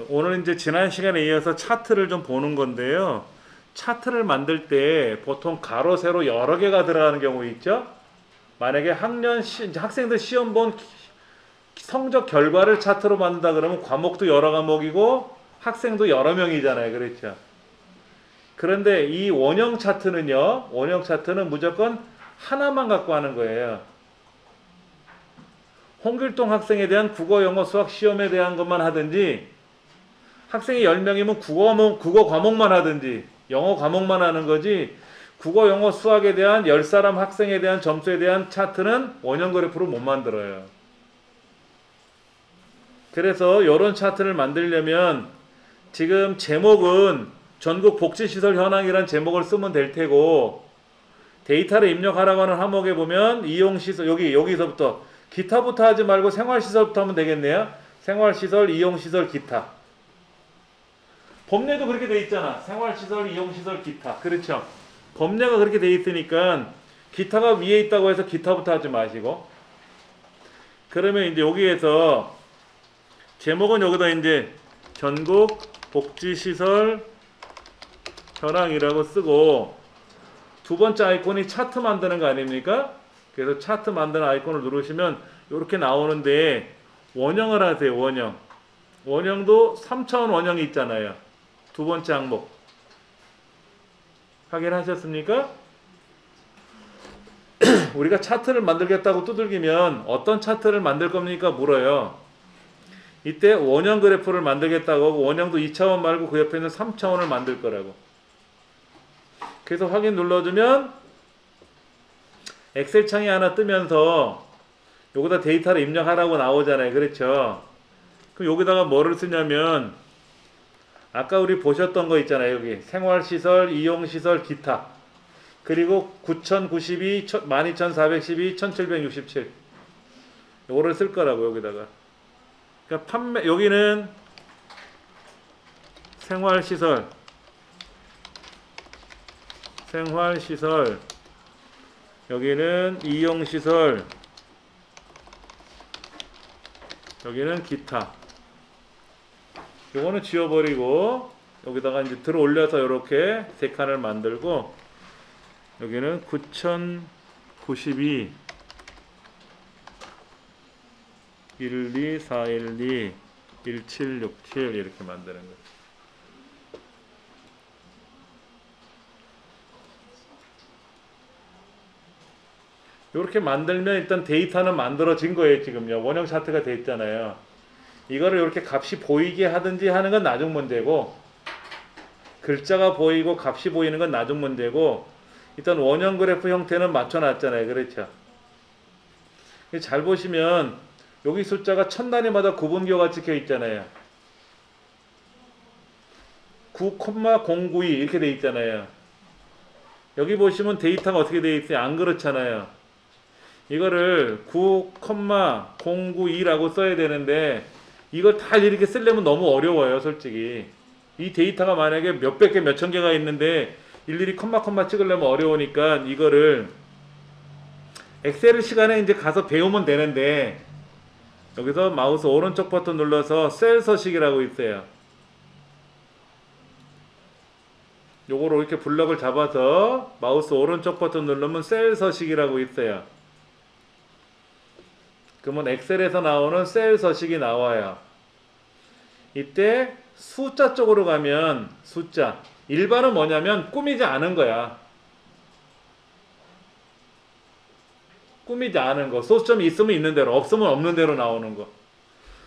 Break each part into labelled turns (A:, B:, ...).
A: 오늘 이제 지난 시간에 이어서 차트를 좀 보는 건데요. 차트를 만들 때 보통 가로, 세로 여러 개가 들어가는 경우 있죠. 만약에 이제 학생들 시험 본 성적 결과를 차트로 만든다 그러면 과목도 여러 과목이고 학생도 여러 명이잖아요. 그렇죠. 그런데 이 원형 차트는요. 원형 차트는 무조건 하나만 갖고 하는 거예요. 홍길동 학생에 대한 국어, 영어, 수학 시험에 대한 것만 하든지 학생이 10명이면 국어 과목만 하든지 영어 과목만 하는 거지 국어, 영어, 수학에 대한 10사람 학생에 대한 점수에 대한 차트는 원형 그래프로 못 만들어요. 그래서 이런 차트를 만들려면 지금 제목은 전국 복지시설 현황이란 제목을 쓰면 될 테고 데이터를 입력하라고 하는 항목에 보면 이용시설 여기서부터 기타부터 하지 말고 생활시설부터 하면 되겠네요. 생활시설, 이용시설, 기타. 법례도 그렇게 돼 있잖아. 생활시설, 이용시설, 기타. 그렇죠. 법례가 그렇게 돼 있으니까 기타가 위에 있다고 해서 기타부터 하지 마시고 그러면 이제 여기에서 제목은 여기다 이제 전국 복지시설 현황이라고 쓰고 두 번째 아이콘이 차트 만드는 거 아닙니까? 그래서 차트 만드는 아이콘을 누르시면 이렇게 나오는데 원형을 하세요. 원형. 원형도 3차원 원형이 있잖아요. 두 번째 항목. 확인하셨습니까? 우리가 차트를 만들겠다고 두들기면 어떤 차트를 만들 겁니까? 물어요. 이때 원형 그래프를 만들겠다고 하고 원형도 2차원 말고 그 옆에 있는 3차원을 만들 거라고. 그래서 확인 눌러주면 엑셀 창이 하나 뜨면서 여기다 데이터를 입력하라고 나오잖아요. 그렇죠? 그럼 여기다가 뭐를 쓰냐면 아까 우리 보셨던 거 있잖아요. 여기 생활시설, 이용시설, 기타 그리고 9092, 12412, 1767 요거를 쓸 거라고 여기다가. 그러니까 여기는 생활시설 여기는 이용시설 여기는 기타 요거는 지워버리고 여기다가 이제 들어 올려서 이렇게 세 칸을 만들고 여기는 9092 12412 1767 이렇게 만드는 거예요. 이렇게 만들면 일단 데이터는 만들어진 거예요. 지금요. 원형 차트가 돼 있잖아요. 이거를 이렇게 값이 보이게 하든지 하는 건 나중 문제고 글자가 보이고 값이 보이는 건 나중 문제고 일단 원형 그래프 형태는 맞춰놨잖아요. 그렇죠? 잘 보시면 여기 숫자가 천 단위마다 구분기호가 찍혀 있잖아요. 9,092 이렇게 돼 있잖아요. 여기 보시면 데이터가 어떻게 돼 있어요? 안 그렇잖아요. 이거를 9,092라고 써야 되는데 이걸 다 이렇게 쓰려면 너무 어려워요. 솔직히 이 데이터가 만약에 몇백 개 몇천 개가 있는데 일일이 컴마 찍으려면 어려우니까 이거를 엑셀 시간에 이제 가서 배우면 되는데 여기서 마우스 오른쪽 버튼 눌러서 셀 서식이라고 있어요. 요거로 이렇게 블럭을 잡아서 마우스 오른쪽 버튼 누르면 셀 서식이라고 있어요. 그러면 엑셀에서 나오는 셀 서식이 나와요. 이때 숫자 쪽으로 가면 숫자 일반은 뭐냐면 꾸미지 않은 거야. 꾸미지 않은 거. 소수점이 있으면 있는 대로 없으면 없는 대로 나오는 거.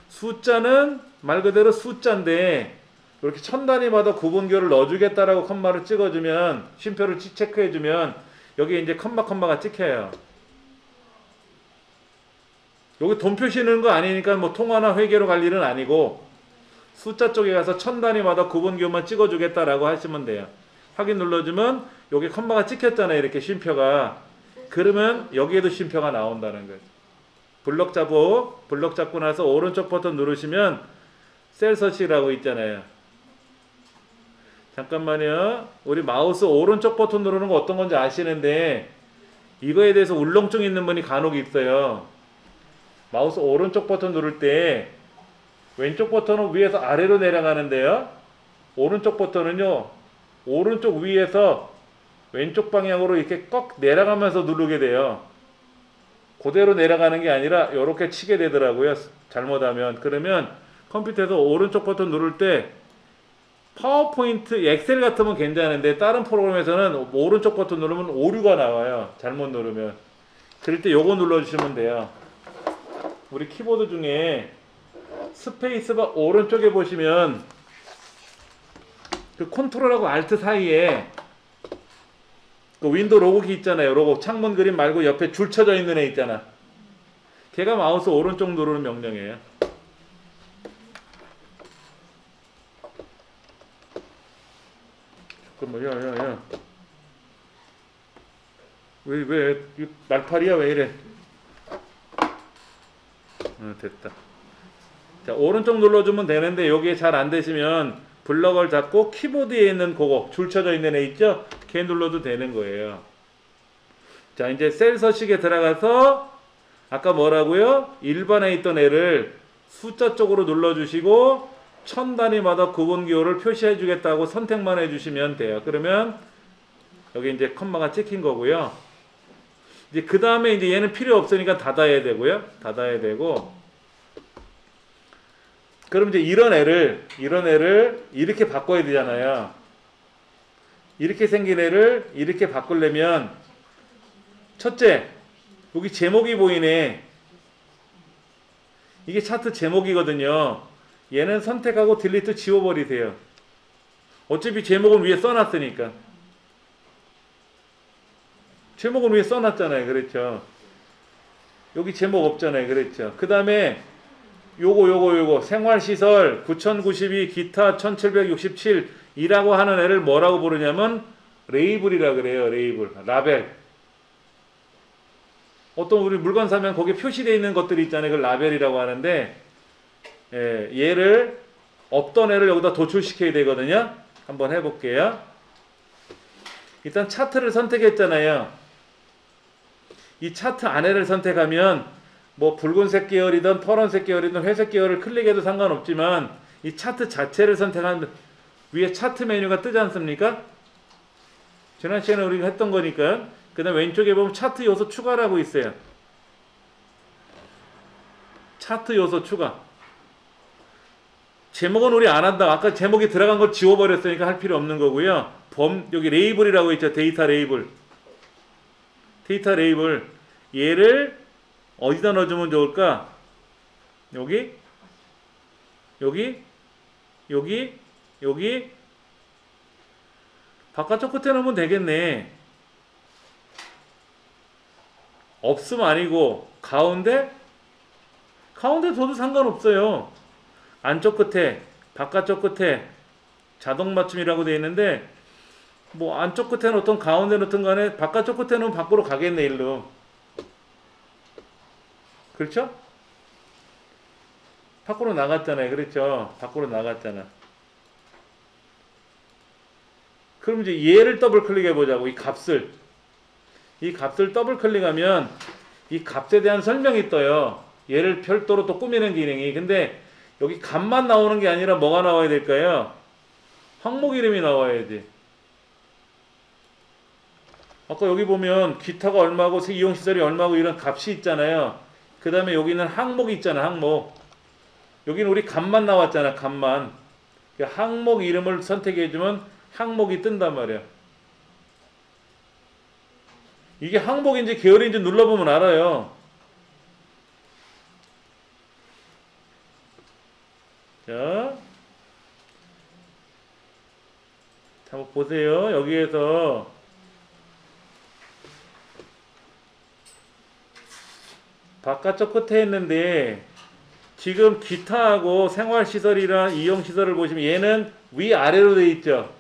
A: 숫자는 말 그대로 숫자인데 이렇게 천 단위마다 구분기호를 넣어주겠다라고 컴마를 찍어주면 쉼표를 체크해주면 여기 이제 컴마가 찍혀요. 여기 돈 표시는 거 아니니까 뭐 통화나 회계로 갈 일은 아니고 숫자 쪽에 가서 천 단위마다 구분기호만 찍어주겠다라고 하시면 돼요. 확인 눌러주면 여기 컴마가 찍혔잖아요. 이렇게 쉼표가. 그러면 여기에도 쉼표가 나온다는 거죠. 블럭 잡고 나서 오른쪽 버튼 누르시면 셀 서식이라고 있잖아요. 잠깐만요. 우리 마우스 오른쪽 버튼 누르는 거 어떤 건지 아시는데 이거에 대해서 울렁증 있는 분이 간혹 있어요. 마우스 오른쪽 버튼 누를 때 왼쪽 버튼은 위에서 아래로 내려가는데요. 오른쪽 버튼은요. 오른쪽 위에서 왼쪽 방향으로 이렇게 꺾 내려가면서 누르게 돼요. 그대로 내려가는 게 아니라 이렇게 치게 되더라고요. 잘못하면. 그러면 컴퓨터에서 오른쪽 버튼 누를 때 파워포인트, 엑셀 같으면 괜찮은데 다른 프로그램에서는 오른쪽 버튼 누르면 오류가 나와요. 잘못 누르면. 그럴 때 요거 눌러주시면 돼요. 우리 키보드 중에 스페이스바 오른쪽에 보시면 그 컨트롤하고 알트 사이에 그 윈도우 로고키 있잖아요. 로고 창문 그림 말고 옆에 줄 쳐져 있는 애 있잖아. 걔가 마우스 오른쪽 누르는 명령이에요. 잠깐만, 야. 왜 말팔이야? 왜 이래? 됐다. 자, 오른쪽 눌러주면 되는데 여기에 잘 안 되시면 블럭을 잡고 키보드에 있는 그거 줄 쳐져 있는 애 있죠? 걔 눌러도 되는 거예요. 자, 이제 셀 서식에 들어가서 아까 뭐라고요? 1번에 있던 애를 숫자 쪽으로 눌러주시고 1000단위마다 구분 기호를 표시해 주겠다고 선택만 해주시면 돼요. 그러면 여기 이제 컴마가 찍힌 거고요. 이제 그 다음에 이제 얘는 필요 없으니까 닫아야 되고요. 닫아야 되고. 그럼 이제 이런 애를 이렇게 바꿔야 되잖아요. 이렇게 생긴 애를 이렇게 바꾸려면 첫째, 여기 제목이 보이네. 이게 차트 제목이거든요. 얘는 선택하고 딜리트 지워버리세요. 어차피 제목은 위에 써놨으니까. 제목은 위에 써놨잖아요. 그렇죠. 여기 제목 없잖아요. 그렇죠. 그 다음에 요거 생활시설 9092 기타 1767 이라고 하는 애를 뭐라고 부르냐면 레이블이라 그래요. 레이블. 라벨. 어떤 우리 물건 사면 거기에 표시되어 있는 것들이 있잖아요. 그걸 라벨이라고 하는데 얘를 어떤 애를 여기다 도출시켜야 되거든요. 한번 해볼게요. 일단 차트를 선택했잖아요. 이 차트 안에를 선택하면 뭐 붉은색 계열이든 파란색 계열이든 회색 계열을 클릭해도 상관없지만 이 차트 자체를 선택하면 위에 차트 메뉴가 뜨지 않습니까? 지난 시간에 우리가 했던 거니까. 그 다음 왼쪽에 보면 차트 요소 추가라고 있어요. 차트 요소 추가. 제목은 우리 안 한다. 아까 제목이 들어간 걸 지워버렸으니까 할 필요 없는 거고요. 여기 레이블이라고 있죠. 데이터 레이블. 데이터 레이블. 얘를 어디다 넣어주면 좋을까? 여기? 바깥쪽 끝에 넣으면 되겠네. 없으면 아니고 가운데 둬도 상관없어요. 안쪽 끝에 바깥쪽 끝에 자동 맞춤이라고 되어 있는데 뭐 안쪽 끝에 넣든 가운데 넣든 간에 바깥쪽 끝에 넣으면 밖으로 가겠네. 일로. 그렇죠? 밖으로 나갔잖아요. 그렇죠? 밖으로 나갔잖아. 그럼 이제 얘를 더블 클릭해 보자고. 이 값을 더블 클릭하면 이 값에 대한 설명이 떠요. 얘를 별도로 또 꾸미는 기능이. 근데 여기 값만 나오는 게 아니라 뭐가 나와야 될까요? 항목 이름이 나와야지. 아까 여기 보면 기타가 얼마고 이용시설이 얼마고 이런 값이 있잖아요. 그 다음에 여기는 항목이 있잖아. 항목. 여기는 우리 값만 나왔잖아. 값만. 항목 이름을 선택해주면 항목이 뜬단 말이야. 이게 항목인지 계열인지 눌러보면 알아요. 자, 한번 보세요. 여기에서 바깥쪽 끝에 있는데 지금 기타하고 생활시설이랑 이용시설을 보시면 얘는 위아래로 되어 있죠.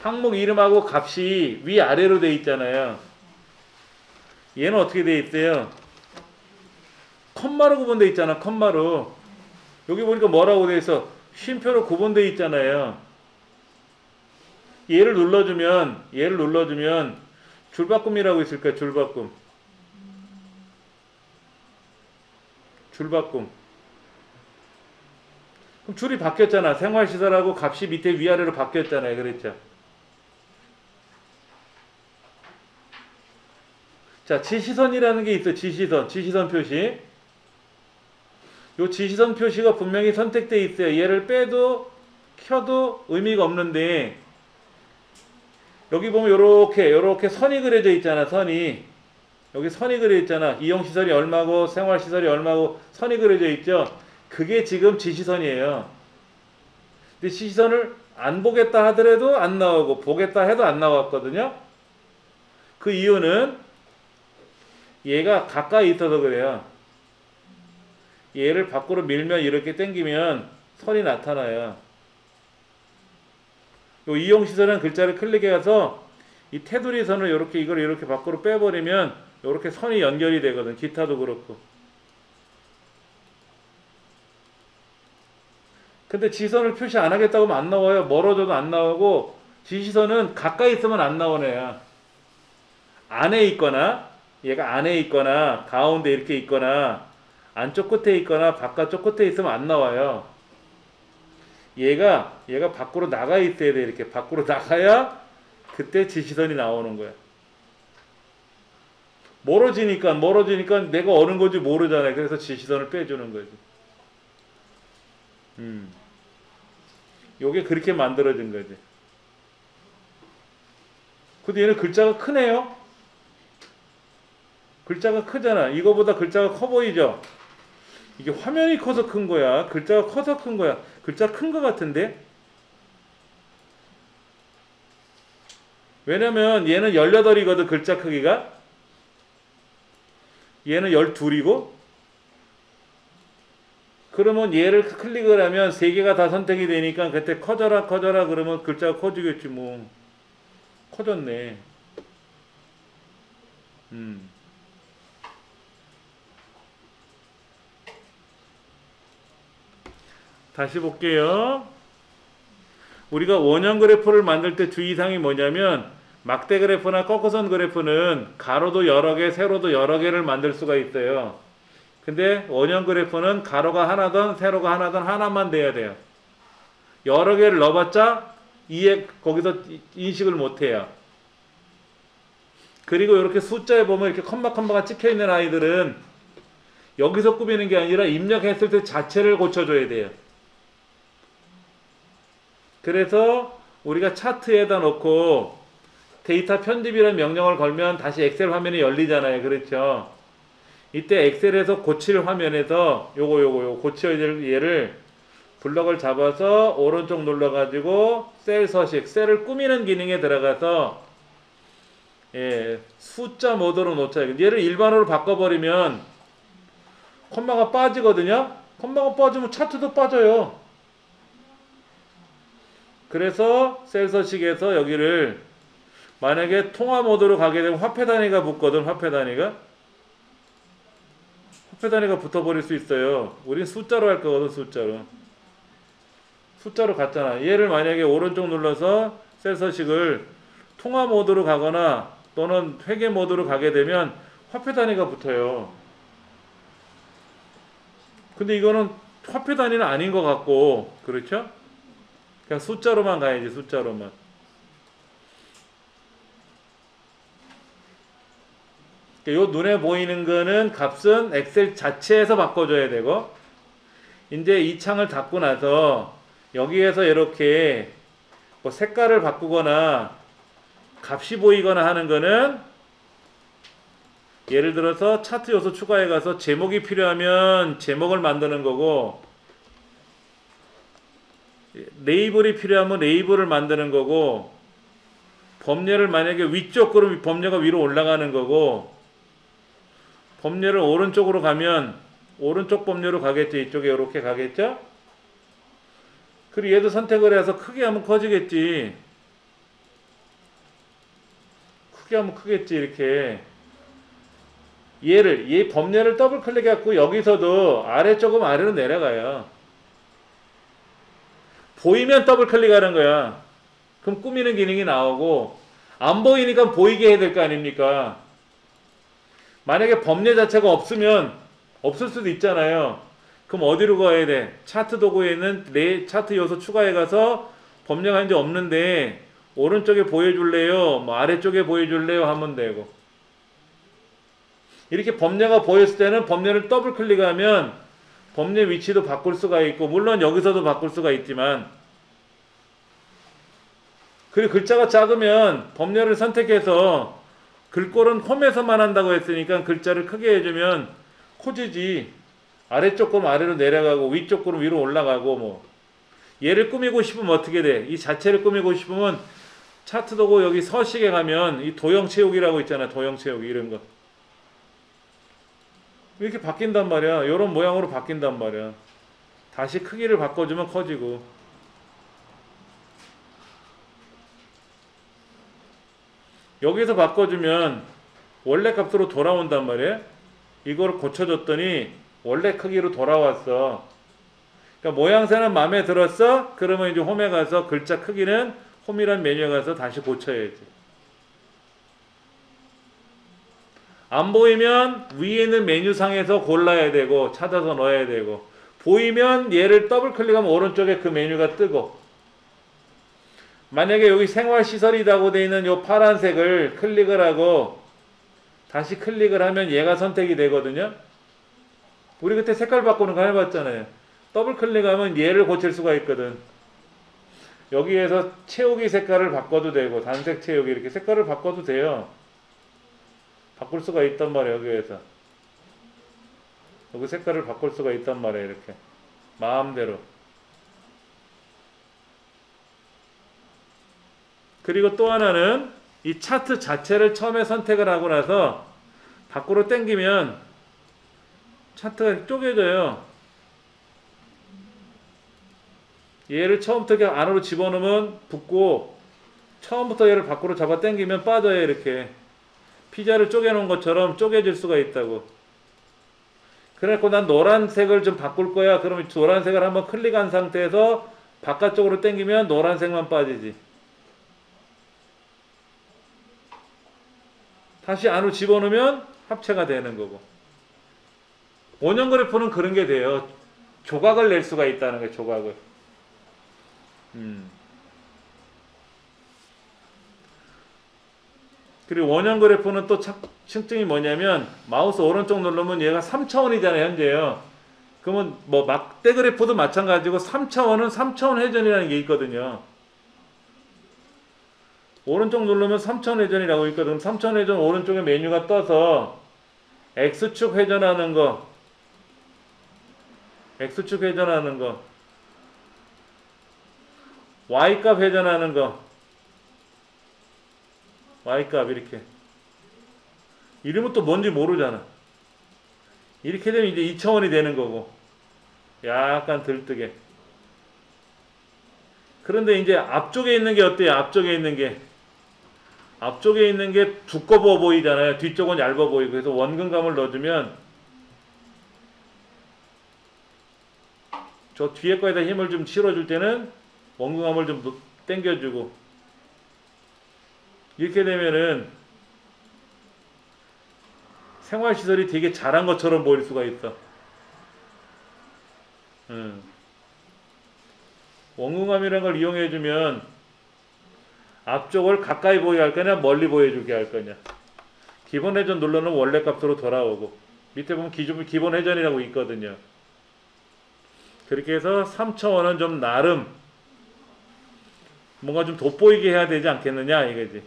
A: 항목 이름하고 값이 위아래로 되어 있잖아요. 얘는 어떻게 되어 있어요? 컴마로 구분되어 있잖아. 컴마로. 여기 보니까 뭐라고 되어 있어? 쉼표로 구분되어 있잖아요. 얘를 눌러주면 줄바꿈이라고 있을 거야. 줄바꿈. 그럼 줄이 바뀌었잖아. 생활시설하고 값이 밑에 위아래로 바뀌었잖아요. 그랬죠. 자, 지시선이라는 게 있어. 지시선 표시. 요 지시선 표시가 분명히 선택돼 있어요. 얘를 빼도 켜도 의미가 없는데 여기 보면 요렇게 선이 그려져 있잖아. 선이. 여기 선이 그려져 있잖아. 이용시설이 얼마고 생활시설이 얼마고 선이 그려져 있죠. 그게 지금 지시선이에요. 근데 지시선을 안 보겠다 하더라도 안 나오고 보겠다 해도 안 나왔거든요. 그 이유는 얘가 가까이 있어서 그래요. 얘를 밖으로 밀면 이렇게 당기면 선이 나타나요. 요 이용시설은 글자를 클릭해서 이 테두리 선을 이걸 이렇게 밖으로 빼버리면 이렇게 선이 연결이 되거든. 기타도 그렇고. 근데 지선을 표시 안 하겠다고 하면 안 나와요. 멀어져도 안 나오고 지시선은 가까이 있으면 안 나오네요. 안에 있거나 얘가 안에 있거나 가운데 이렇게 있거나 안쪽 끝에 있거나 바깥쪽 끝에 있으면 안 나와요. 얘가 밖으로 나가 있어야 돼. 이렇게 밖으로 나가야 그때 지시선이 나오는 거야. 멀어지니까 내가 어느 건지 모르잖아요. 그래서 지시선을 빼주는 거지. 요게 그렇게 만들어진 거지. 근데 얘는 글자가 크네요. 글자가 크잖아. 이거보다 글자가 커 보이죠? 이게 화면이 커서 큰 거야? 글자가 커서 큰 거야? 글자 큰 거 같은데? 왜냐면 얘는 18이거든, 글자 크기가. 얘는 12이고. 그러면 얘를 클릭을 하면 3개가 다 선택이 되니까 그때 커져라 그러면 글자가 커지겠지 뭐. 커졌네. 다시 볼게요. 우리가 원형 그래프를 만들 때 주의사항이 뭐냐면 막대 그래프나 꺾어선 그래프는 가로도 여러 개, 세로도 여러 개를 만들 수가 있어요. 근데 원형 그래프는 가로가 하나든 세로가 하나든 하나만 돼야 돼요. 여러 개를 넣어봤자 거기서 인식을 못해요. 그리고 이렇게 숫자에 보면 이렇게 컴마가 찍혀있는 아이들은 여기서 꾸미는 게 아니라 입력했을 때 자체를 고쳐줘야 돼요. 그래서 우리가 차트에다 놓고 데이터 편집이라는 명령을 걸면 다시 엑셀 화면이 열리잖아요. 그렇죠? 이때 엑셀에서 고칠 화면에서 요거 고쳐야 될 얘를 블럭을 잡아서 오른쪽 눌러가지고 셀 서식, 셀을 꾸미는 기능에 들어가서 숫자 모드로 놓자. 얘를 일반으로 바꿔버리면 콤마가 빠지거든요. 콤마가 빠지면 차트도 빠져요. 그래서 셀 서식에서 여기를 만약에 통화 모드로 가게 되면 화폐 단위가 붙거든. 화폐 단위가 붙어버릴 수 있어요. 우린 숫자로 할 거거든. 숫자로 갔잖아. 얘를 만약에 오른쪽 눌러서 셀 서식을 통화 모드로 가거나 또는 회계 모드로 가게 되면 화폐 단위가 붙어요. 근데 이거는 화폐 단위는 아닌 것 같고, 그렇죠? 그냥 숫자로만 가야지. 숫자로만. 요 눈에 보이는 거는 값은 엑셀 자체에서 바꿔줘야 되고, 이제 이 창을 닫고 나서 여기에서 이렇게 뭐 색깔을 바꾸거나 값이 보이거나 하는 거는 예를 들어서 차트 요소 추가해 가서 제목이 필요하면 제목을 만드는 거고, 레이블이 필요하면 레이블을 만드는 거고, 범례를 만약에 위쪽 그러면 범례가 위로 올라가는 거고, 범례를 오른쪽으로 가면 오른쪽 범례로 가겠죠. 이쪽에 이렇게 가겠죠. 그리고 얘도 선택을 해서 크게 하면 커지겠지. 크게 하면 크겠지. 이렇게 얘 범례를 더블 클릭해갖고 여기서도 아래쪽은 아래로 내려가요. 보이면 더블 클릭하는 거야. 그럼 꾸미는 기능이 나오고, 안 보이니까 보이게 해야 될 거 아닙니까? 만약에 범례 자체가 없으면 없을 수도 있잖아요. 그럼 어디로 가야 돼? 차트 도구에 있는 차트 요소 추가해 가서 범례가 이제 없는데 오른쪽에 보여줄래요? 뭐 아래쪽에 보여줄래요? 하면 되고. 이렇게 범례가 보였을 때는 범례를 더블 클릭하면 범례 위치도 바꿀 수가 있고, 물론 여기서도 바꿀 수가 있지만, 그리고 글자가 작으면 범례를 선택해서 글꼴은 홈에서만 한다고 했으니까 글자를 크게 해주면 코지지 아래쪽 거는 아래로 내려가고 위쪽 거는 위로 올라가고. 뭐 얘를 꾸미고 싶으면 어떻게 돼? 이 자체를 꾸미고 싶으면 차트 도구 여기 서식에 가면 이 도형 채우기라고 있잖아. 도형 채우기 이런 거 이렇게 바뀐단 말이야. 이런 모양으로 바뀐단 말이야. 다시 크기를 바꿔주면 커지고. 여기서 바꿔주면 원래 값으로 돌아온단 말이에요. 이거를 고쳐줬더니 원래 크기로 돌아왔어. 그러니까 모양새는 마음에 들었어? 그러면 이제 홈에 가서 글자 크기는 홈이란 메뉴에 가서 다시 고쳐야지. 안 보이면 위에 있는 메뉴상에서 골라야 되고 찾아서 넣어야 되고, 보이면 얘를 더블 클릭하면 오른쪽에 그 메뉴가 뜨고, 만약에 여기 생활시설이라고 되어 있는 요 파란색을 클릭을 하고 다시 클릭을 하면 얘가 선택이 되거든요. 우리 그때 색깔 바꾸는 거 해봤잖아요. 더블 클릭하면 얘를 고칠 수가 있거든. 여기에서 채우기 색깔을 바꿔도 되고, 단색 채우기 이렇게 색깔을 바꿔도 돼요. 바꿀 수가 있단 말이에요. 여기에서 여기 색깔을 바꿀 수가 있단 말이에요. 이렇게 마음대로. 그리고 또 하나는 이 차트 자체를 처음에 선택을 하고 나서 밖으로 당기면 차트가 쪼개져요. 얘를 처음부터 그냥 안으로 집어넣으면 붙고, 처음부터 얘를 밖으로 잡아 당기면 빠져요. 이렇게 피자를 쪼개놓은 것처럼 쪼개질 수가 있다고. 그래갖고 난 노란색을 좀 바꿀 거야. 그러면 노란색을 한번 클릭한 상태에서 바깥쪽으로 당기면 노란색만 빠지지. 다시 안으로 집어넣으면 합체가 되는 거고. 원형 그래프는 그런 게 돼요. 조각을 낼 수가 있다는 거예요. 조각을. 그리고 원형 그래프는 또 특징이 뭐냐면 마우스 오른쪽 누르면 얘가 3차원이잖아요. 현재요. 그러면 뭐 막대 그래프도 마찬가지고 3차원은 3차원 회전이라는 게 있거든요. 오른쪽 누르면 3차원 회전이라고 있거든. 3차원 회전 오른쪽에 메뉴가 떠서 X축 회전하는 거, X축 회전하는 거, Y값 회전하는 거, Y값 이렇게. 이름은 또 뭔지 모르잖아. 이렇게 되면 이제 2차원이 되는 거고, 약간 들뜨게. 그런데 이제 앞쪽에 있는 게 어때요? 앞쪽에 있는 게 두꺼워 보이잖아요. 뒤쪽은 얇아 보이고. 그래서 원근감을 넣어주면 저 뒤에 거에다 힘을 좀 실어줄 때는 원근감을 좀 당겨주고, 이렇게 되면은 생활시설이 되게 잘한 것처럼 보일 수가 있어. 원근감이라는 걸 이용해주면 앞쪽을 가까이 보이게 할 거냐 멀리 보여주게 할 거냐. 기본 회전 눌러놓으면 원래 값으로 돌아오고, 밑에 보면 기본 회전이라고 있거든요. 그렇게 해서 3차원은 좀 나름 뭔가 좀 돋보이게 해야 되지 않겠느냐 이거지.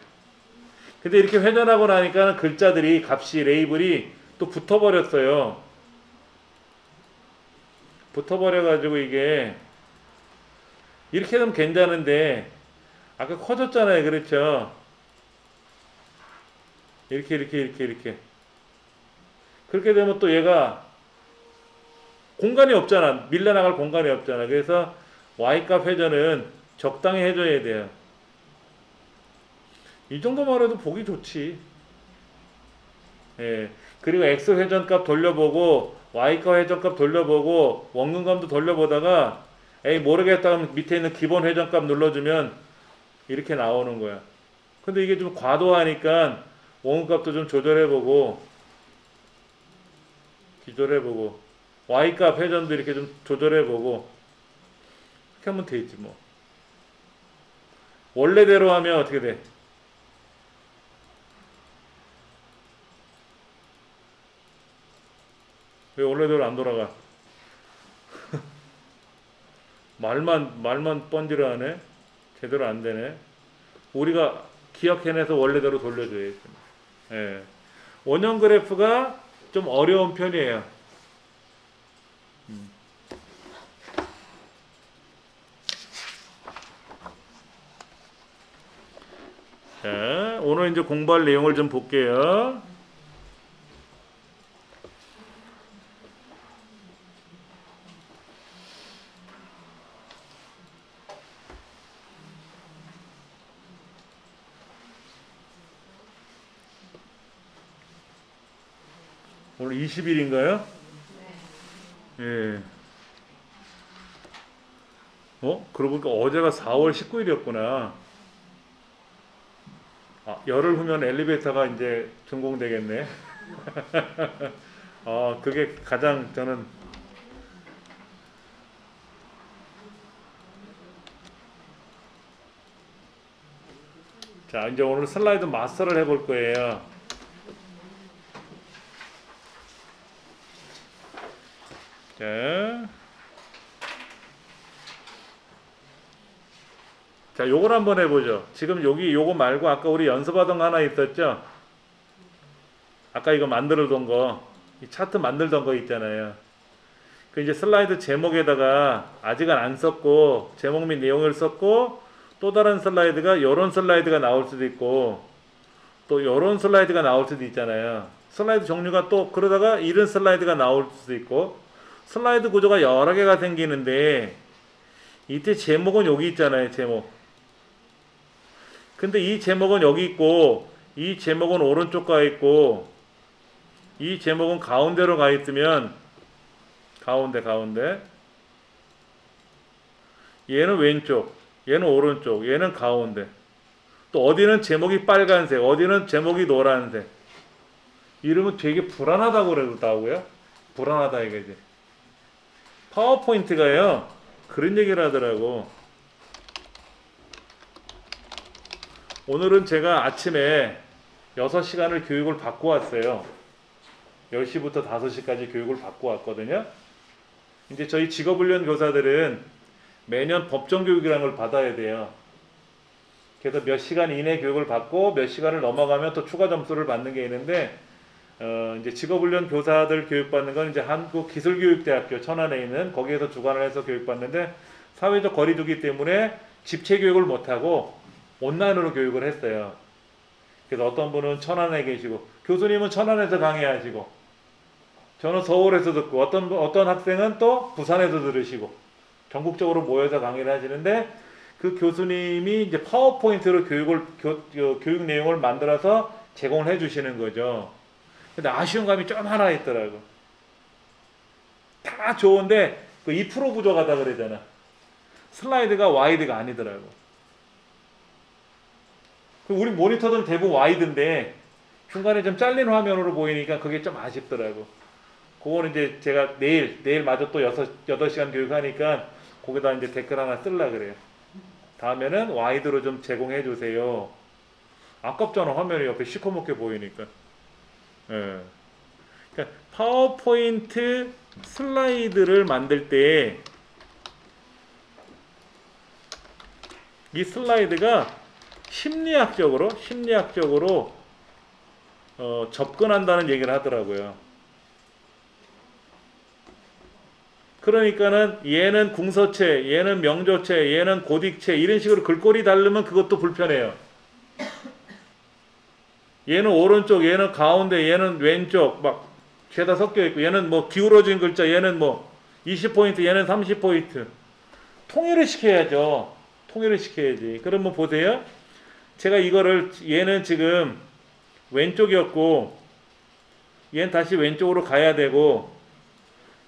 A: 근데 이렇게 회전하고 나니까 글자들이 값이 레이블이 또 붙어버렸어요. 붙어버려가지고 이게 이렇게 되면 괜찮은데 아까 커졌잖아요. 그렇죠? 이렇게 그렇게 되면 또 얘가 공간이 없잖아. 밀려나갈 공간이 없잖아. 그래서 Y값 회전은 적당히 해줘야 돼요. 이 정도만 해도 보기 좋지. 예. 그리고 X 회전값 돌려보고 Y값 회전값 돌려보고 원근감도 돌려보다가 에이 모르겠다 하면 밑에 있는 기본 회전값 눌러주면 이렇게 나오는 거야. 근데 이게 좀 과도하니까 원근값도 좀 조절해보고 기절해보고 Y값 회전도 이렇게 좀 조절해보고 이렇게 하면 되지 뭐. 원래대로 하면 어떻게 돼? 왜 원래대로 안 돌아가? 말만 번지르하네. 제대로 안 되네. 우리가 기억해내서 원래대로 돌려줘야지. 예. 원형 그래프가 좀 어려운 편이에요. 자, 오늘 이제 공부할 내용을 좀 볼게요. 오늘 20일인가요? 예. 그러고 보니까 어제가 4월 19일이었구나. 아, 열흘 후면 엘리베이터가 이제 준공되겠네. 그게 가장 저는 자, 이제 오늘 슬라이드 마스터를 해볼 거예요. 자, 요걸 한번 해보죠. 지금 여기 요거 말고 아까 우리 연습하던 거 하나 있었죠? 아까 이거 만들어둔 거, 이 차트 만들던 거 있잖아요. 그 이제 슬라이드 제목에다가 아직은 안 썼고, 제목 및 내용을 썼고, 또 다른 슬라이드가 요런 슬라이드가 나올 수도 있고, 또 요런 슬라이드가 나올 수도 있잖아요. 슬라이드 종류가 또 그러다가 이런 슬라이드가 나올 수도 있고, 슬라이드 구조가 여러 개가 생기는데, 이때 제목은 여기 있잖아요, 제목. 근데 이 제목은 여기 있고, 이 제목은 오른쪽 가 있고, 이 제목은 가운데로 가 있으면, 가운데. 얘는 왼쪽, 얘는 오른쪽, 얘는 가운데. 또 어디는 제목이 빨간색, 어디는 제목이 노란색. 이러면 되게 불안하다고 그러더라고요. 불안하다 이거지. 파워포인트가요, 그런 얘기를 하더라고. 오늘은 제가 아침에 6시간을 교육을 받고 왔어요. 10시부터 5시까지 교육을 받고 왔거든요. 이제 저희 직업훈련 교사들은 매년 법정교육이라는 걸 받아야 돼요. 그래서 몇 시간 이내 교육을 받고 몇 시간을 넘어가면 또 추가 점수를 받는 게 있는데, 이제 직업훈련 교사들 교육받는 건 이제 한국기술교육대학교 천안에 있는 거기에서 주관을 해서 교육받는데, 사회적 거리두기 때문에 집체 교육을 못하고 온라인으로 교육을 했어요. 그래서 어떤 분은 천안에 계시고, 교수님은 천안에서 강의하시고, 저는 서울에서 듣고, 어떤 학생은 또 부산에서 들으시고, 전국적으로 모여서 강의를 하시는데, 그 교수님이 이제 파워포인트로 교육 내용을 만들어서 제공을 해 주시는 거죠. 근데 아쉬운 감이 좀 하나 있더라고. 다 좋은데, 그 2% 부족하다 그러잖아. 슬라이드가 와이드가 아니더라고. 우리 모니터들은 대부분 와이드인데 중간에 좀 잘린 화면으로 보이니까 그게 좀 아쉽더라고. 그거는 이제 제가 내일 마저 또 8시간 교육하니까 거기다 이제 댓글 하나 쓸라 그래요. 다음에는 와이드로 좀 제공해 주세요. 아깝잖아, 화면이 옆에 시커멓게 보이니까. 예. 그러니까 파워포인트 슬라이드를 만들 때 이 슬라이드가 심리학적으로 접근한다는 얘기를 하더라고요. 그러니까는 얘는 궁서체, 얘는 명조체, 얘는 고딕체 이런 식으로 글꼴이 다르면 그것도 불편해요. 얘는 오른쪽, 얘는 가운데, 얘는 왼쪽 막 죄다 섞여 있고, 얘는 뭐 기울어진 글자, 얘는 뭐 20포인트, 얘는 30포인트. 통일을 시켜야죠. 통일을 시켜야지. 그러면 보세요. 제가 이거를, 얘는 지금 왼쪽이었고, 얘는 다시 왼쪽으로 가야 되고,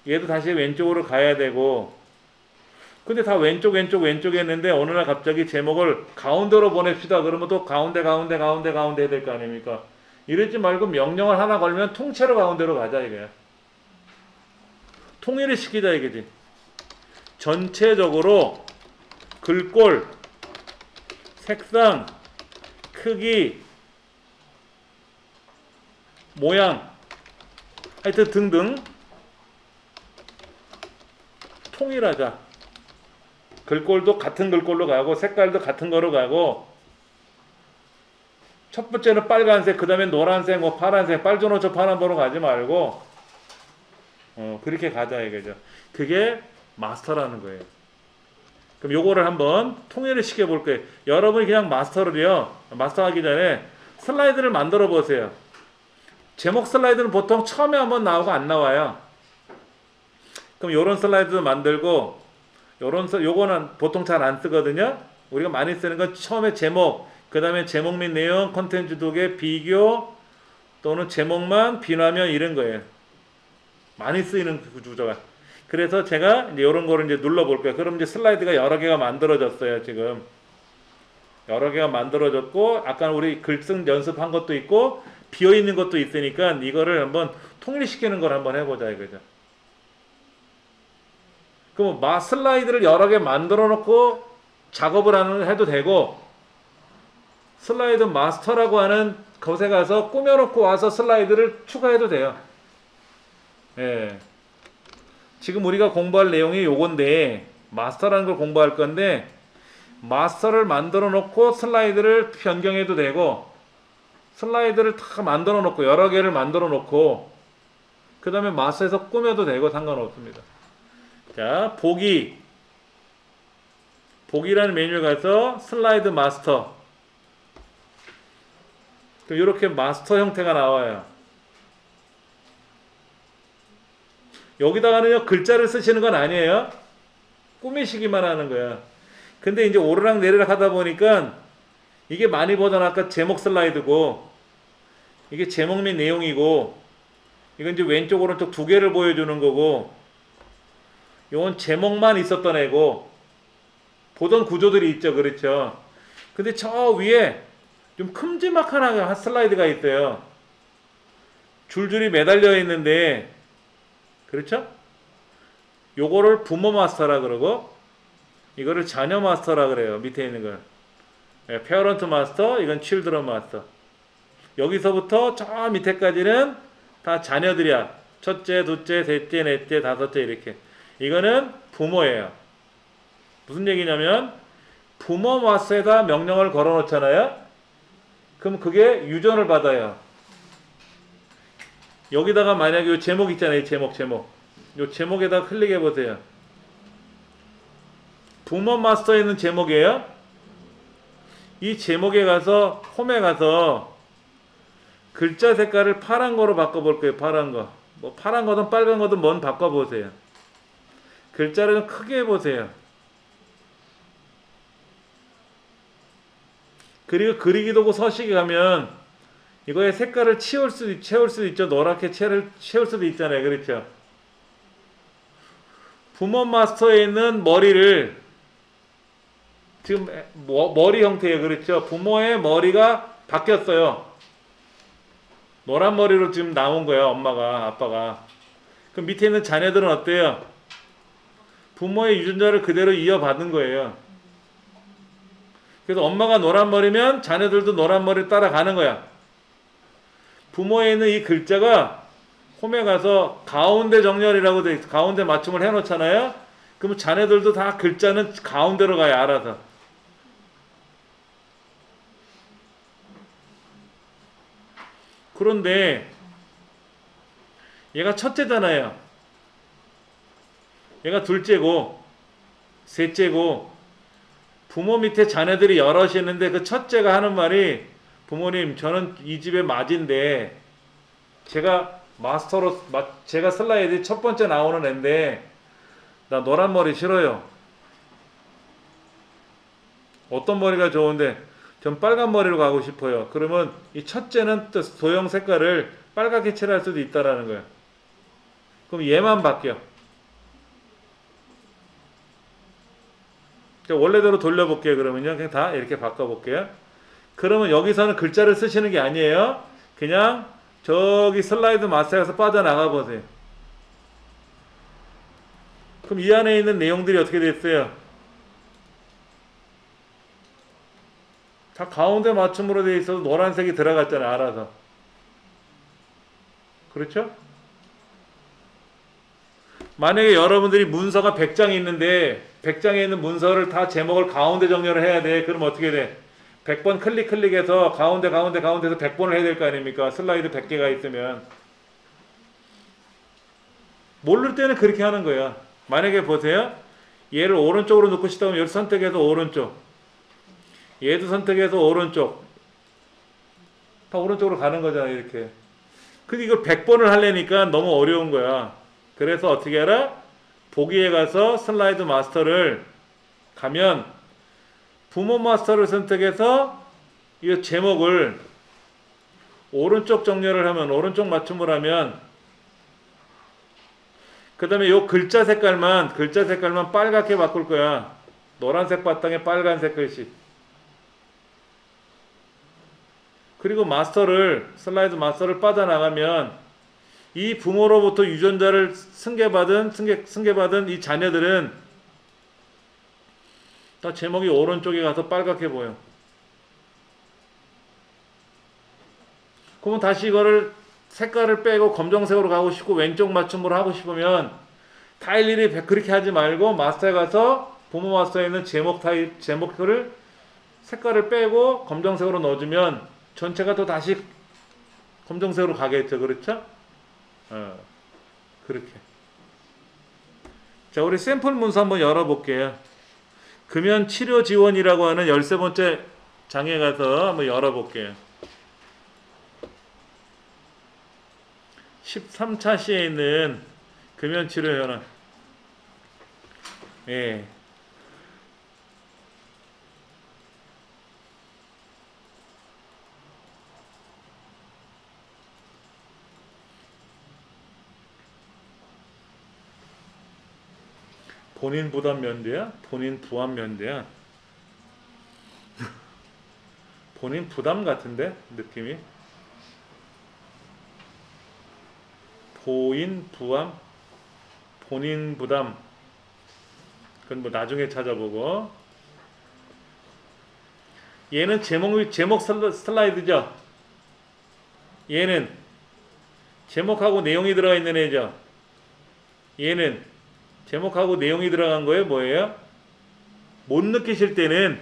A: 얘도 다시 왼쪽으로 가야 되고, 근데 다 왼쪽 했는데 어느 날 갑자기 제목을 가운데로 보냅시다. 그러면 또 가운데 해야 될 거 아닙니까? 이러지 말고 명령을 하나 걸면 통째로 가운데로 가자 이거야. 통일을 시키자 이거지. 전체적으로 글꼴, 색상, 크기, 모양, 하여튼 등등 통일하자. 글꼴도 같은 글꼴로 가고 색깔도 같은 거로 가고, 첫 번째는 빨간색, 그 다음에 노란색, 뭐 파란색, 빨주노초 파란보로 가지 말고 그렇게 가자 이거죠. 그게 마스터라는 거예요. 그럼 요거를 한번 통일을 시켜볼 거예요. 여러분이 그냥 마스터하기 전에 슬라이드를 만들어 보세요. 제목 슬라이드는 보통 처음에 한번 나오고 안 나와요. 그럼 요런 슬라이드도 만들고, 요거는 보통 잘 안 쓰거든요. 우리가 많이 쓰는 건 처음에 제목, 그 다음에 제목 및 내용, 컨텐츠 독에 비교, 또는 제목만 비화면 이런 거예요. 많이 쓰이는 구조가. 그래서 제가 이제 이런 거를 이제 눌러볼 거예요. 그럼 이제 슬라이드가 여러 개가 만들어졌어요. 지금 여러 개가 만들어졌고, 아까 우리 글쓴 연습한 것도 있고 비어 있는 것도 있으니까 이거를 한번 통일시키는 걸 한번 해보자 이거죠. 그럼 슬라이드를 여러 개 만들어 놓고 작업을 해도 되고, 슬라이드 마스터라고 하는 곳에 가서 꾸며놓고 와서 슬라이드를 추가해도 돼요. 예. 지금 우리가 공부할 내용이 요건데, 마스터라는 걸 공부할 건데, 마스터를 만들어 놓고 슬라이드를 변경해도 되고, 슬라이드를 다 만들어 놓고 여러 개를 만들어 놓고 그 다음에 마스터에서 꾸며도 되고 상관없습니다. 자, 보기라는 메뉴에 가서 슬라이드 마스터, 이렇게 마스터 형태가 나와요. 여기다가는요 글자를 쓰시는 건 아니에요. 꾸미시기만 하는 거야. 근데 이제 오르락 내리락 하다 보니까 이게 많이 보던 아까 제목 슬라이드고, 이게 제목 및 내용이고, 이건 이제 왼쪽 오른쪽 두 개를 보여주는 거고, 요건 제목만 있었던 애고, 보던 구조들이 있죠. 그렇죠. 근데 저 위에 좀 큼지막한 슬라이드가 있어요. 줄줄이 매달려 있는데, 그렇죠? 요거를 부모 마스터라 그러고, 이거를 자녀 마스터라 그래요. 밑에 있는 걸. 페어런트 마스터, 이건 칠드런 마스터. 여기서부터 저 밑에까지는 다 자녀들이야. 첫째, 둘째, 셋째, 넷째, 다섯째 이렇게. 이거는 부모예요. 무슨 얘기냐면 부모 마스터에다 명령을 걸어 놓잖아요. 그럼 그게 유전을 받아요. 여기다가 만약에 이 제목 있잖아요. 제목. 이 제목에다 클릭해 보세요. 부모 마스터에 있는 제목이에요. 이 제목에 가서 홈에 가서 글자 색깔을 파란 거로 바꿔볼 거예요. 파란 거. 뭐 파란 거든 빨간 거든 뭔 바꿔보세요. 글자를 좀 크게 해보세요. 그리고 그리기도 하고 서식에 가면 이거의 색깔을 채울 수도 있죠. 노랗게 채울 수도 있잖아요. 그렇죠. 부모 마스터에 있는 머리를 지금 머리 형태예요. 그렇죠. 부모의 머리가 바뀌었어요. 노란 머리로 지금 나온 거예요. 엄마가, 아빠가. 그럼 밑에 있는 자녀들은 어때요? 부모의 유전자를 그대로 이어받은 거예요. 그래서 엄마가 노란 머리면 자녀들도 노란 머리를 따라가는 거야. 부모에 있는 이 글자가 홈에 가서 가운데 정렬이라고 돼 있어. 가운데 맞춤을 해 놓잖아요. 그럼 자녀들도 다 글자는 가운데로 가요. 알아서. 그런데 얘가 첫째잖아요. 얘가 둘째고 셋째고, 부모 밑에 자녀들이 여럿이 있는데 그 첫째가 하는 말이, 부모님 저는 이 집의 맏인데 제가 제가 슬라이드 첫 번째 나오는 애인데 나 노란 머리 싫어요. 어떤 머리가 좋은데 전 빨간 머리로 가고 싶어요. 그러면 이 첫째는 또 도형 색깔을 빨갛게 칠할 수도 있다라는 거예요. 그럼 얘만 바뀌어. 원래대로 돌려볼게요. 그러면요. 그냥 다 이렇게 바꿔볼게요. 그러면 여기서는 글자를 쓰시는 게 아니에요. 그냥 저기 슬라이드 마스터에서 빠져나가 보세요. 그럼 이 안에 있는 내용들이 어떻게 됐어요? 다 가운데 맞춤으로 돼 있어서 노란색이 들어갔잖아요. 알아서. 그렇죠? 만약에 여러분들이 문서가 100장이 있는데 100장에 있는 문서를 다 제목을 가운데 정렬을 해야 돼. 그럼 어떻게 돼? 100번 클릭해서 가운데에서 100번을 해야 될 거 아닙니까? 슬라이드 100개가 있으면. 모를 때는 그렇게 하는 거야. 만약에 보세요. 얘를 오른쪽으로 놓고 싶다면 여기 선택해서 오른쪽. 얘도 선택해서 오른쪽. 다 오른쪽으로 가는 거잖아, 이렇게. 근데 이걸 100번을 하려니까 너무 어려운 거야. 그래서 어떻게 해라? 보기에 가서 슬라이드 마스터를 가면 부모 마스터를 선택해서 이 제목을 오른쪽 정렬을 하면, 오른쪽 맞춤을 하면, 그 다음에 요 글자 색깔만 빨갛게 바꿀 거야. 노란색 바탕에 빨간색 글씨. 그리고 슬라이드 마스터를 빠져나가면 이 부모로부터 유전자를 승계받은 이 자녀들은 다 제목이 오른쪽에 가서 빨갛게 보여. 그러면 다시 이거를 색깔을 빼고 검정색으로 가고 싶고 왼쪽 맞춤으로 하고 싶으면 다 일일이 그렇게 하지 말고 마스터에 가서 부모 마스터에 있는 제목을 색깔을 빼고 검정색으로 넣어주면 전체가 또 다시 검정색으로 가겠죠. 그렇죠? 그렇게. 자, 우리 샘플 문서 한번 열어볼게요. 금연 치료 지원이라고 하는 13번째 장에 가서 한번 열어볼게요. 13차 시에 있는 금연 치료 현황. 예. 본인 부담 면대야? 본인 부합 면대야? 본인 부담 같은데? 느낌이? 본인 부담. 그건 뭐 나중에 찾아보고. 얘는 제목 슬라이드죠? 얘는 제목하고 내용이 들어가 있는 애죠? 얘는 제목하고 내용이 들어간 거예요? 뭐예요? 못 느끼실 때는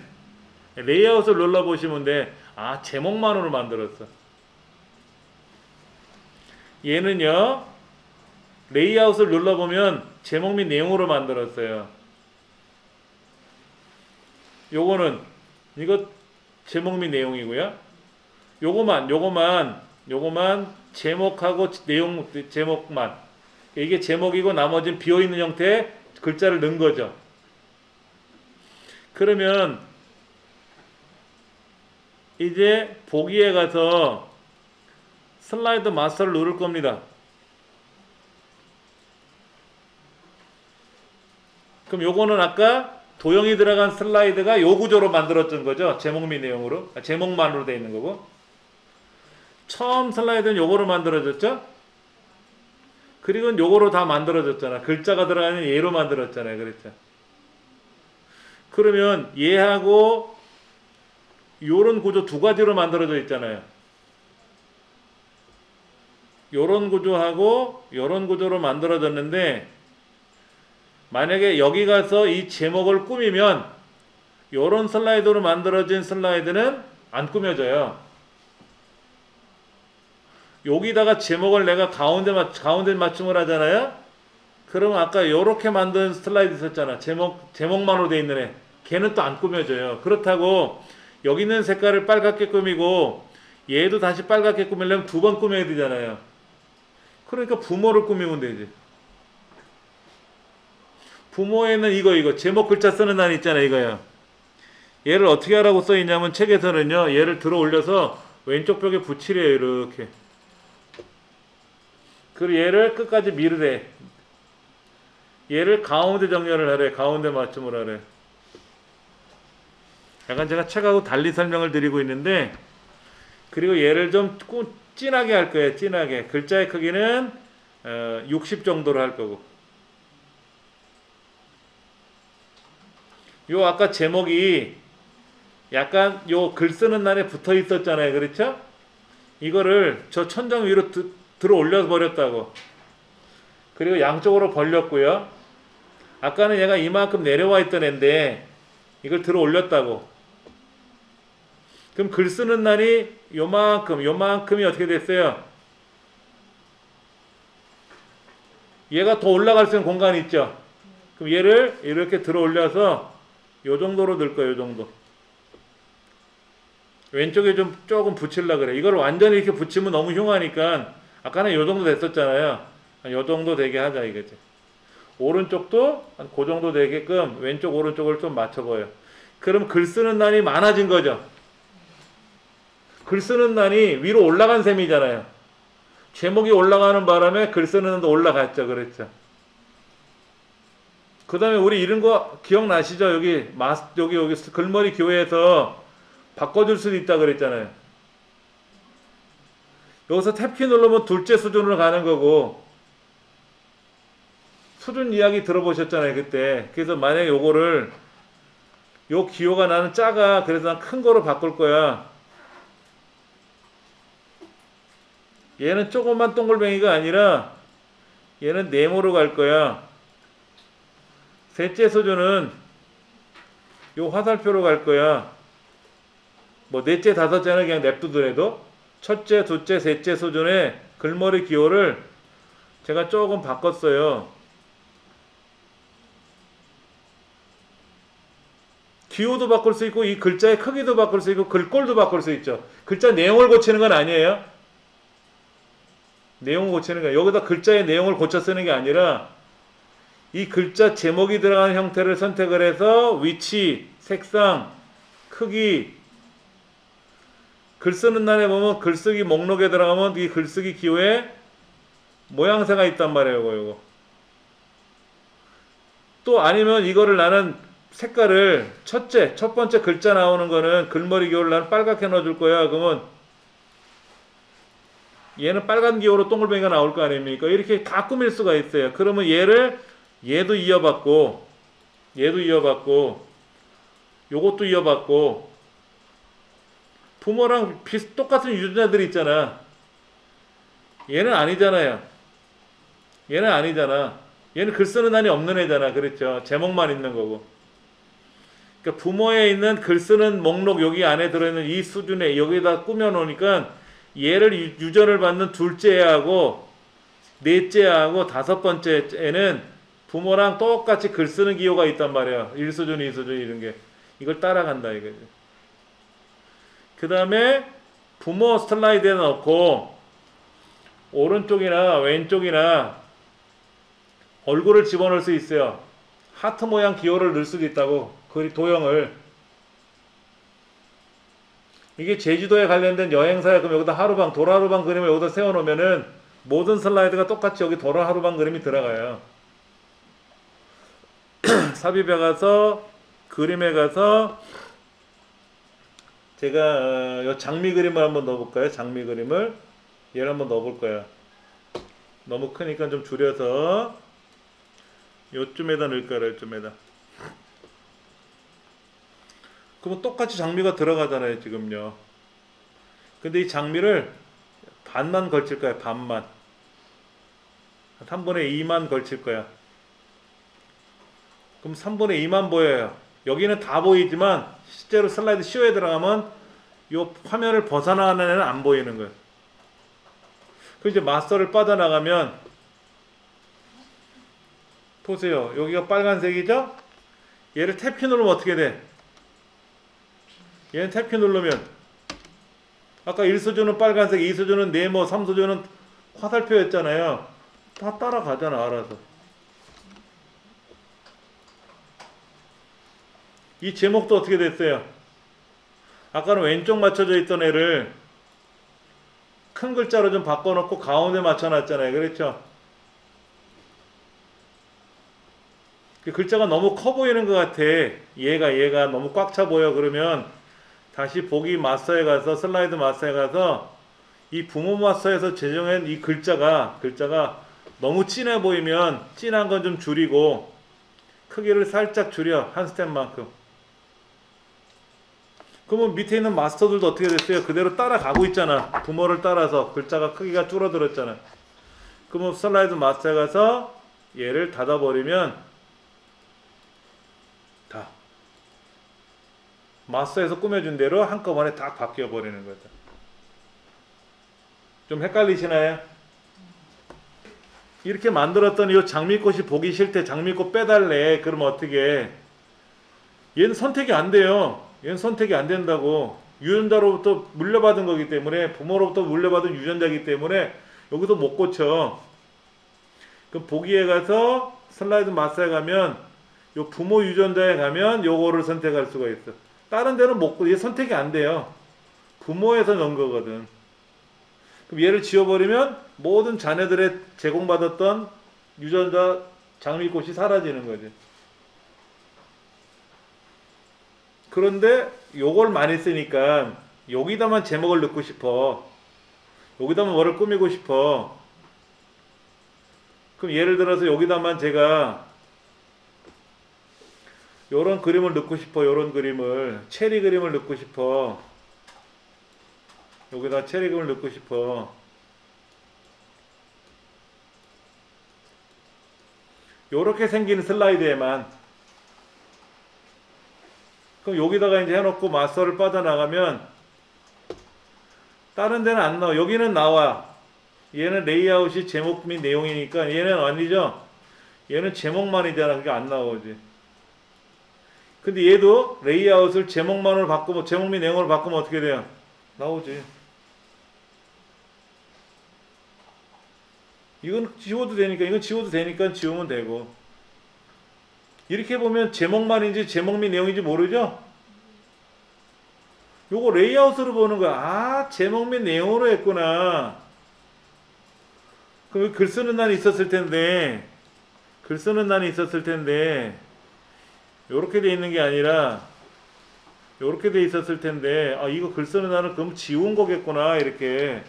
A: 레이아웃을 눌러보시면 돼. 아, 제목만으로 만들었어. 얘는요, 레이아웃을 눌러보면 제목 및 내용으로 만들었어요. 요거는, 이거 제목 및 내용이고요. 요거만 제목하고 제목만. 이게 제목이고 나머지는 비어있는 형태의 글자를 넣은 거죠. 그러면 이제 보기에 가서 슬라이드 마스터를 누를 겁니다. 그럼 요거는 아까 도형이 들어간 슬라이드가 요 구조로 만들어진 거죠. 제목 및 내용으로. 제목만으로 되어 있는 거고. 처음 슬라이드는 요거로 만들어졌죠. 그리고 요거로 다 만들어졌잖아. 글자가 들어가는 얘로 만들었잖아요. 그랬죠. 그러면 얘하고 요런 구조 두 가지로 만들어져 있잖아요. 요런 구조하고 요런 구조로 만들어졌는데 만약에 여기 가서 이 제목을 꾸미면 요런 슬라이드로 만들어진 슬라이드는 안 꾸며져요. 여기다가 제목을 내가 가운데 맞춤을 하잖아요. 그러면 아까 요렇게 만든 슬라이드 있었잖아. 제목만으로 돼 있는 애. 걔는 또 안 꾸며져요. 그렇다고 여기 있는 색깔을 빨갛게 꾸미고 얘도 다시 빨갛게 꾸미려면 두 번 꾸며야 되잖아요. 그러니까 부모를 꾸미면 되지. 부모에는 이거 제목 글자 쓰는 단 있잖아요. 이거요. 얘를 어떻게 하라고 써 있냐면 책에서는요. 얘를 들어 올려서 왼쪽 벽에 붙이래요. 이렇게. 그리고 얘를 끝까지 밀으래. 얘를 가운데 정렬을 하래. 가운데 맞춤을 하래. 약간 제가 책하고 달리 설명을 드리고 있는데 그리고 얘를 좀 진하게 할 거예요. 진하게. 글자의 크기는 60 정도로 할 거고. 요 아까 제목이 약간 요 글 쓰는 날에 붙어 있었잖아요. 그렇죠? 이거를 저 천장 위로 들어 올려 버렸다고. 그리고 양쪽으로 벌렸고요. 아까는 얘가 이만큼 내려와 있던 애인데 이걸 들어 올렸다고. 그럼 글 쓰는 날이 요만큼이 어떻게 됐어요? 얘가 더 올라갈 수 있는 공간이 있죠. 그럼 얘를 이렇게 들어 올려서 요 정도로 넣을 거예요. 요 정도. 왼쪽에 좀 조금 붙이려고 그래. 이걸 완전히 이렇게 붙이면 너무 흉하니까 아까는 요 정도 됐었잖아요. 요 정도 되게 하자 이거지. 오른쪽도 한 그 정도 되게끔 왼쪽 오른쪽을 좀 맞춰봐요. 그럼 글 쓰는 난이 많아진 거죠. 글 쓰는 난이 위로 올라간 셈이잖아요. 제목이 올라가는 바람에 글 쓰는 난도 올라갔죠. 그랬죠. 그 다음에 우리 이런 거 기억나시죠? 여기 글머리 교회에서 바꿔줄 수도 있다 그랬잖아요. 여기서 탭키 누르면 둘째 수준으로 가는 거고, 수준 이야기 들어보셨잖아요 그때. 그래서 만약에 요거를 요 기호가 나는 작아, 그래서 난 큰 거로 바꿀 거야. 얘는 조그만 동글뱅이가 아니라 얘는 네모로 갈 거야. 셋째 수준은 요 화살표로 갈 거야. 뭐 넷째 다섯째는 그냥 냅두더라도 첫째 둘째 셋째 수준의 글머리 기호를 제가 조금 바꿨어요. 기호도 바꿀 수 있고 이 글자의 크기도 바꿀 수 있고 글꼴도 바꿀 수 있죠. 글자 내용을 고치는 건 아니에요. 내용을 고치는 거예요. 여기다 글자의 내용을 고쳐 쓰는 게 아니라 이 글자 제목이 들어가는 형태를 선택을 해서 위치, 색상, 크기, 글 쓰는 날에 보면 글쓰기 목록에 들어가면 이 글쓰기 기호에 모양새가 있단 말이에요. 요거. 또 아니면 이거를 나는 색깔을 첫 번째 글자 나오는 거는 글머리 기호를 나는 빨갛게 넣어줄 거야. 그러면 얘는 빨간 기호로 동글뱅이가 나올 거 아닙니까? 이렇게 다 꾸밀 수가 있어요. 그러면 얘도 이어받고 요것도 이어받고 부모랑 똑같은 유전자들이 있잖아. 얘는 아니잖아요. 얘는 글 쓰는 난이 없는 애잖아. 그렇죠? 제목만 있는 거고. 그러니까 부모에 있는 글 쓰는 목록 여기 안에 들어있는 이 수준에 여기다 꾸며 놓으니까 얘를 유전을 받는 둘째 애하고 넷째 애하고 다섯 번째 애는 부모랑 똑같이 글 쓰는 기호가 있단 말이야. 1수준, 2수준 이런 게. 이걸 따라간다 이거지. 그 다음에 부모 슬라이드에 넣고 오른쪽이나 왼쪽이나 얼굴을 집어넣을 수 있어요. 하트 모양 기호를 넣을 수도 있다고. 도형을. 이게 제주도에 관련된 여행사야. 그럼 여기다 도라하루방 그림을 여기다 세워놓으면은 모든 슬라이드가 똑같이 여기 도라하루방 그림이 들어가요. 삽입에 가서 그림에 가서 제가 요 장미 그림을 한번 넣어볼까요? 장미 그림을 얘를 한번 넣어볼 거야. 너무 크니까 좀 줄여서 요쯤에다 넣을 거야. 요쯤에다. 그러면 똑같이 장미가 들어가잖아요. 지금요. 근데 이 장미를 반만 걸칠 거야. 반만. 3분의 2만 걸칠 거야. 그럼 3분의 2만 보여요. 여기는 다 보이지만 실제로 슬라이드 쇼에 들어가면 이 화면을 벗어나가는 애는 안 보이는 거예요. 그 이제 마스터를 빠져나가면 보세요. 여기가 빨간색이죠? 얘를 탭키 누르면 어떻게 돼? 얘는 탭키 누르면 아까 1수준은 빨간색, 2수준은 네모, 3수준은 화살표였잖아요. 다 따라가잖아. 알아서. 이 제목도 어떻게 됐어요? 아까는 왼쪽 맞춰져 있던 애를 큰 글자로 좀 바꿔놓고 가운데 맞춰놨잖아요. 그렇죠? 그 글자가 너무 커 보이는 것 같아. 얘가 너무 꽉 차 보여. 그러면 다시 보기 마스터에 가서 슬라이드 마스터에 가서 이 부모 마스터에서 제정한 이 글자가 너무 진해 보이면 진한 건 좀 줄이고 크기를 살짝 줄여. 한 스텝만큼. 그러면 밑에 있는 마스터들도 어떻게 됐어요? 그대로 따라가고 있잖아. 부모를 따라서 글자가 크기가 줄어들었잖아. 그러면 슬라이드 마스터에 가서 얘를 닫아버리면 다 마스터에서 꾸며준 대로 한꺼번에 다 바뀌어버리는 거죠. 좀 헷갈리시나요? 이렇게 만들었던 이 장미꽃이 보기 싫대. 장미꽃 빼달래. 그러면 어떻게? 얘는 선택이 안 돼요. 얘는 선택이 안 된다고. 유전자로부터 물려받은 거기 때문에, 부모로부터 물려받은 유전자이기 때문에 여기도 못 고쳐. 그럼 보기에 가서 슬라이드 마스터에 가면 요 부모 유전자에 가면 요거를 선택할 수가 있어. 다른 데는 못 고쳐. 얘 선택이 안 돼요. 부모에서 넣은 거거든. 그럼 얘를 지워버리면 모든 자녀들의 제공받았던 유전자 장미꽃이 사라지는 거지. 그런데 요걸 많이 쓰니까 여기다만 제목을 넣고 싶어. 여기다만 뭐를 꾸미고 싶어. 그럼 예를 들어서 여기다만 제가 요런 그림을 넣고 싶어. 요런 그림을. 체리 그림을 넣고 싶어. 여기다 체리 그림을 넣고 싶어. 요렇게 생긴 슬라이드에만. 그럼 여기다가 이제 해놓고 마스터를 빠져나가면 다른 데는 안 나와. 여기는 나와. 얘는 레이아웃이 제목 및 내용이니까 얘는 아니죠. 얘는 제목만이잖아. 그게 안 나오지. 근데 얘도 레이아웃을 제목만으로 바꾸면, 제목 및 내용으로 바꾸면 어떻게 돼요? 나오지. 이건 지워도 되니까, 이건 지워도 되니까 지우면 되고. 이렇게 보면 제목만인지 제목 및 내용인지 모르죠? 요거 레이아웃으로 보는 거야. 아, 제목 및 내용으로 했구나. 그럼 글 쓰는 난이 있었을 텐데, 글 쓰는 난이 있었을 텐데, 요렇게 돼 있는 게 아니라, 요렇게 돼 있었을 텐데, 아, 이거 글 쓰는 난은 그럼 지운 거겠구나, 이렇게.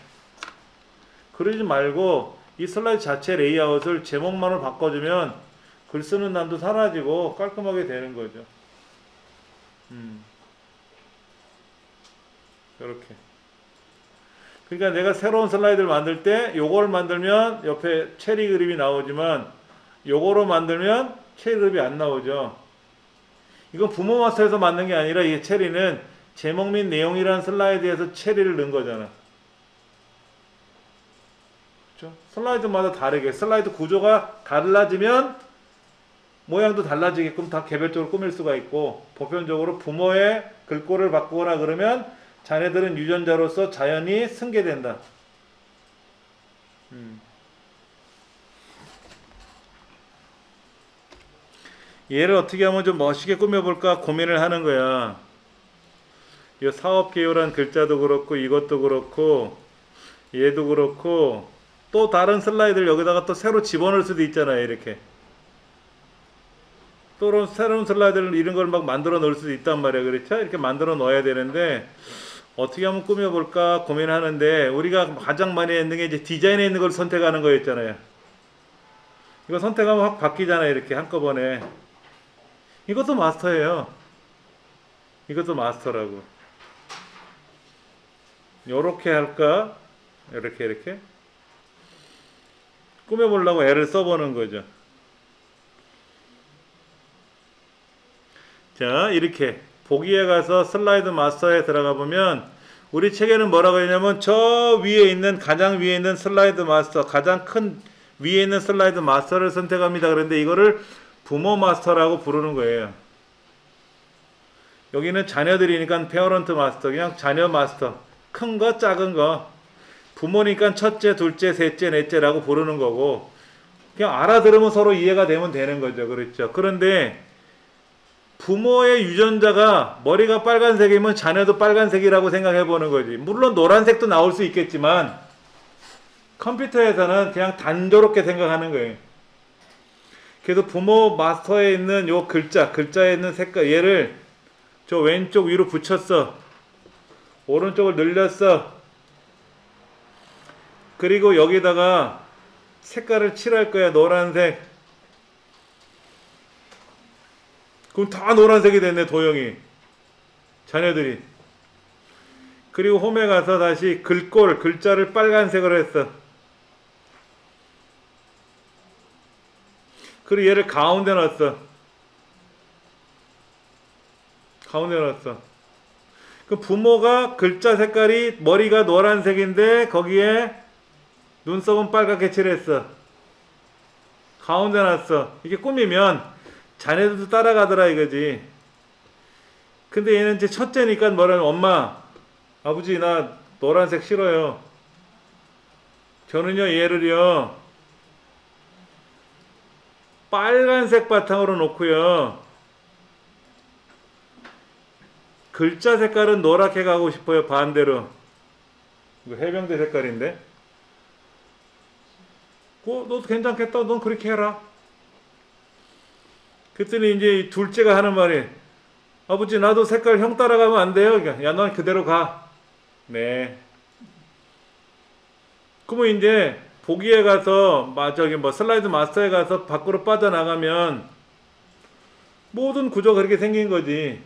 A: 그러지 말고, 이 슬라이드 자체 레이아웃을 제목만으로 바꿔주면, 글 쓰는 난도 사라지고 깔끔하게 되는 거죠. 이렇게. 그러니까 내가 새로운 슬라이드를 만들 때 요걸 만들면 옆에 체리 그림이 나오지만 요거로 만들면 체리 그림이 안 나오죠. 이건 부모 마스터에서 만든 게 아니라 이 체리는 제목 및 내용이라는 슬라이드에서 체리를 넣은 거잖아. 그렇죠? 슬라이드마다 다르게 슬라이드 구조가 달라지면 모양도 달라지게끔 다 개별적으로 꾸밀 수가 있고, 보편적으로 부모의 글꼴을 바꾸거나 그러면 자녀들은 유전자로서 자연히 승계된다. 얘를 어떻게 하면 좀 멋있게 꾸며볼까 고민을 하는 거야. 이 사업개요란 글자도 그렇고 이것도 그렇고 얘도 그렇고 또 다른 슬라이드를 여기다가 또 새로 집어넣을 수도 있잖아요. 이렇게. 또 새로운 슬라이드를 이런 걸 막 만들어 놓을 수도 있단 말이야. 그렇죠? 이렇게 만들어 놓아야 되는데 어떻게 하면 꾸며볼까 고민하는데 우리가 가장 많이 했는 게 이제 디자인에 있는 걸 선택하는 거였잖아요. 이거 선택하면 확 바뀌잖아요. 이렇게 한꺼번에. 이것도 마스터예요. 이것도 마스터라고. 요렇게 할까? 이렇게 꾸며보려고 애를 써보는 거죠. 자, 이렇게 보기에 가서 슬라이드 마스터에 들어가 보면 우리 책에는 뭐라고 했냐면 저 위에 있는 가장 위에 있는 슬라이드 마스터, 가장 큰 위에 있는 슬라이드 마스터를 선택합니다. 그런데 이거를 부모 마스터라고 부르는 거예요. 여기는 자녀들이니까 페어런트 마스터, 그냥 자녀 마스터. 큰 거, 작은 거. 부모니까 첫째, 둘째, 셋째, 넷째라고 부르는 거고 그냥 알아들으면 서로 이해가 되면 되는 거죠. 그렇죠. 그런데 부모의 유전자가 머리가 빨간색이면 자녀도 빨간색이라고 생각해 보는 거지. 물론 노란색도 나올 수 있겠지만 컴퓨터에서는 그냥 단조롭게 생각하는 거예요. 그래서 부모 마스터에 있는 요 글자에 있는 색깔, 얘를 저 왼쪽 위로 붙였어. 오른쪽을 늘렸어. 그리고 여기다가 색깔을 칠할 거야. 노란색. 그럼 다 노란색이 됐네. 도형이. 자녀들이. 그리고 홈에 가서 다시 글꼴, 글자를 빨간색으로 했어. 그리고 얘를 가운데 넣었어. 가운데 넣었어. 그 부모가 글자 색깔이 머리가 노란색인데 거기에 눈썹은 빨갛게 칠했어. 가운데 놨어. 이게 꾸미면 자네들도 따라가더라 이거지. 근데 얘는 이제 첫째니까 뭐라면 엄마, 아버지 나 노란색 싫어요. 저는요 얘를요 빨간색 바탕으로 놓고요 글자 색깔은 노랗게 가고 싶어요. 반대로. 이거 해병대 색깔인데. 너도 괜찮겠다. 넌 그렇게 해라. 그랬더니 이제 둘째가 하는 말이, 아버지 나도 색깔 형 따라가면 안 돼요? 야 넌 그대로 가. 네. 그러면 이제 보기에 가서 저기 뭐 슬라이드 마스터에 가서 밖으로 빠져나가면 모든 구조가 그렇게 생긴 거지.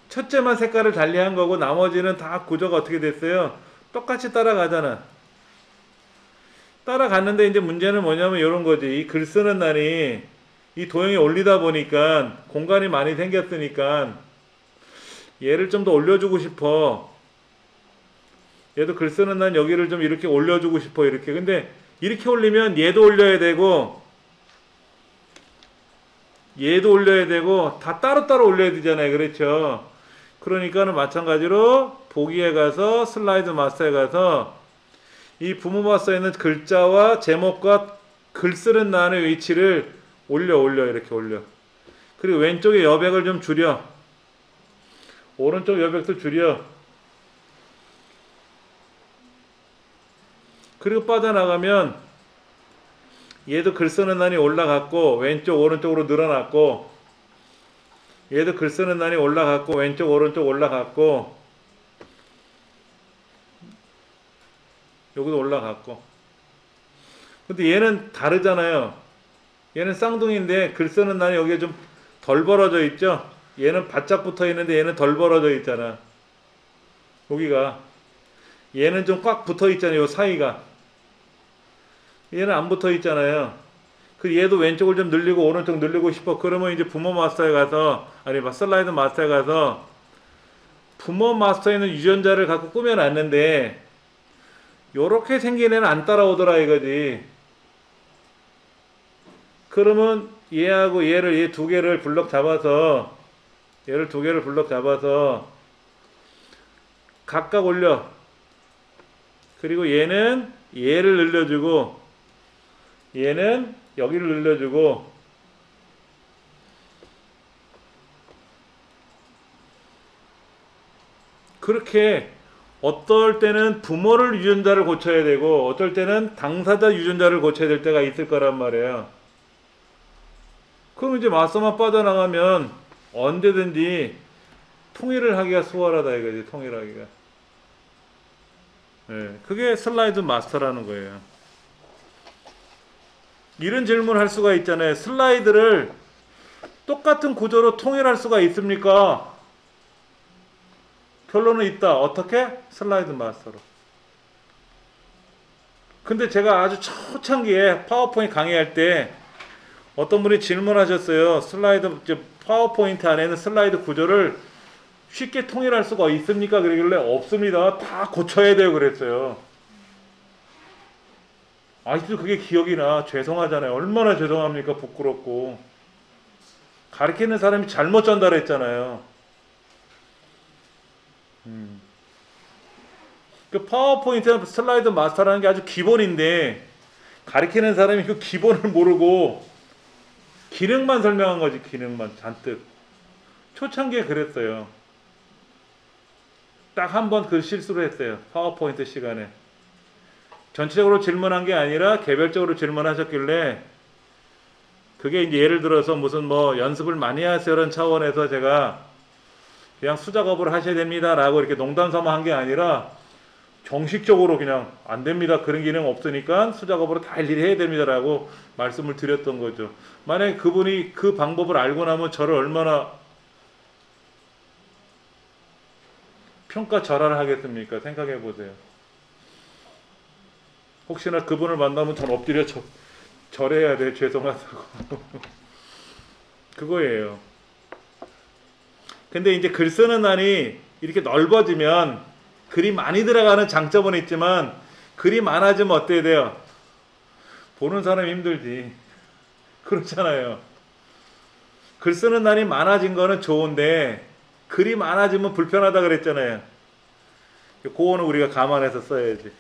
A: 첫째만 색깔을 달리한 거고 나머지는 다 구조가 어떻게 됐어요? 똑같이 따라가잖아. 따라갔는데 이제 문제는 뭐냐면 이런 거지. 이 글 쓰는 날이 이 도형에 올리다 보니까 공간이 많이 생겼으니까 얘를 좀 더 올려주고 싶어. 얘도 글 쓰는 날 여기를 좀 이렇게 올려주고 싶어. 이렇게. 근데 이렇게 올리면 얘도 올려야 되고 얘도 올려야 되고 다 따로따로 올려야 되잖아요. 그렇죠? 그러니까는 마찬가지로 보기에 가서 슬라이드 마스터에 가서 이 부모 마스터에 있는 글자와 제목과 글 쓰는 난의 위치를 올려 이렇게 올려. 그리고 왼쪽에 여백을 좀 줄여. 오른쪽 여백도 줄여. 그리고 빠져나가면 얘도 글 쓰는 난이 올라갔고 왼쪽 오른쪽으로 늘어났고 얘도 글 쓰는 난이 올라갔고 왼쪽 오른쪽 올라갔고 여기도 올라갔고. 근데 얘는 다르잖아요. 얘는 쌍둥이인데 글 쓰는 난이 여기에 좀 덜 벌어져 있죠. 얘는 바짝 붙어 있는데 얘는 덜 벌어져 있잖아. 여기가. 얘는 좀 꽉 붙어 있잖아요. 요 사이가. 얘는 안 붙어 있잖아요. 그 얘도 왼쪽을 좀 늘리고 오른쪽 늘리고 싶어. 그러면 이제 부모 마스터에 가서, 아니 슬라이드 마스터에 가서 부모 마스터에 있는 유전자를 갖고 꾸며놨는데 요렇게 생긴 애는 안 따라오더라 이거지. 그러면 얘하고 얘를, 얘 두 개를 블럭 잡아서, 얘를 두 개를 블럭 잡아서 각각 올려. 그리고 얘는 얘를 늘려주고 얘는 여기를 늘려주고 그렇게 어떨 때는 부모를 유전자를 고쳐야 되고 어떨 때는 당사자 유전자를 고쳐야 될 때가 있을 거란 말이에요. 그럼 이제 마스터만 빠져나가면 언제든지 통일을 하기가 수월하다 이거지. 통일하기가. 네, 그게 슬라이드 마스터라는 거예요. 이런 질문을 할 수가 있잖아요. 슬라이드를 똑같은 구조로 통일할 수가 있습니까? 결론은 있다. 어떻게? 슬라이드 마스터로. 근데 제가 아주 초창기에 파워포인트 강의할 때 어떤 분이 질문하셨어요. 파워포인트 안에는 슬라이드 구조를 쉽게 통일할 수가 있습니까? 그러길래 없습니다. 다 고쳐야 돼요. 그랬어요. 아직도 그게 기억이 나. 죄송하잖아요. 얼마나 죄송합니까? 부끄럽고. 가르치는 사람이 잘못 전달했잖아요. 그 파워포인트 슬라이드 마스터라는 게 아주 기본인데 가르치는 사람이 그 기본을 모르고 기능만 설명한 거지. 기능만 잔뜩. 초창기에 그랬어요. 딱 한 번 그 실수를 했어요. 파워포인트 시간에. 전체적으로 질문한 게 아니라 개별적으로 질문하셨길래 그게 이제 예를 들어서 무슨 뭐 연습을 많이 하세요라는 차원에서 제가 그냥 수작업을 하셔야 됩니다 라고 이렇게 농담 삼아 한 게 아니라 정식적으로 그냥 안 됩니다. 그런 기능 없으니까 수작업으로 다 일일이 해야 됩니다 라고 말씀을 드렸던 거죠. 만약에 그분이 그 방법을 알고 나면 저를 얼마나 평가 절하를 하겠습니까? 생각해 보세요. 혹시나 그분을 만나면 전 엎드려 절해야 돼. 죄송하다고. 그거예요. 근데 이제 글 쓰는 난이 이렇게 넓어지면 글이 많이 들어가는 장점은 있지만 글이 많아지면 어때야 돼요? 보는 사람이 힘들지. 그렇잖아요. 글 쓰는 난이 많아진 거는 좋은데 글이 많아지면 불편하다 그랬잖아요. 그거는 우리가 감안해서 써야지.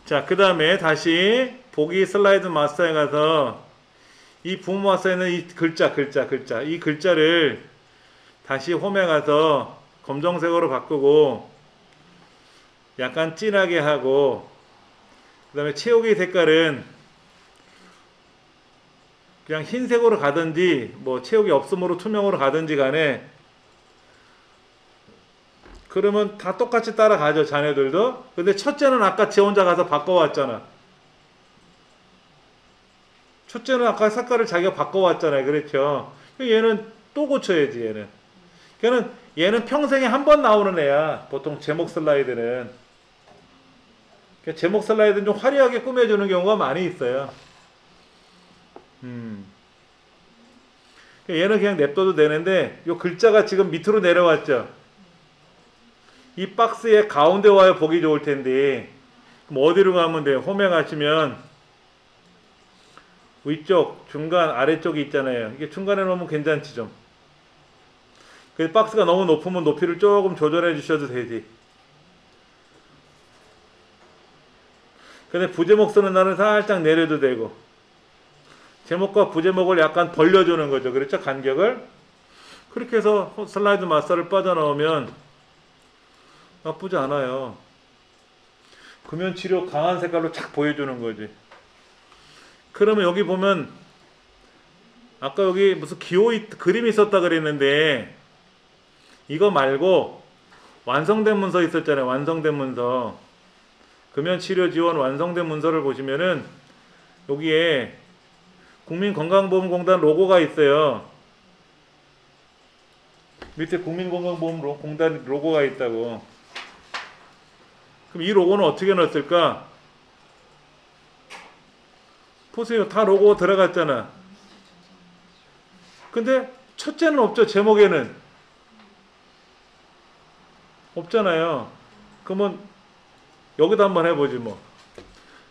A: 자, 그 다음에 다시 보기 슬라이드 마스터에 가서 이 부모 마스터에는 이 글자 이 글자를 다시 홈에 가서 검정색으로 바꾸고 약간 진하게 하고, 그 다음에 채우기 색깔은 그냥 흰색으로 가든지 뭐 채우기 없음으로 투명으로 가든지 간에, 그러면 다 똑같이 따라가죠, 자네들도. 근데 첫째는 아까 지 혼자 가서 바꿔왔잖아. 첫째는 아까 색깔을 자기가 바꿔왔잖아요. 그렇죠? 얘는 또 고쳐야지, 얘는. 얘는 평생에 한 번 나오는 애야. 보통 제목 슬라이드는. 제목 슬라이드는 좀 화려하게 꾸며주는 경우가 많이 있어요. 얘는 그냥 냅둬도 되는데, 요 글자가 지금 밑으로 내려왔죠. 이 박스의 가운데 와야 보기 좋을 텐데, 그럼 어디로 가면 돼요? 홈에 가시면 위쪽, 중간, 아래쪽이 있잖아요. 이게 중간에 놓으면 괜찮지 좀. 그 박스가 너무 높으면 높이를 조금 조절해 주셔도 되지. 근데 부제목 쓰는 날은 살짝 내려도 되고, 제목과 부제목을 약간 벌려주는 거죠. 그렇죠? 간격을. 그렇게 해서 슬라이드 마스터를 빠져나오면 나쁘지 않아요. 금연치료 강한 색깔로 착 보여주는 거지. 그러면 여기 보면 아까 여기 무슨 그림이 있었다 그랬는데, 이거 말고 완성된 문서 있었잖아요. 완성된 문서. 금연치료 지원 완성된 문서를 보시면은 여기에 국민건강보험공단 로고가 있어요. 밑에 국민건강보험공단 로고가 있다고. 그럼 이 로고는 어떻게 넣었을까? 보세요. 다 로고 들어갔잖아. 근데 첫째는 없죠. 제목에는. 없잖아요. 그러면 여기다 한번 해보지 뭐.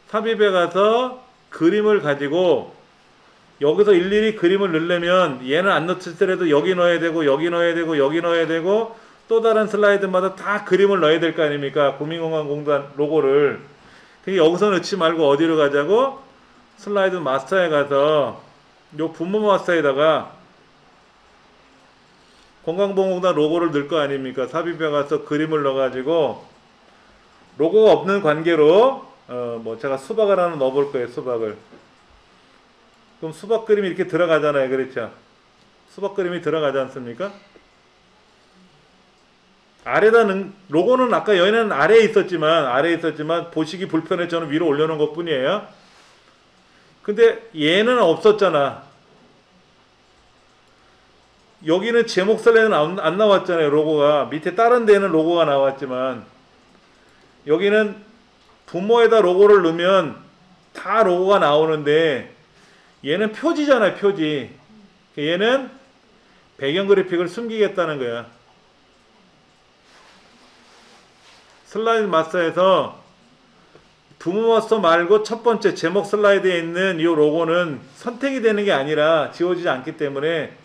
A: 삽입에 가서 그림을 가지고 여기서 일일이 그림을 넣으려면 얘는 안 넣었더라도 여기 넣어야 되고 여기 넣어야 되고 여기 넣어야 되고 또 다른 슬라이드마다 다 그림을 넣어야 될 거 아닙니까? 국민건강공단 로고를. 그게 여기서 넣지 말고 어디로 가자고? 슬라이드 마스터에 가서 요 분모 마스터에다가 건강보험공단 로고를 넣을 거 아닙니까? 삽입에 가서 그림을 넣어가지고 로고가 없는 관계로 뭐 제가 수박을 하나 넣어볼 거예요. 수박을. 그럼 수박 그림이 이렇게 들어가잖아요. 그렇죠? 수박 그림이 들어가지 않습니까? 로고는 아까 여기는 아래에 있었지만 보시기 불편해 저는 위로 올려놓은 것 뿐이에요. 근데 얘는 없었잖아. 여기는 제목 슬라이드는 안 나왔잖아요. 로고가. 밑에 다른 데는 로고가 나왔지만 여기는 부모에다 로고를 넣으면 다 로고가 나오는데 얘는 표지잖아요. 표지. 얘는 배경 그래픽을 숨기겠다는 거야. 슬라이드 마스터에서 부모 마스터 말고 첫 번째 제목 슬라이드에 있는 이 로고는 선택이 되는 게 아니라 지워지지 않기 때문에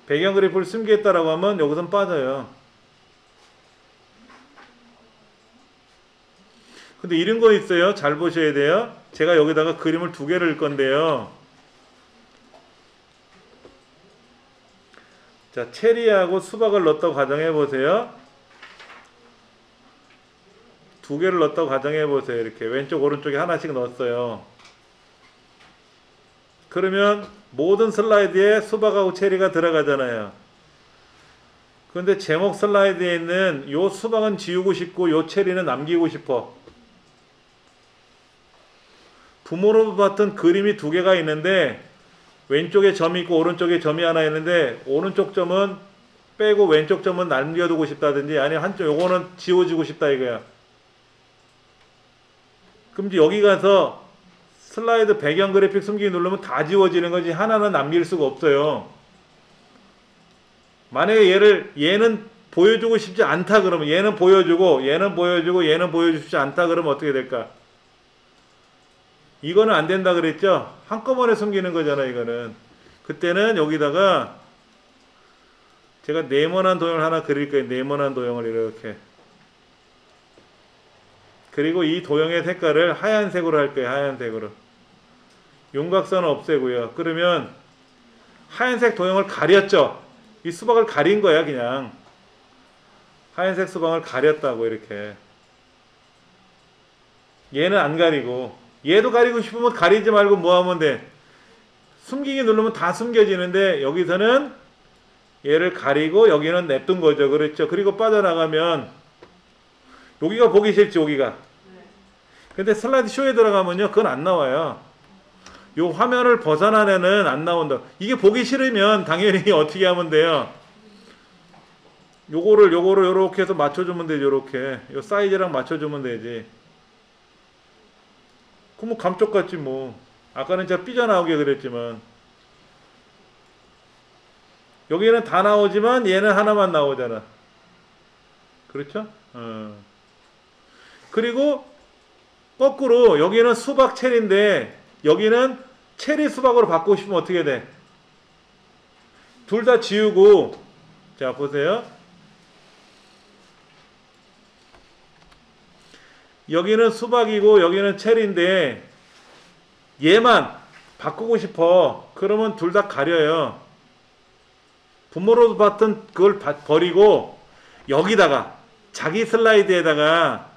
A: 배경 그래픽을 숨기겠다라고 하면 여기선 빠져요. 근데 이런 거 있어요. 잘 보셔야 돼요. 제가 여기다가 그림을 2개를 넣을 건데요. 자, 체리하고 수박을 넣었다고 가정해 보세요. 2개를 넣었다고 가정해 보세요. 이렇게 왼쪽 오른쪽에 하나씩 넣었어요. 그러면 모든 슬라이드에 수박하고 체리가 들어가잖아요. 그런데 제목 슬라이드에 있는 요 수박은 지우고 싶고 요 체리는 남기고 싶어. 부모로 봤던 그림이 2개가 있는데 왼쪽에 점이 있고 오른쪽에 점이 하나 있는데 오른쪽 점은 빼고 왼쪽 점은 남겨두고 싶다든지 아니면 한쪽 요거는 지워지고 싶다 이거야. 그럼 이제 여기 가서 슬라이드 배경 그래픽 숨기기 누르면 다 지워지는 거지 하나는 남길 수가 없어요. 만약에 얘는 보여주고 싶지 않다 그러면 얘는 보여주고 얘는 보여주고 얘는 보여주고 싶지 않다 그러면 어떻게 될까? 이거는 안 된다 그랬죠? 한꺼번에 숨기는 거잖아 이거는. 그때는 여기다가 제가 네모난 도형을 하나 그릴 거예요. 네모난 도형을 이렇게. 그리고 이 도형의 색깔을 하얀색으로 할 거예요. 하얀색으로. 윤곽선은 없애고요. 그러면 하얀색 도형을 가렸죠? 이 수박을 가린 거야 그냥. 하얀색 수박을 가렸다고 이렇게. 얘는 안 가리고 얘도 가리고 싶으면 가리지 말고 뭐 하면 돼? 숨기기 누르면 다 숨겨지는데 여기서는 얘를 가리고 여기는 냅둔 거죠. 그렇죠? 그리고 빠져나가면 여기가 보기 싫지 여기가. 근데 슬라이드 쇼에 들어가면요 그건 안 나와요. 요 화면을 벗어난 애는 안 나온다. 이게 보기 싫으면 당연히 어떻게 하면 돼요? 요거를 요렇게 해서 맞춰주면 되죠. 요렇게 요 사이즈랑 맞춰주면 되지. 그럼 뭐 감쪽같지 뭐. 아까는 제가 삐져나오게 그랬지만 여기는 다 나오지만 얘는 하나만 나오잖아. 그렇죠? 그리고 거꾸로 여기는 수박 체리인데 여기는 체리 수박으로 바꾸고 싶으면 어떻게 돼? 둘 다 지우고 자 보세요. 여기는 수박이고 여기는 체리인데 얘만 바꾸고 싶어. 그러면 둘 다 가려요. 부모로 봤던 그걸 버리고 여기다가 자기 슬라이드에다가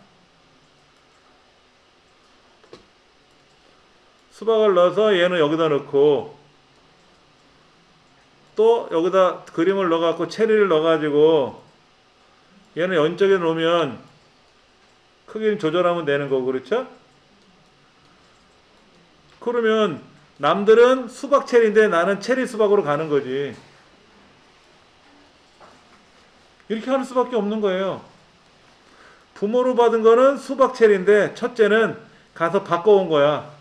A: 수박을 넣어서 얘는 여기다 넣고 또 여기다 그림을 넣어갖고 체리를 넣어가지고 얘는 왼쪽에 놓으면 크기를 조절하면 되는 거고 그렇죠? 그러면 남들은 수박 체리인데 나는 체리 수박으로 가는 거지. 이렇게 하는 수밖에 없는 거예요. 부모로 받은 거는 수박 체리인데 첫째는 가서 바꿔온 거야.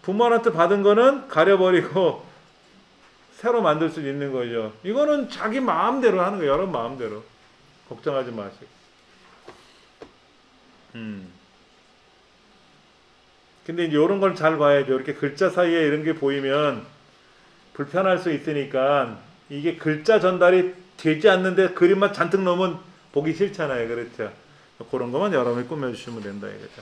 A: 부모한테 받은 거는 가려버리고 새로 만들 수 있는 거죠. 이거는 자기 마음대로 하는 거예요. 여러분 마음대로. 걱정하지 마시고. 근데 이제 이런 걸 잘 봐야죠. 이렇게 글자 사이에 이런 게 보이면 불편할 수 있으니까 이게 글자 전달이 되지 않는데 그림만 잔뜩 넣으면 보기 싫잖아요. 그렇죠? 그런 것만 여러분이 꾸며주시면 된다 이거죠.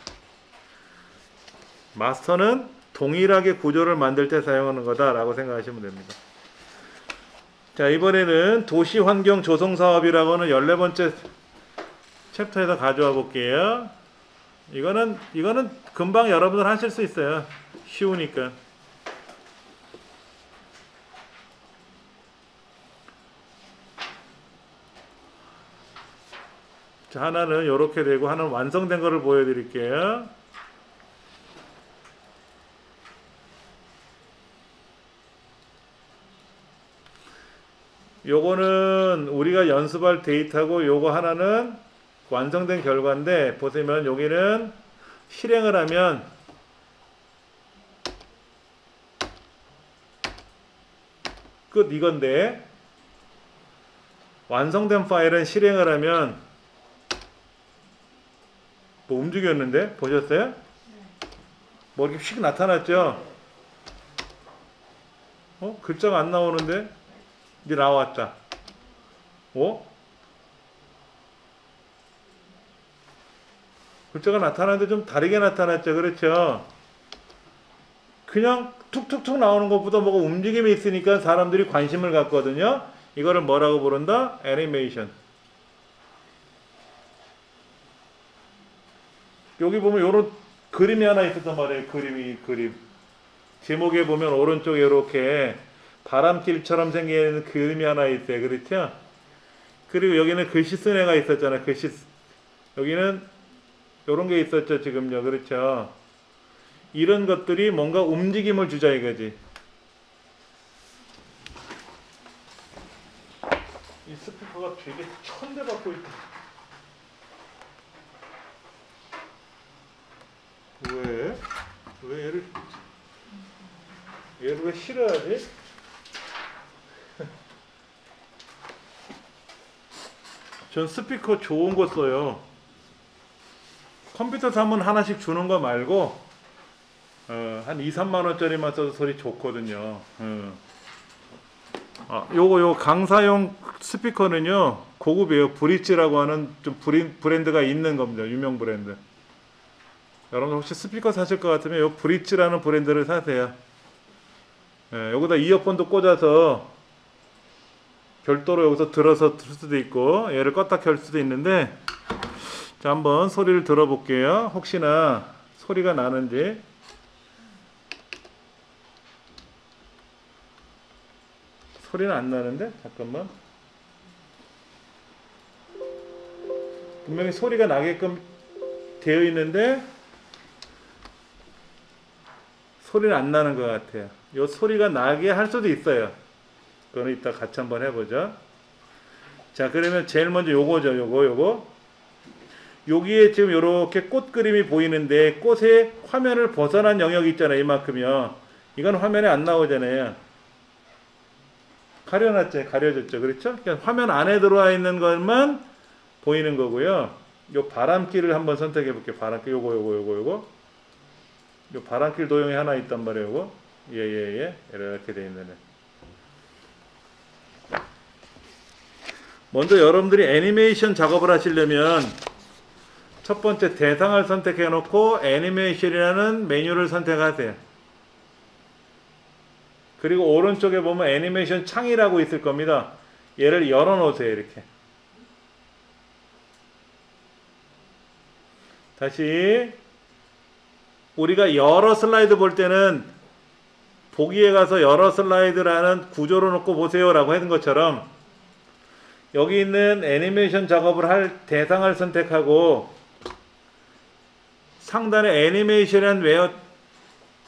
A: 마스터는 동일하게 구조를 만들 때 사용하는 거다라고 생각하시면 됩니다. 자, 이번에는 도시환경 조성사업이라고 하는 14번째 챕터에서 가져와 볼게요. 이거는 금방 여러분들 하실 수 있어요. 쉬우니까. 자, 하나는 이렇게 되고 하나는 완성된 거를 보여드릴게요. 요거는 우리가 연습할 데이터고 요거 하나는 완성된 결과인데 보시면 여기는 실행을 하면 끝 이건데 완성된 파일은 실행을 하면 뭐 움직였는데 보셨어요? 뭐 이렇게 휙 나타났죠? 글자가 안 나오는데 이제 나왔다. 글자가 나타나는데 좀 다르게 나타났죠. 그렇죠? 그냥 툭툭툭 나오는 것보다 뭐가 움직임이 있으니까 사람들이 관심을 갖거든요. 이거를 뭐라고 부른다? 애니메이션. 여기 보면 요런 그림이 하나 있었단 말이에요. 그림. 제목에 보면 오른쪽에 이렇게 바람길처럼 생긴 그림이 하나 있어요. 그렇죠? 그리고 여기는 글씨 쓴 애가 있었잖아요. 여기는 요런 게 있었죠. 지금요. 그렇죠? 이런 것들이 뭔가 움직임을 주자 이거지. 되게 천대 받고 있다. 왜? 왜 얘를 왜 싫어하지? 전 스피커 좋은 거 써요. 컴퓨터 사면 하나씩 주는 거 말고 한 2, 3만 원짜리만 써도 소리 좋거든요. 요거 강사용 스피커는요 고급이에요. 브릿지라고 하는 좀 브랜드가 있는 겁니다. 유명 브랜드. 여러분 혹시 스피커 사실 것 같으면 요 브릿지라는 브랜드를 사세요. 여기다 이어폰도 꽂아서 별도로 여기서 들어서 들 수도 있고 얘를 껐다 켤 수도 있는데, 자 한번 소리를 들어볼게요. 혹시나 소리가 나는지. 소리는 안 나는데? 잠깐만. 분명히 소리가 나게끔 되어 있는데 소리는 안 나는 것 같아요. 요 소리가 나게 할 수도 있어요. 그거는 이따 같이 한번 해보죠. 자 그러면 제일 먼저 요거죠. 요거 여기에 지금 요렇게 꽃 그림이 보이는데 꽃의 화면을 벗어난 영역이 있잖아요. 이만큼이요. 이건 화면에 안 나오잖아요. 가려졌죠. 그렇죠? 그러니까 화면 안에 들어와 있는 것만 보이는 거고요. 요 바람길을 한번 선택해 볼게요. 바람길 요거 요 바람길 도형이 하나 있단 말이에요. 요거 예 이렇게 돼 있는 애. 먼저 여러분들이 애니메이션 작업을 하시려면 첫 번째 대상을 선택해 놓고 애니메이션이라는 메뉴를 선택하세요. 그리고 오른쪽에 보면 애니메이션 창이라고 있을 겁니다. 얘를 열어 놓으세요. 이렇게. 다시 우리가 여러 슬라이드 볼 때는 보기에 가서 여러 슬라이드라는 구조로 놓고 보세요 라고 하는 것처럼 여기 있는 애니메이션 작업을 할 대상을 선택하고 상단에 애니메이션이라는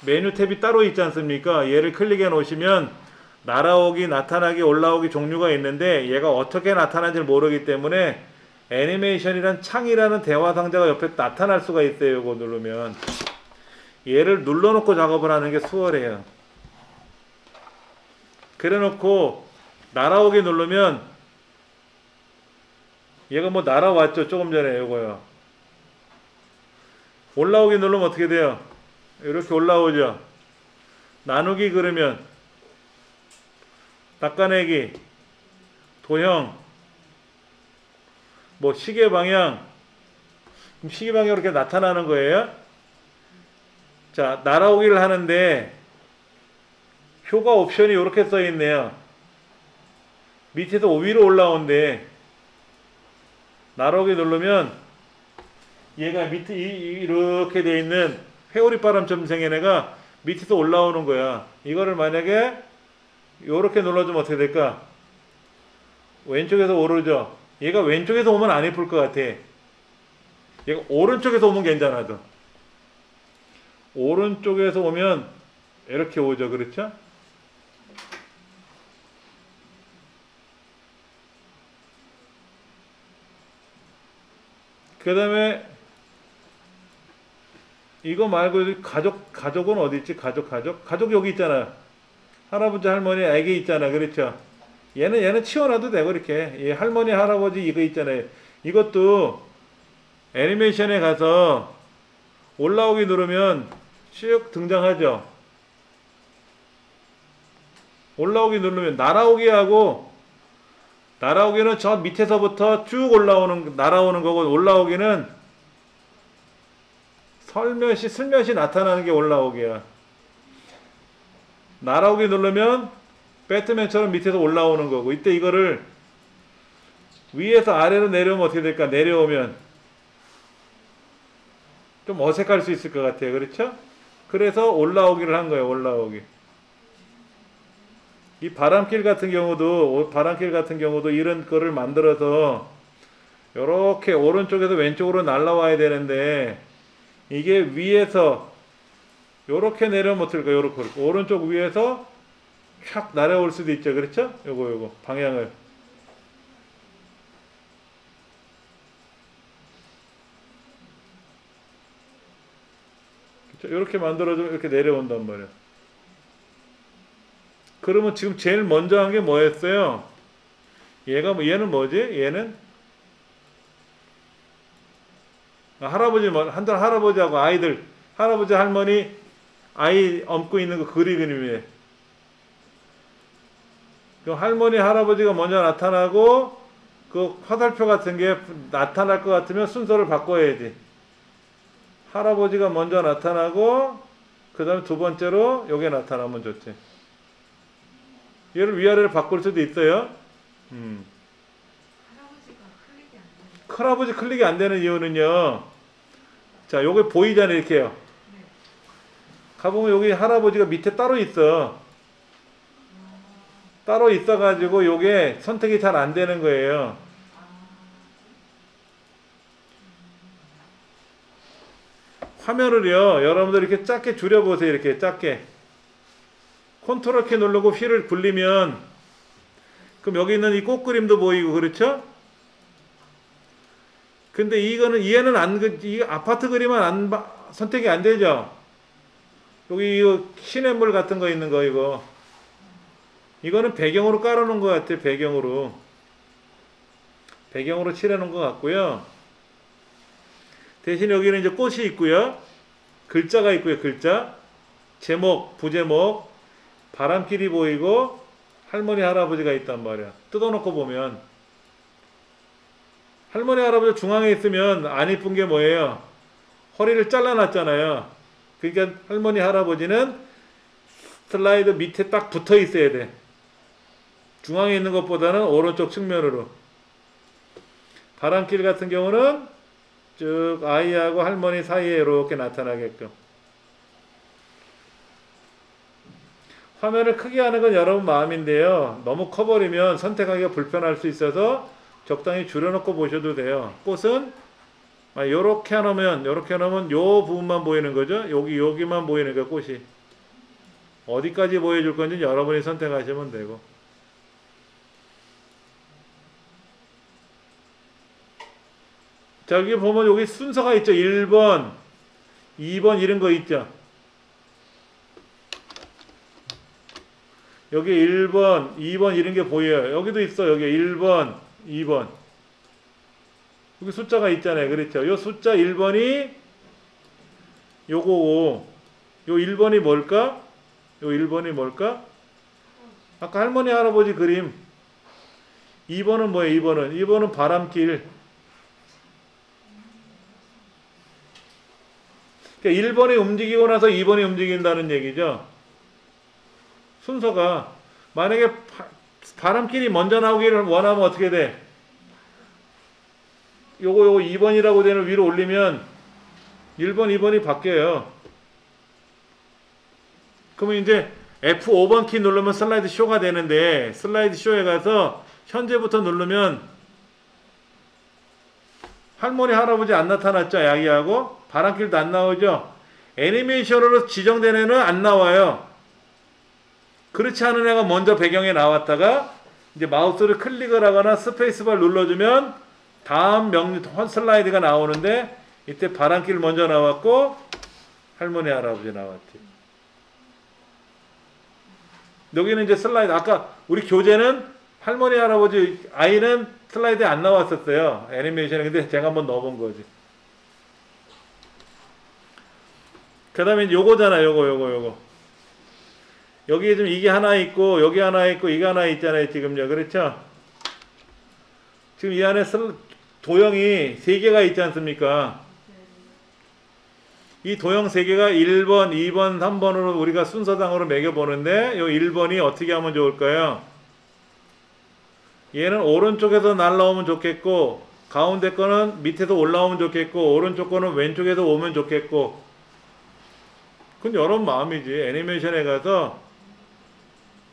A: 메뉴 탭이 따로 있지 않습니까? 얘를 클릭해 놓으시면 날아오기, 나타나기, 올라오기 종류가 있는데 얘가 어떻게 나타나는지 모르기 때문에 애니메이션이란 창이라는 대화 상자가 옆에 나타날 수가 있어요. 이거 누르면. 얘를 눌러놓고 작업을 하는 게 수월해요. 그래 놓고 날아오기 누르면 얘가 뭐 날아왔죠. 조금 전에 요거요. 올라오기 누르면 어떻게 돼요? 이렇게 올라오죠. 나누기 그러면 닦아내기, 도형, 뭐 시계 방향, 시계 방향으로 이렇게 나타나는 거예요. 자, 날아오기를 하는데 효과 옵션이 이렇게 써 있네요. 밑에서 위로 올라온대. 날아오기 누르면 얘가 밑에 이렇게 돼 있는 회오리바람처럼 생긴 애가 밑에서 올라오는 거야. 이거를 만약에 이렇게 눌러주면 어떻게 될까? 왼쪽에서 오르죠. 얘가 왼쪽에서 오면 안 예쁠 것 같아. 얘가 오른쪽에서 오면 괜찮아도. 오른쪽에서 오면 이렇게 오죠. 그렇죠? 그 다음에 이거 말고 가족은 어디 있지? 가족 여기 있잖아. 할아버지 할머니 애기 있잖아. 그렇죠? 얘는 치워놔도 되고 이렇게. 얘 할머니 할아버지 이거 있잖아요. 이것도 애니메이션에 가서 올라오기 누르면 쭉 등장하죠. 올라오기 누르면 날아오기는 저 밑에서부터 쭉 날아오는 거고, 올라오기는 슬며시 나타나는 게 올라오기야. 날아오기 누르면 배트맨처럼 밑에서 올라오는 거고, 이때 이거를 위에서 아래로 내려오면 어떻게 될까? 내려오면 좀 어색할 수 있을 것 같아요. 그렇죠? 그래서 올라오기를 한 거예요. 올라오기. 이 바람길 같은 경우도 이런 거를 만들어서 이렇게 오른쪽에서 왼쪽으로 날아와야 되는데 이게 위에서 요렇게 내려오면 어떨까? 요렇게 오른쪽 위에서 촥 날아올 수도 있죠. 그렇죠? 요거 방향을 이렇게 만들어주면 이렇게 내려온단 말이야. 그러면 지금 제일 먼저 한 게 뭐였어요? 얘는 뭐지? 얘는 할아버지 한달 할아버지하고 아이들, 할아버지 할머니 아이 얹고 있는 거 그림이에요. 그 할머니 할아버지가 먼저 나타나고 그 화살표 같은 게 나타날 것 같으면 순서를 바꿔야지. 할아버지가 먼저 나타나고 그 다음에 두 번째로 요게 나타나면 좋지. 얘를 위아래로 바꿀 수도 있어요. 할아버지 클릭이 안 되는 이유는요. 자, 요게 보이잖아요. 이렇게요. 가보면 여기 할아버지가 밑에 따로 있어. 따로 있어가지고 요게 선택이 잘 안 되는 거예요. 화면을요, 여러분들 이렇게 작게 줄여보세요. 이렇게 작게. 컨트롤 키 누르고 휠을 굴리면, 그럼 여기 있는 이 꽃그림도 보이고, 그렇죠? 근데 얘는 이 아파트 그림은 선택이 안 되죠? 여기 이거 시냇물 같은 거 있는 거, 이거. 이거는 배경으로 깔아놓은 것 같아요, 배경으로. 배경으로 칠해놓은 것 같고요. 대신 여기는 이제 꽃이 있고요. 글자가 있고요, 글자. 제목, 부제목, 바람길이 보이고, 할머니, 할아버지가 있단 말이야. 뜯어놓고 보면. 할머니, 할아버지 중앙에 있으면 안 이쁜 게 뭐예요? 허리를 잘라놨잖아요. 그러니까 할머니, 할아버지는 슬라이드 밑에 딱 붙어 있어야 돼. 중앙에 있는 것보다는 오른쪽 측면으로. 바람길 같은 경우는 쭉 아이하고 할머니 사이에 이렇게 나타나게끔. 화면을 크게 하는 건 여러분 마음인데요. 너무 커버리면 선택하기가 불편할 수 있어서 적당히 줄여놓고 보셔도 돼요. 꽃은 요렇게 해놓으면 요 부분만 보이는 거죠. 여기만 보이는 거예요, 꽃이. 어디까지 보여줄 건지 여러분이 선택하시면 되고. 자, 여기 보면 여기 순서가 있죠. 1번, 2번 이런 거 있죠. 여기 1번, 2번 이런 게 보여요. 여기도 있어. 여기 1번, 2번. 여기 숫자가 있잖아요. 그렇죠. 요 숫자 1번이 요거고, 요 1번이 뭘까? 요 1번이 뭘까? 아까 할머니 할아버지 그림. 2번은 뭐예요? 2번은 바람길. 그러니까 1번이 움직이고 나서 2번이 움직인다는 얘기죠. 순서가 만약에 바람길이 먼저 나오기를 원하면 어떻게 돼? 요거 2번이라고 되는 위로 올리면 1번, 2번이 바뀌어요. 그러면 이제 F5번 키 누르면 슬라이드 쇼가 되는데 슬라이드 쇼에 가서 현재부터 누르면 할머니, 할아버지 안 나타났죠? 아기하고 바람길도 안 나오죠? 애니메이션으로 지정된 애는 안 나와요. 그렇지 않은 애가 먼저 배경에 나왔다가 이제 마우스를 클릭을 하거나 스페이스바를 눌러주면 다음 슬라이드가 나오는데 이때 바람길 먼저 나왔고 할머니, 할아버지 나왔지. 여기는 이제 슬라이드, 아까 우리 교재는 할머니, 할아버지, 아이는 슬라이드에 안 나왔었어요. 애니메이션에. 근데 제가 한번 넣어본 거지. 그 다음에 요거잖아. 요거. 여기에 좀 이게 하나 있고, 여기 하나 있고, 이게 하나 있잖아요. 지금요. 그렇죠? 지금 이 안에 도형이 3개가 있지 않습니까? 이 도형 3개가 1번, 2번, 3번으로 우리가 순서상으로 매겨보는데, 요 1번이 어떻게 하면 좋을까요? 얘는 오른쪽에서 날라오면 좋겠고, 가운데 거는 밑에서 올라오면 좋겠고, 오른쪽 거는 왼쪽에서 오면 좋겠고. 그건 여러분 마음이지. 애니메이션에 가서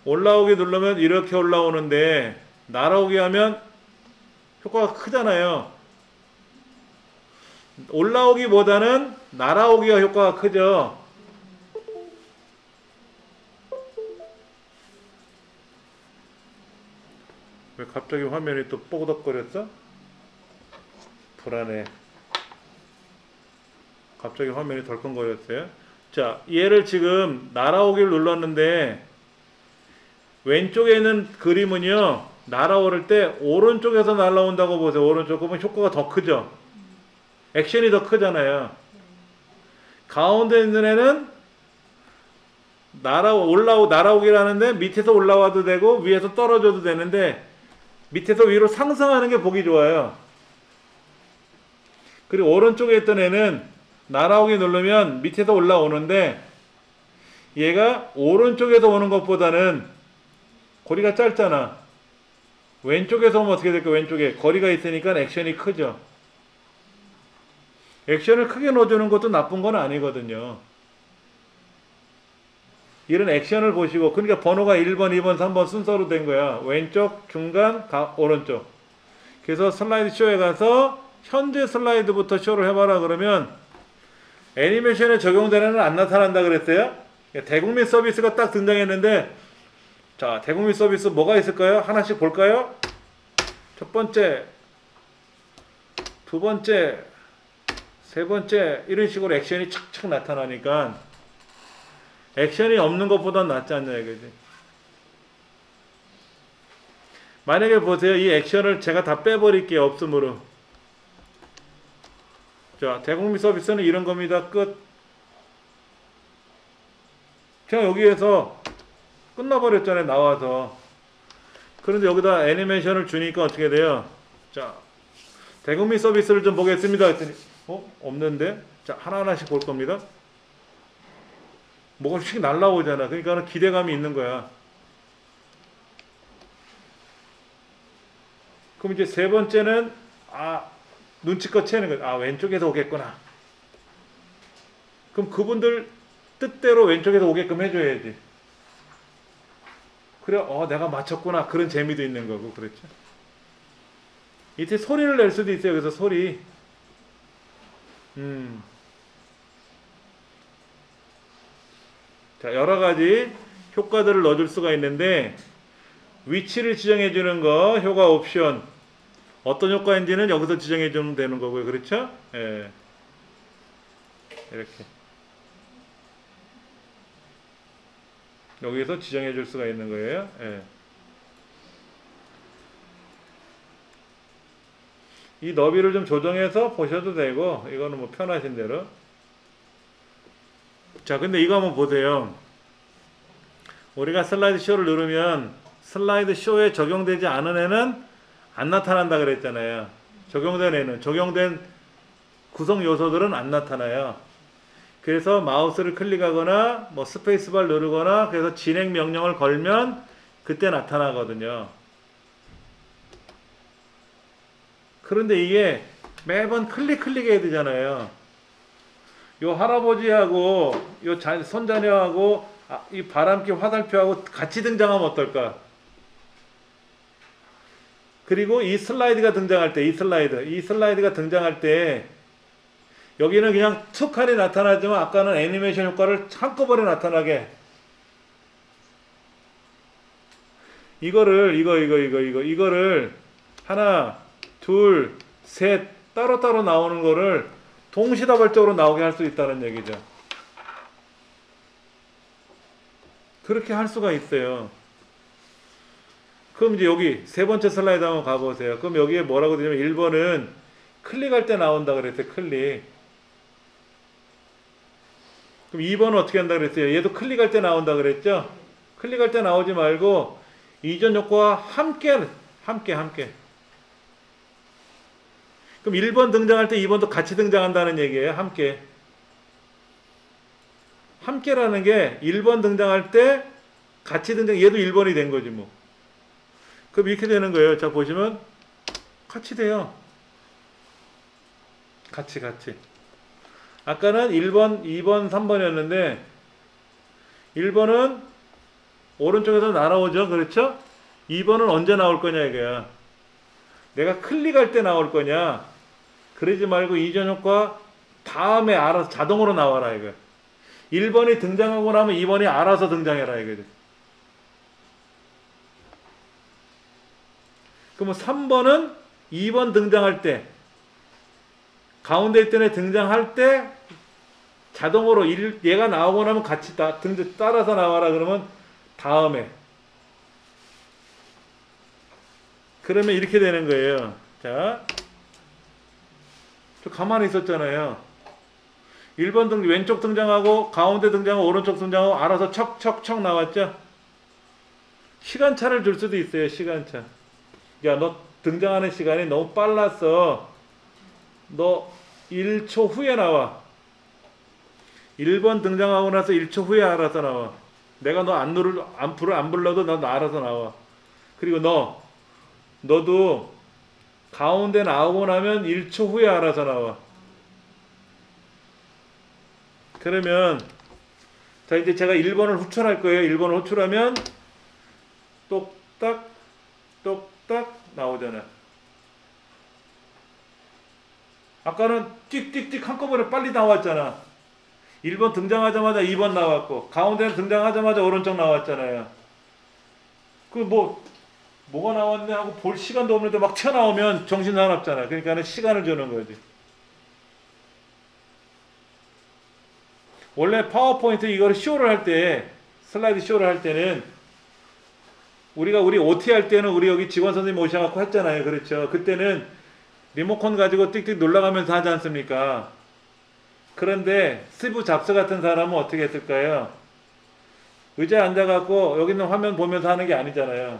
A: 올라오기 누르면 이렇게 올라오는데, 날아오기 하면 효과가 크잖아요. 올라오기보다는 날아오기가 효과가 크죠. 왜 갑자기 화면이 또 뽀그덕거렸어? 불안해. 갑자기 화면이 덜컹거렸어요. 자, 얘를 지금 날아오기를 눌렀는데 왼쪽에 있는 그림은요, 날아오를 때 오른쪽에서 날아온다고 보세요. 오른쪽. 그러면 효과가 더 크죠. 액션이 더 크잖아요. 가운데 있는 애는 날아오기를 하는데 밑에서 올라와도 되고 위에서 떨어져도 되는데 밑에서 위로 상승하는 게 보기 좋아요. 그리고 오른쪽에 있던 애는 날아오기 누르면 밑에서 올라오는데 얘가 오른쪽에서 오는 것보다는 거리가 짧잖아. 왼쪽에서 오면 어떻게 될까? 왼쪽에 거리가 있으니까 액션이 크죠. 액션을 크게 넣어주는 것도 나쁜 건 아니거든요. 이런 액션을 보시고, 그러니까 번호가 1번, 2번, 3번 순서로 된 거야. 왼쪽, 중간, 오른쪽. 그래서 슬라이드 쇼에 가서 현재 슬라이드부터 쇼를 해봐라 그러면 애니메이션에 적용되는 애는 안 나타난다 그랬어요. 대국민 서비스가 딱 등장했는데, 자, 대국민 서비스 뭐가 있을까요? 하나씩 볼까요? 첫 번째, 두 번째, 세 번째, 이런 식으로 액션이 착착 나타나니까 액션이 없는 것보다 낫지 않냐 이거지. 만약에 보세요. 이 액션을 제가 다 빼버릴게요. 없음으로. 자, 대국민 서비스는 이런 겁니다. 끝. 그냥 여기에서 끝나버렸잖아요. 나와서. 그런데 여기다 애니메이션을 주니까 어떻게 돼요? 자, 대국민 서비스를 좀 보겠습니다. 했더니 없는데? 자, 하나하나씩 볼 겁니다. 뭐가 휙 날라오잖아. 그러니까 기대감이 있는 거야. 그럼 이제 세 번째는 눈치껏 채는 거야. 왼쪽에서 오겠구나. 그럼 그분들 뜻대로 왼쪽에서 오게끔 해줘야지. 그래, 내가 맞췄구나. 그런 재미도 있는 거고, 그렇죠? 이때 소리를 낼 수도 있어요. 그래서 소리. 자, 여러 가지 효과들을 넣어줄 수가 있는데, 위치를 지정해 주는 거, 효과 옵션. 어떤 효과인지는 여기서 지정해 주면 되는 거고요. 그렇죠? 예. 이렇게. 여기서 지정해 줄 수가 있는 거예요. 예. 이 너비를 좀 조정해서 보셔도 되고, 이거는 뭐 편하신 대로. 자, 근데 이거 한번 보세요. 우리가 슬라이드 쇼를 누르면 슬라이드 쇼에 적용되지 않은 애는 안 나타난다 그랬잖아요. 적용된 애는, 적용된 구성 요소들은 안 나타나요. 그래서 마우스를 클릭하거나 뭐 스페이스바를 누르거나 그래서 진행 명령을 걸면 그때 나타나거든요. 그런데 이게 매번 클릭해야 되잖아요. 요 할아버지하고 요 손자녀하고 이 바람기 화살표하고 같이 등장하면 어떨까? 그리고 이 슬라이드가 등장할 때, 이 슬라이드가 등장할 때 여기는 그냥 툭하니 나타나지만 아까는 애니메이션 효과를 한꺼번에 나타나게 이거를 하나, 둘, 셋 따로따로 나오는 거를 동시다발적으로 나오게 할 수 있다는 얘기죠. 그렇게 할 수가 있어요. 그럼 이제 여기 세 번째 슬라이드 한번 가보세요. 그럼 여기에 뭐라고 되냐면 1번은 클릭할 때 나온다 그랬어요. 클릭. 그럼 2번은 어떻게 한다 그랬어요? 얘도 클릭할 때 나온다 그랬죠? 클릭할 때 나오지 말고 이전 효과와 함께. 그럼 1번 등장할 때 2번도 같이 등장한다는 얘기예요. 함께라는 게 1번 등장할 때 같이 얘도 1번이 된 거지 뭐. 그럼 이렇게 되는 거예요. 자, 보시면 같이 돼요. 같이. 아까는 1번, 2번, 3번이었는데 1번은 오른쪽에서 날아오죠. 그렇죠? 2번은 언제 나올 거냐 이거야. 내가 클릭할 때 나올 거냐. 그러지 말고 이전 효과 다음에 알아서 자동으로 나와라 이거. 1번이 등장하고 나면 2번이 알아서 등장해라 이거지. 그러면 3번은 2번 등장할 때 가운데 있던 애 등장할 때 자동으로 얘가 나오고 나면 같이 따라서 나와라 그러면 다음에. 그러면 이렇게 되는 거예요. 자, 저 가만히 있었잖아요. 1번 왼쪽 등장하고 가운데 등장하고 오른쪽 등장하고 알아서 척척척 나왔죠. 시간차를 줄 수도 있어요. 시간차. 야, 너 등장하는 시간이 너무 빨랐어. 너 1초 후에 나와. 1번 등장하고 나서 1초 후에 알아서 나와. 내가 너 안 불러도 너 알아서 나와. 그리고 너도 가운데 나오고 나면 1초 후에 알아서 나와. 그러면 자, 이제 제가 1번을 호출할 거예요. 1번을 호출하면 똑딱 똑딱 나오잖아. 아까는 찍찍찍 한꺼번에 빨리 나왔잖아. 1번 등장하자마자 2번 나왔고 가운데는 등장하자마자 오른쪽 나왔잖아요. 그 뭐가 나왔네 하고 볼 시간도 없는데 막 튀어나오면 정신사납잖아. 그러니까 시간을 주는 거지. 원래 파워포인트 이거를 쇼를 할 때, 슬라이드 쇼를 할 때는 우리 OT 할 때는 우리 여기 직원 선생님 오셔갖고 했잖아요. 그렇죠. 그때는 리모컨 가지고 띡띡 눌러가면서 하지 않습니까? 그런데 스티브 잡스 같은 사람은 어떻게 했을까요? 의자에 앉아갖고 여기 있는 화면 보면서 하는 게 아니잖아요.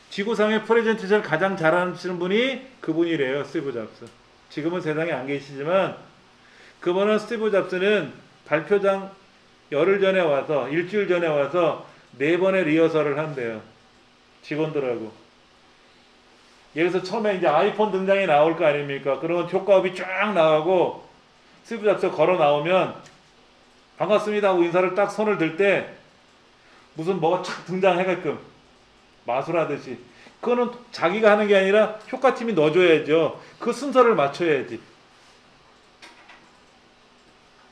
A: 지구상의 프레젠테이션을 가장 잘하시는 분이 그분이래요. 스티브 잡스. 지금은 세상에 안 계시지만 그분은 스티브 잡스는 발표장 열흘 전에 와서 일주일 전에 와서 4번의 리허설을 한대요. 직원들하고. 여기서 처음에 이제 아이폰 등장이 나올 거 아닙니까? 그러면 효과음이 쫙 나가고 스티브 잡스가 걸어 나오면 반갑습니다 하고 인사를 딱 손을 들 때 무슨 뭐가 착 등장해가끔 마술하듯이. 그거는 자기가 하는 게 아니라 효과팀이 넣어줘야죠. 그 순서를 맞춰야지.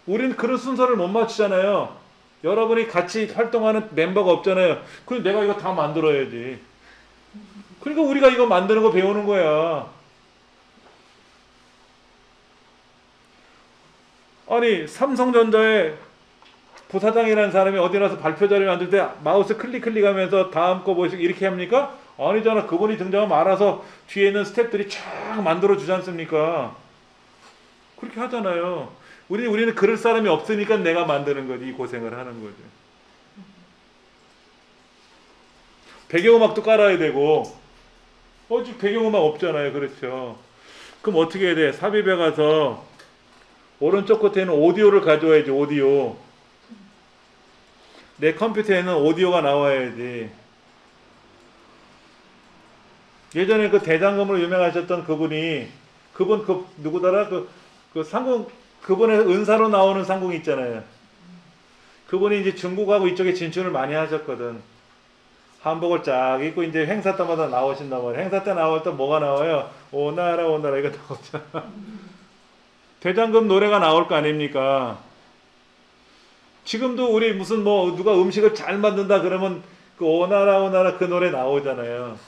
A: 우린 그런 순서를 못 맞추잖아요. 여러분이 같이 활동하는 멤버가 없잖아요. 그럼 내가 이거 다 만들어야지. 그러니까 우리가 이거 만드는 거 배우는 거야. 아니 삼성전자의 부사장이라는 사람이 어디 나서 발표 자료 만들 때 마우스 클릭하면서 다음 거 보시고 이렇게 합니까? 아니잖아. 그분이 등장하면 알아서 뒤에 있는 스태프들이 쫙 만들어 주지 않습니까? 그렇게 하잖아요. 우리는 그럴 사람이 없으니까 내가 만드는 거지. 이 고생을 하는 거지. 배경음악도 깔아야 되고 지금 배경음악 없잖아요. 그렇죠. 그럼 어떻게 해야 돼? 삽입에 가서 오른쪽 끝에 있는 오디오를 가져와야지. 오디오. 내 컴퓨터에는 오디오가 나와야지. 예전에 그 대장금으로 유명하셨던 그분이 누구더라? 그 상궁 그분의 은사로 나오는 상궁이 있잖아요. 그분이 이제 중국하고 이쪽에 진출을 많이 하셨거든. 한복을 쫙 입고 이제 행사 때마다 나오신단 말이에요. 행사 때 나올 때 뭐가 나와요? 오나라 오나라 이거 나오잖아. 대장금 노래가 나올 거 아닙니까? 지금도 우리 무슨 누가 음식을 잘 만든다 그러면 그 오나라 오나라 그 노래 나오잖아요.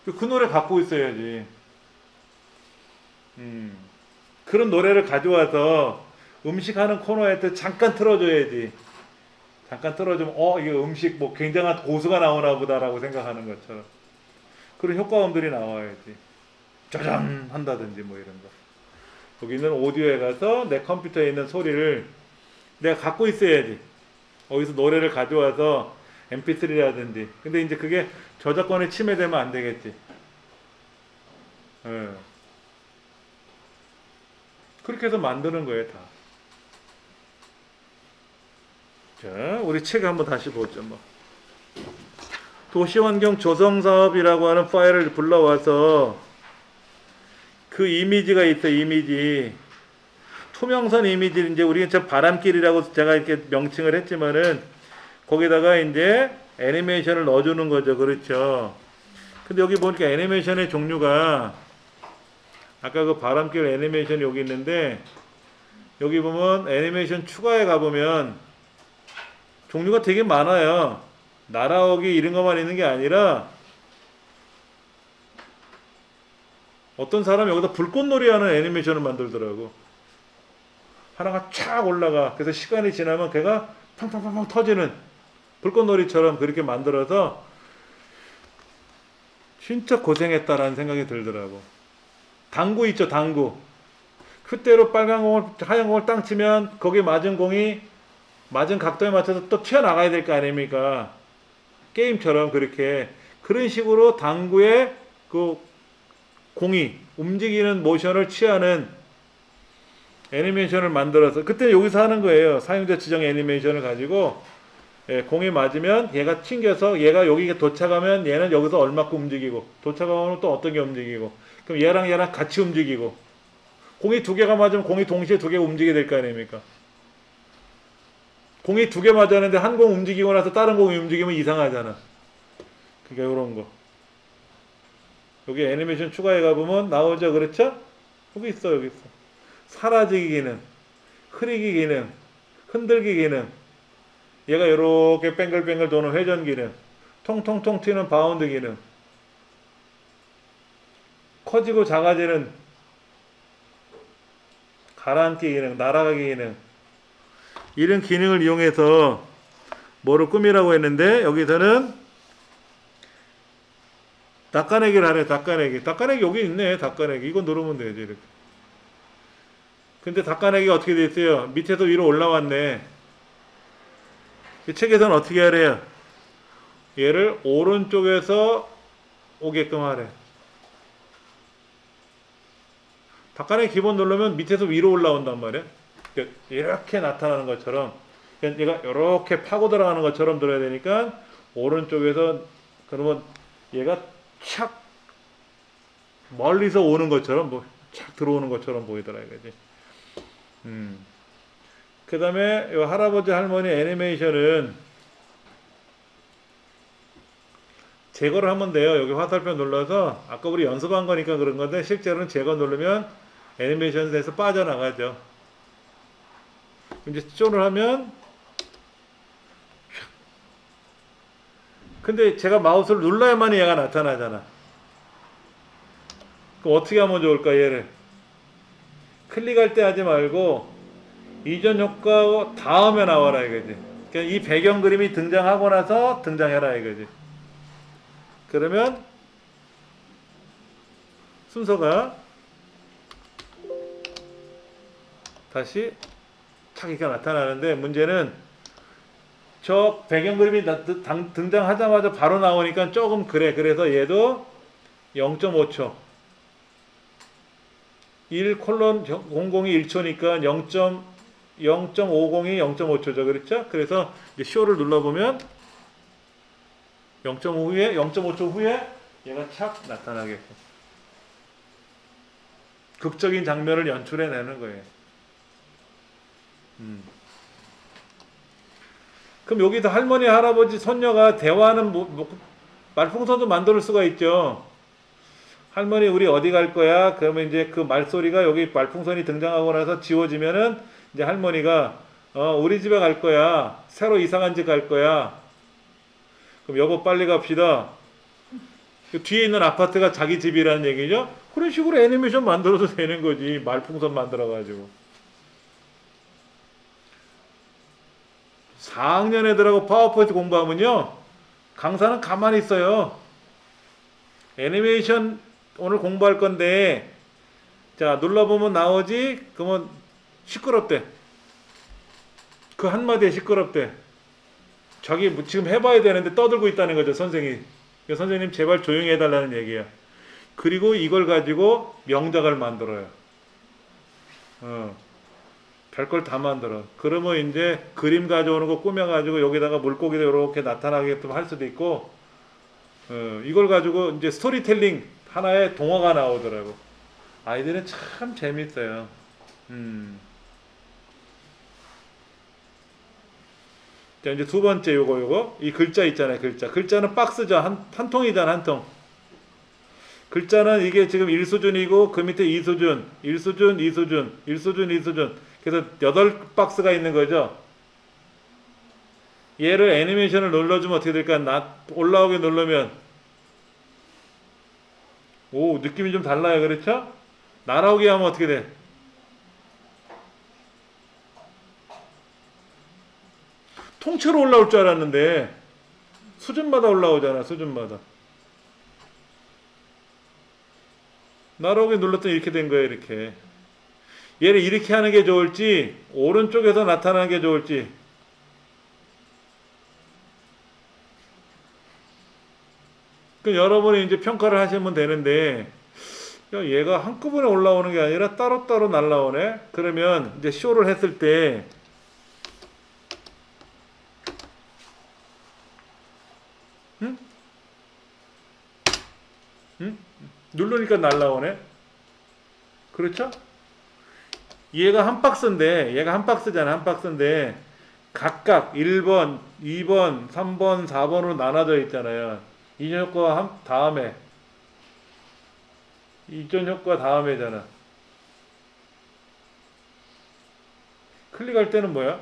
A: 그 노래 갖고 있어야지. 그런 노래를 가져와서 음식하는 코너에 때 잠깐 틀어줘야지. 잠깐 틀어주면 이게 음식 굉장한 고수가 나오나 보다라고 생각하는 것처럼 그런 효과음들이 나와야지. 짜잔 한다든지 이런 거. 여기 있는 오디오에 가서 내 컴퓨터에 있는 소리를 내가 갖고 있어야지. 어디서 노래를 가져와서 mp3라든지. 근데 이제 그게 저작권에 침해되면 안 되겠지. 그렇게 해서 만드는 거예요, 다. 자, 우리 책 한번 다시 보죠, 도시환경 조성사업이라고 하는 파일을 불러와서 그 이미지가 있어요, 이미지. 투명선 이미지, 이제 우리가 바람길이라고 제가 이렇게 명칭을 했지만은 거기다가 이제 애니메이션을 넣어주는 거죠, 그렇죠. 근데 여기 보니까 애니메이션의 종류가 아까 그 바람길 애니메이션이 여기 있는데 여기 보면 애니메이션 추가에 가보면 종류가 되게 많아요. 날아오기 이런 것만 있는 게 아니라 어떤 사람이 여기다 불꽃놀이 하는 애니메이션을 만들더라고. 하나가 쫙 올라가. 그래서 시간이 지나면 걔가 팡팡팡팡 터지는 불꽃놀이처럼 그렇게 만들어서 진짜 고생했다라는 생각이 들더라고. 당구 있죠, 당구. 그때로 빨간 공을 하얀 공을 땅 치면 거기 맞은 공이 맞은 각도에 맞춰서 또 튀어나가야 될 거 아닙니까? 게임처럼 그렇게 그런 식으로 당구의 그 공이 움직이는 모션을 취하는 애니메이션을 만들어서 그때 여기서 하는 거예요. 사용자 지정 애니메이션을 가지고 공이 맞으면 얘가 튕겨서 얘가 여기 도착하면 얘는 여기서 얼마큼 움직이고 도착하면 또 어떤 게 움직이고 그럼 얘랑 같이 움직이고 공이 두 개가 맞으면 공이 동시에 두 개가 움직이게 될 거 아닙니까? 공이 두 개 맞았는데 한 공 움직이고 나서 다른 공이 움직이면 이상하잖아. 그러니까 이런 거. 여기 애니메이션 추가해 가보면 나오죠. 그렇죠? 여기 있어, 여기 있어. 사라지기 기능, 흐리기 기능, 흔들기 기능. 얘가 이렇게 뱅글뱅글 도는 회전 기능, 통통통 튀는 바운드 기능, 커지고 작아지는 가라앉기 기능, 날아가기 기능. 이런 기능을 이용해서 뭐를 꾸미라고 했는데 여기서는 닦아내기를 하래. 닦아내기. 닦아내기 여기 있네. 닦아내기. 이거 누르면 되지 이렇게. 근데 닦아내기가 어떻게 돼 있어요? 밑에서 위로 올라왔네. 이 책에서는 어떻게 하래요? 얘를 오른쪽에서 오게끔 하래. 닦아내기 기본 누르면 밑에서 위로 올라온단 말이야. 이렇게 나타나는 것처럼 얘가 이렇게 파고 들어가는 것처럼 들어야 되니까 오른쪽에서 그러면 얘가 착 멀리서 오는 것처럼 뭐 착 들어오는 것처럼 보이더라 이거지. 그 다음에 이 할아버지 할머니 애니메이션은 제거를 하면 돼요. 여기 화살표 눌러서 아까 우리 연습한 거니까 그런 건데 실제로는 제거 누르면 애니메이션에서 빠져나가죠. 이제 쇼를 하면 근데 제가 마우스를 눌러야만 얘가 나타나잖아. 그럼 어떻게 하면 좋을까 얘를? 클릭할 때 하지 말고 이전 효과 다음에 나와라 이거지. 그러니까 이 배경 그림이 등장하고 나서 등장해라 이거지. 그러면 순서가 다시 차기가 나타나는데 문제는 저 배경 그림이 등장하자마자 바로 나오니까 조금 그래. 그래서 얘도 0.5초 1:00이 1초니까 0.50이 0.5초죠. 그렇죠? 그래서 이제 쇼를 눌러보면 0.5초 후에 얘가 착 나타나게끔 극적인 장면을 연출해내는 거예요. 그럼 여기서 할머니, 할아버지, 손녀가 대화하는 말풍선도 만들 수가 있죠. 할머니 우리 어디 갈 거야? 그러면 이제 그 말소리가 여기 말풍선이 등장하고 나서 지워지면은 이제 할머니가 우리 집에 갈 거야. 새로 이사간 집 갈 거야. 그럼 여보 빨리 갑시다. 그 뒤에 있는 아파트가 자기 집이라는 얘기죠. 그런 식으로 애니메이션 만들어도 되는 거지. 말풍선 만들어 가지고. 4학년 애들하고 파워포인트 공부하면요. 강사는 가만히 있어요. 애니메이션 오늘 공부할 건데 자 눌러보면 나오지? 그러면 시끄럽대. 그 한마디에 시끄럽대. 자기 지금 해봐야 되는데 떠들고 있다는 거죠. 선생님 제발 조용히 해달라는 얘기야. 그리고 이걸 가지고 명작을 만들어요. 별걸 다 만들어. 그러면 이제 그림 가져오는 거 꾸며가지고 여기다가 물고기도 이렇게 나타나게끔 할 수도 있고, 이걸 가지고 이제 스토리텔링 하나의 동화가 나오더라고. 아이들은 참 재밌어요. 자, 이제 두 번째 요거. 이 글자 있잖아요, 글자. 글자는 박스죠. 한 통이잖아, 한 통. 글자는 이게 지금 1수준이고, 그 밑에 2수준, 1수준, 2수준, 1수준, 2수준. 그래서 8박스가 있는 거죠. 얘를 애니메이션을 눌러주면 어떻게 될까? 올라오게 누르면, 오, 느낌이 좀 달라요. 그렇죠? 날아오게 하면 어떻게 돼? 통째로 올라올 줄 알았는데 수준마다 올라오잖아. 수준마다. 나로게 눌렀더니 이렇게 된 거예요. 이렇게. 얘를 이렇게 하는 게 좋을지 오른쪽에서 나타나는 게 좋을지. 그 여러분이 이제 평가를 하시면 되는데, 야, 얘가 한꺼번에 올라오는 게 아니라 따로따로 날라오네. 그러면 이제 쇼를 했을 때 응? 응? 누르니까 날라오네. 그렇죠? 얘가 한 박스인데, 얘가 한 박스잖아. 한 박스인데 각각 1번, 2번, 3번, 4번으로 나눠져 있잖아요. 이전 효과 다음에, 이전 효과 다음에잖아. 클릭할 때는 뭐야?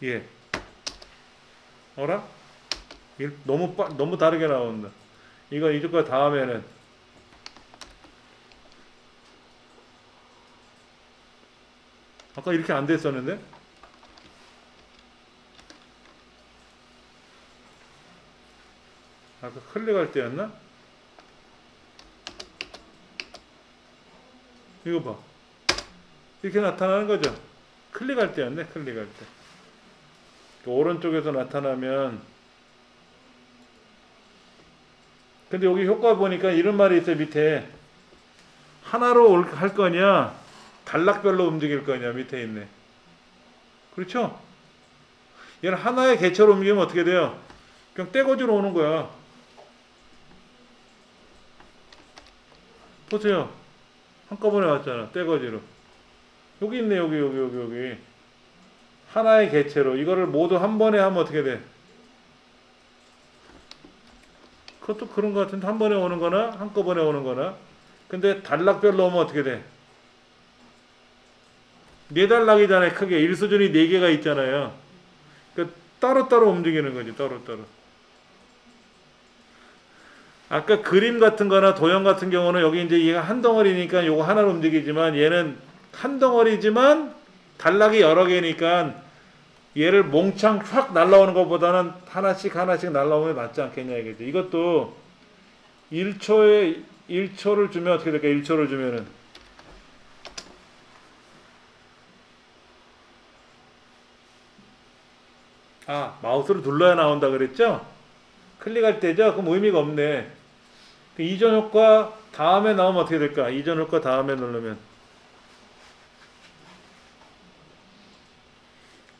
A: 예. 어라? 너무 다르게 나온다. 이거 이전 효과 다음에는 아까 이렇게 안 됐었는데? 아까 클릭할 때였나? 이거 봐. 이렇게 나타나는 거죠. 클릭할 때였네. 클릭할 때. 오른쪽에서 나타나면, 근데 여기 효과 보니까 이런 말이 있어요. 밑에 하나로 할 거냐 단락별로 움직일 거냐 밑에 있네. 그렇죠? 얘는 하나의 개체로 움직이면 어떻게 돼요? 그냥 떼거지로 오는 거야. 보세요. 한꺼번에 왔잖아. 떼거지로. 여기 있네. 여기. 하나의 개체로. 이거를 모두 한 번에 하면 어떻게 돼? 그것도 그런 것 같은데 한 번에 오는 거나 한꺼번에 오는 거나. 근데 단락별로 오면 어떻게 돼? 네 단락이잖아요. 크게 1수준이 4개가 있잖아요. 그 따로따로 움직이는 거지. 따로따로. 아까 그림 같은 거나 도형 같은 경우는 여기 이제 얘가 한 덩어리니까 요거 하나로 움직이지만 얘는 한 덩어리지만 단락이 여러 개니까 얘를 몽창 확 날라오는 것보다는 하나씩 날라오면 낫지 않겠냐 이거지. 이것도 1초를 주면 어떻게 될까? 1초를 주면은 마우스를 눌러야 나온다 그랬죠? 클릭할 때죠? 그럼 의미가 없네. 이전 효과 다음에 나오면 어떻게 될까? 이전 효과 다음에 누르면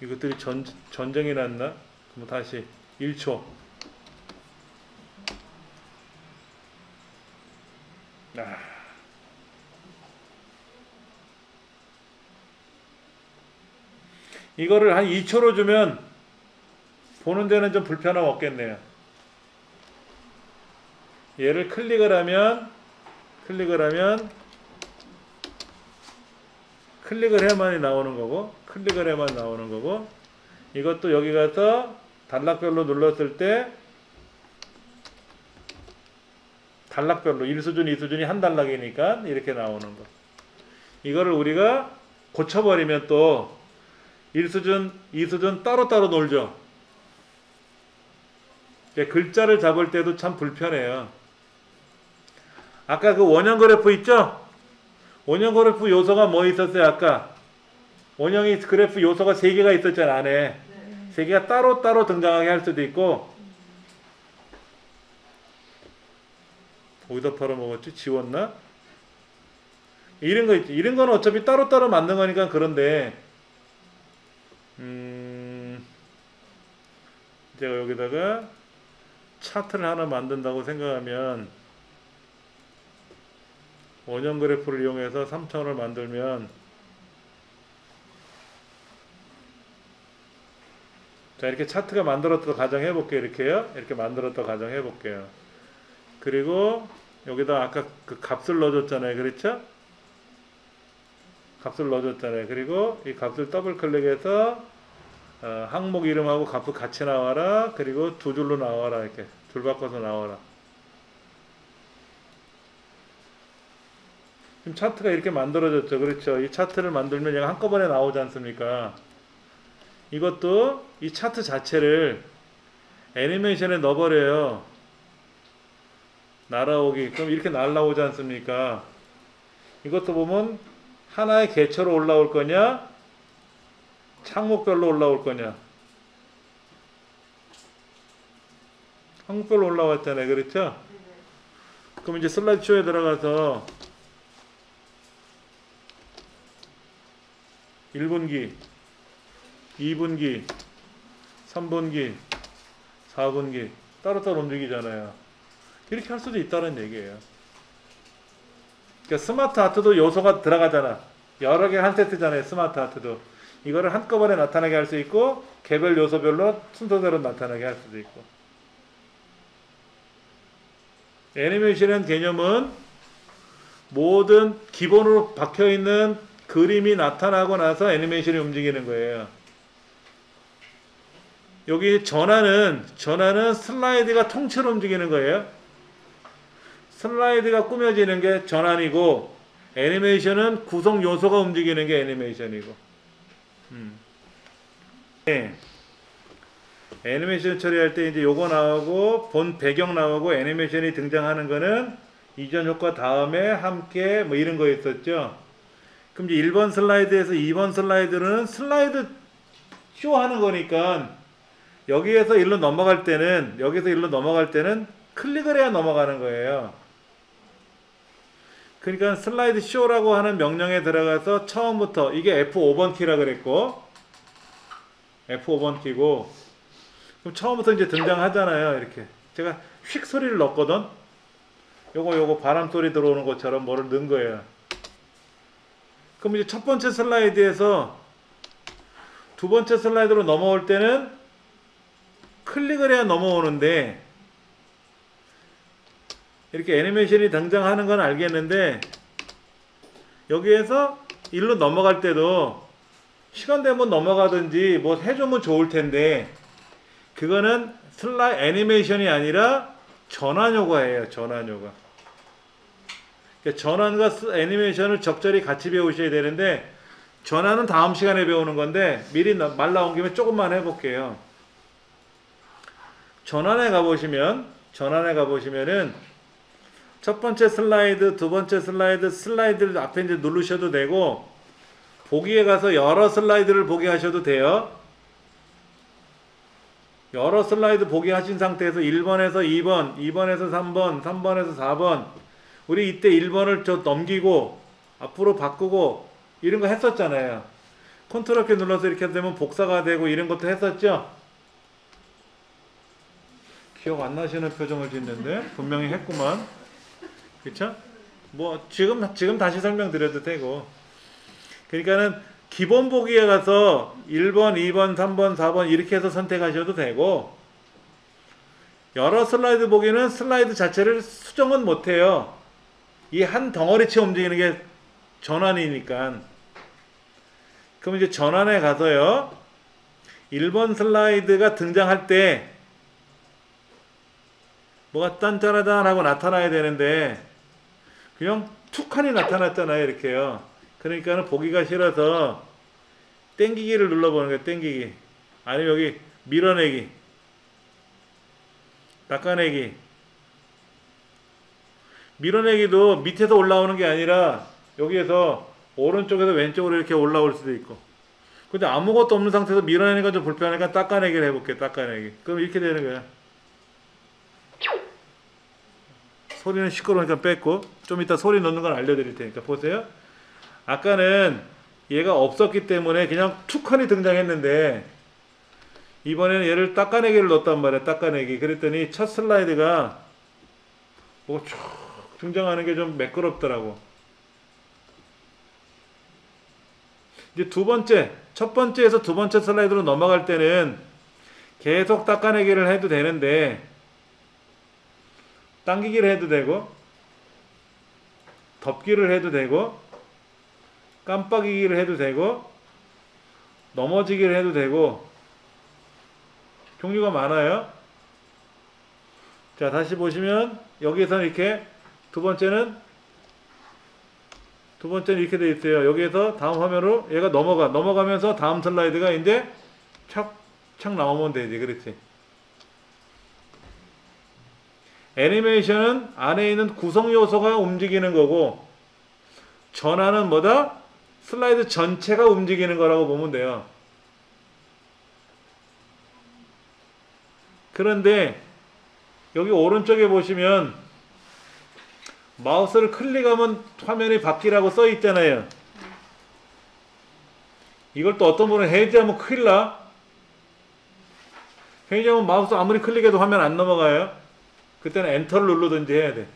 A: 이것들이 전쟁이 났나? 그럼 다시 1초. 이거를 한 2초로 주면 보는 데는 좀 불편함 없겠네요. 얘를 클릭을 하면 클릭을 해야만 나오는 거고, 클릭을 해야만 나오는 거고, 이것도 여기 가서 단락별로 눌렀을 때 단락별로 1수준, 2수준이 한 단락이니까 이렇게 나오는 거. 이거를 우리가 고쳐버리면 또 1수준, 2수준 따로따로 놀죠. 글자를 잡을 때도 참 불편해요. 아까 그 원형 그래프 있죠? 원형 그래프 요소가 뭐 있었어요? 아까 원형이 그래프 요소가 3개가 있었잖아. 안에 3개가 따로따로 등장하게 할 수도 있고. 어디다 팔아먹었지? 지웠나? 이런 거 있지. 이런 거는 어차피 따로따로 만든 거니까 그런데 제가 여기다가 차트를 하나 만든다고 생각하면 원형 그래프를 이용해서 3차원을 만들면, 자, 이렇게 차트가 만들었다 가정해 볼게요. 이렇게요. 이렇게 만들었다 가정해 볼게요. 그리고 여기다 아까 그 값을 넣어줬잖아요. 그렇죠? 값을 넣어줬잖아요. 그리고 이 값을 더블 클릭해서 항목 이름하고 값을 같이 나와라. 그리고 두 줄로 나와라. 이렇게 줄 바꿔서 나와라. 지금 차트가 이렇게 만들어졌죠. 그렇죠. 이 차트를 만들면 얘가 한꺼번에 나오지 않습니까? 이것도 이 차트 자체를 애니메이션에 넣어버려요. 날아오기. 그럼 이렇게 날아오지 않습니까? 이것도 보면 하나의 개체로 올라올 거냐, 항목별로 올라올 거냐. 항목별로 올라왔잖아요. 그렇죠? 그럼 이제 슬라이드 쇼에 들어가서 1분기, 2분기, 3분기, 4분기 따로따로 움직이잖아요. 이렇게 할 수도 있다는 얘기예요. 그러니까 스마트 아트도 요소가 들어가잖아. 여러 개 한 세트잖아요. 스마트 아트도. 이거를 한꺼번에 나타나게 할 수 있고 개별 요소별로 순서대로 나타나게 할 수도 있고. 애니메이션의 개념은 모든 기본으로 박혀있는 그림이 나타나고 나서 애니메이션이 움직이는 거예요. 여기 전환은 슬라이드가 통째로 움직이는 거예요. 슬라이드가 꾸며지는 게 전환이고 애니메이션은 구성 요소가 움직이는 게 애니메이션이고. 네. 애니메이션 처리할 때 이제 요거 나오고 본 배경 나오고 애니메이션이 등장하는 거는 이전 효과 다음에 함께 뭐 이런 거 있었죠. 그럼 이제 1번 슬라이드에서 2번 슬라이드는 슬라이드 쇼 하는 거니까 여기서 일로 넘어갈 때는 클릭을 해야 넘어가는 거예요. 그러니까 슬라이드 쇼라고 하는 명령에 들어가서 처음부터 이게 F5번 키라 그랬고 F5번 키고 그럼 처음부터 이제 등장하잖아요. 이렇게 제가 휙 소리를 넣었거든. 요거 바람 소리 들어오는 것처럼 뭐를 넣은 거예요. 그럼 이제 첫 번째 슬라이드에서 두 번째 슬라이드로 넘어올 때는 클릭을 해야 넘어오는데 이렇게 애니메이션이 등장하는 건 알겠는데 여기에서 일로 넘어갈 때도 시간 되면 넘어가든지 뭐 해주면 좋을 텐데 그거는 애니메이션이 아니라 전환 효과예요. 전환 효과. 그러니까 전환과 애니메이션을 적절히 같이 배우셔야 되는데 전환은 다음 시간에 배우는 건데 미리 말 나온 김에 조금만 해볼게요. 전환에 가보시면은 첫 번째 슬라이드, 두 번째 슬라이드를 앞에 이제 누르셔도 되고 보기에 가서 여러 슬라이드를 보게 하셔도 돼요. 여러 슬라이드 보게 하신 상태에서 1번에서 2번, 2번에서 3번, 3번에서 4번 우리 이때 1번을 저 넘기고 앞으로 바꾸고 이런 거 했었잖아요. 컨트롤 키 눌러서 이렇게 되면 복사가 되고 이런 것도 했었죠. 기억 안 나시는 표정을 짓는데 분명히 했구만. 그쵸? 뭐 지금 다시 설명드려도 되고. 그러니까는 기본 보기에 가서 1번, 2번, 3번, 4번 이렇게 해서 선택하셔도 되고 여러 슬라이드 보기는 슬라이드 자체를 수정은 못해요. 이 한 덩어리째 움직이는 게 전환이니까. 그럼 이제 전환에 가서요 1번 슬라이드가 등장할 때 뭐가 딴짜라단 하고 나타나야 되는데 그냥 툭하니 나타났잖아요. 이렇게요. 그러니까는 보기가 싫어서 땡기기를 눌러보는 거예요. 땡기기. 아니면 여기 밀어내기, 닦아내기. 밀어내기도 밑에서 올라오는 게 아니라 여기에서 오른쪽에서 왼쪽으로 이렇게 올라올 수도 있고. 근데 아무것도 없는 상태에서 밀어내는 건 좀 불편하니까 닦아내기를 해볼게요. 닦아내기. 그럼 이렇게 되는 거야. 소리는 시끄러우니까 뺐고 좀 이따 소리 넣는 건 알려드릴 테니까 보세요. 아까는 얘가 없었기 때문에 그냥 툭하니 등장했는데 이번에는 얘를 닦아내기를 넣었단 말이야. 닦아내기. 그랬더니 첫 슬라이드가 뭐가 쭉 등장하는 게 좀 매끄럽더라고. 이제 첫 번째에서 두 번째 슬라이드로 넘어갈 때는 계속 닦아내기를 해도 되는데 당기기를 해도 되고 덮기를 해도 되고 깜빡이기를 해도 되고 넘어지기를 해도 되고 종류가 많아요. 자, 다시 보시면 여기에서는 이렇게 두 번째는 두 번째는 이렇게 돼 있어요. 여기에서 다음 화면으로 얘가 넘어가면서 다음 슬라이드가 이제 착 나오면 되지. 그렇지. 애니메이션은 안에 있는 구성 요소가 움직이는 거고, 전환은 뭐다? 슬라이드 전체가 움직이는 거라고 보면 돼요. 그런데 여기 오른쪽에 보시면 마우스를 클릭하면 화면이 바뀌라고 써 있잖아요. 이걸 또 어떤 분은 해제하면 큰일 나. 해제하면 마우스 아무리 클릭해도 화면 안 넘어가요. 그때는 엔터를 누르든지 해야 돼.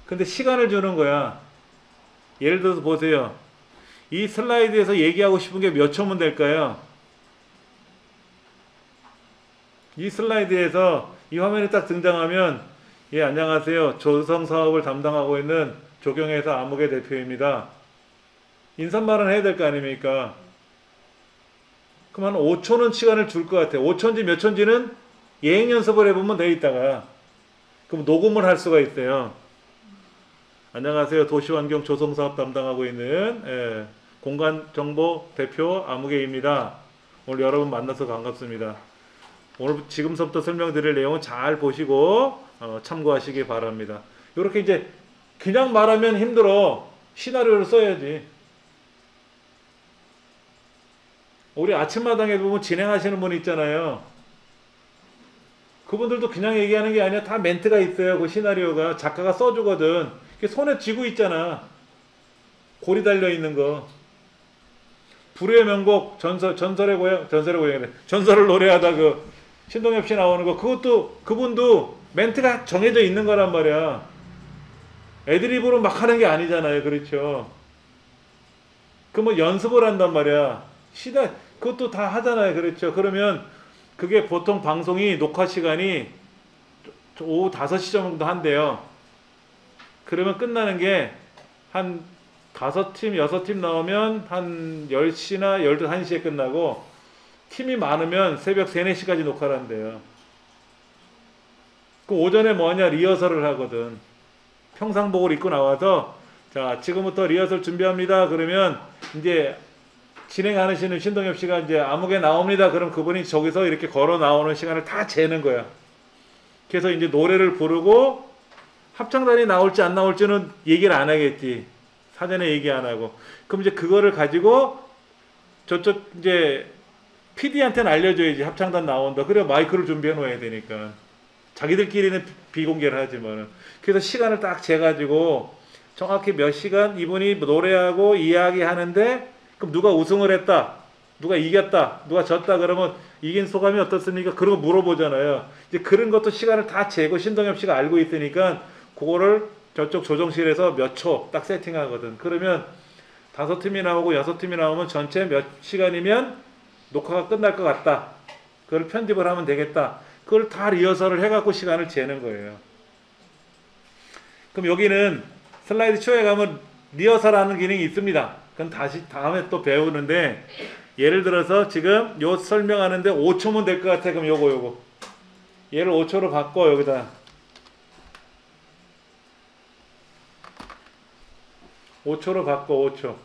A: 근데 시간을 주는 거야. 예를 들어서 보세요. 이 슬라이드에서 얘기하고 싶은 게 몇 초면 될까요? 이 슬라이드에서 이 화면이 딱 등장하면, 예, 안녕하세요. 조성 사업을 담당하고 있는 조경회사 아무개 대표입니다. 인사말은 해야 될 거 아닙니까? 그럼 한 5초는 시간을 줄 것 같아요. 5초인지 몇 초인지는 예행 연습을 해보면 돼 있다가, 그럼 녹음을 할 수가 있어요. 안녕하세요. 도시환경 조성사업 담당하고 있는, 예, 공간정보 대표 아무개입니다. 오늘 여러분 만나서 반갑습니다. 오늘 지금서부터 설명드릴 내용은 잘 보시고 참고하시기 바랍니다. 이렇게 이제 그냥 말하면 힘들어. 시나리오를 써야지. 우리 아침마당에 보면 진행하시는 분 있잖아요. 그분들도 그냥 얘기하는 게 아니라 다 멘트가 있어요. 그 시나리오가 작가가 써주거든. 손에 쥐고 있잖아. 골이 달려 있는 거. 불후의 명곡 전설의 고향 전설을 노래하다 그 신동엽 씨 나오는 거, 그것도 그분도 멘트가 정해져 있는 거란 말이야. 애드리브로 막 하는 게 아니잖아요. 그렇죠. 그 뭐 연습을 한단 말이야. 그것도 다 하잖아요. 그렇죠. 그러면 그게 보통 방송이 녹화 시간이 오후 5시 정도 한대요. 그러면 끝나는 게 한 5팀, 6팀 나오면 한 10시나 12시에 끝나고, 팀이 많으면 새벽 3, 4시까지 녹화를 한대요. 그 오전에 뭐하냐? 리허설을 하거든. 평상복을 입고 나와서, 자, 지금부터 리허설 준비합니다. 그러면 이제 진행하시는 신동엽 씨가 이제 아무개 나옵니다. 그럼 그분이 저기서 이렇게 걸어 나오는 시간을 다 재는 거야. 그래서 이제 노래를 부르고 합창단이 나올지 안 나올지는 얘기를 안 하겠지. 사전에 얘기 안 하고. 그럼 이제 그거를 가지고 저쪽 이제 PD한테는 알려줘야지. 합창단 나온다. 그래 마이크를 준비해 놓아야 되니까. 자기들끼리는 비공개를 하지만. 그래서 시간을 딱 재가지고 정확히 몇 시간 이분이 노래하고 이야기하는데, 그럼 누가 우승을 했다, 누가 이겼다, 누가 졌다 그러면 이긴 소감이 어떻습니까? 그런 거 물어보잖아요. 이제 그런 것도 시간을 다 재고 신동엽 씨가 알고 있으니까 그거를 저쪽 조정실에서 몇 초 딱 세팅하거든. 그러면 5팀이 나오고 6팀이 나오면 전체 몇 시간이면 녹화가 끝날 것 같다. 그걸 편집을 하면 되겠다. 그걸 다 리허설을 해갖고 시간을 재는 거예요. 그럼 여기는 슬라이드 쇼에 가면 리허설하는 기능이 있습니다. 그건 다시 다음에 또 배우는데, 예를 들어서 지금 요 설명하는데 5초면 될 것 같아. 그럼 요거 얘를 5초로 바꿔. 여기다 5초로 바꿔. 5초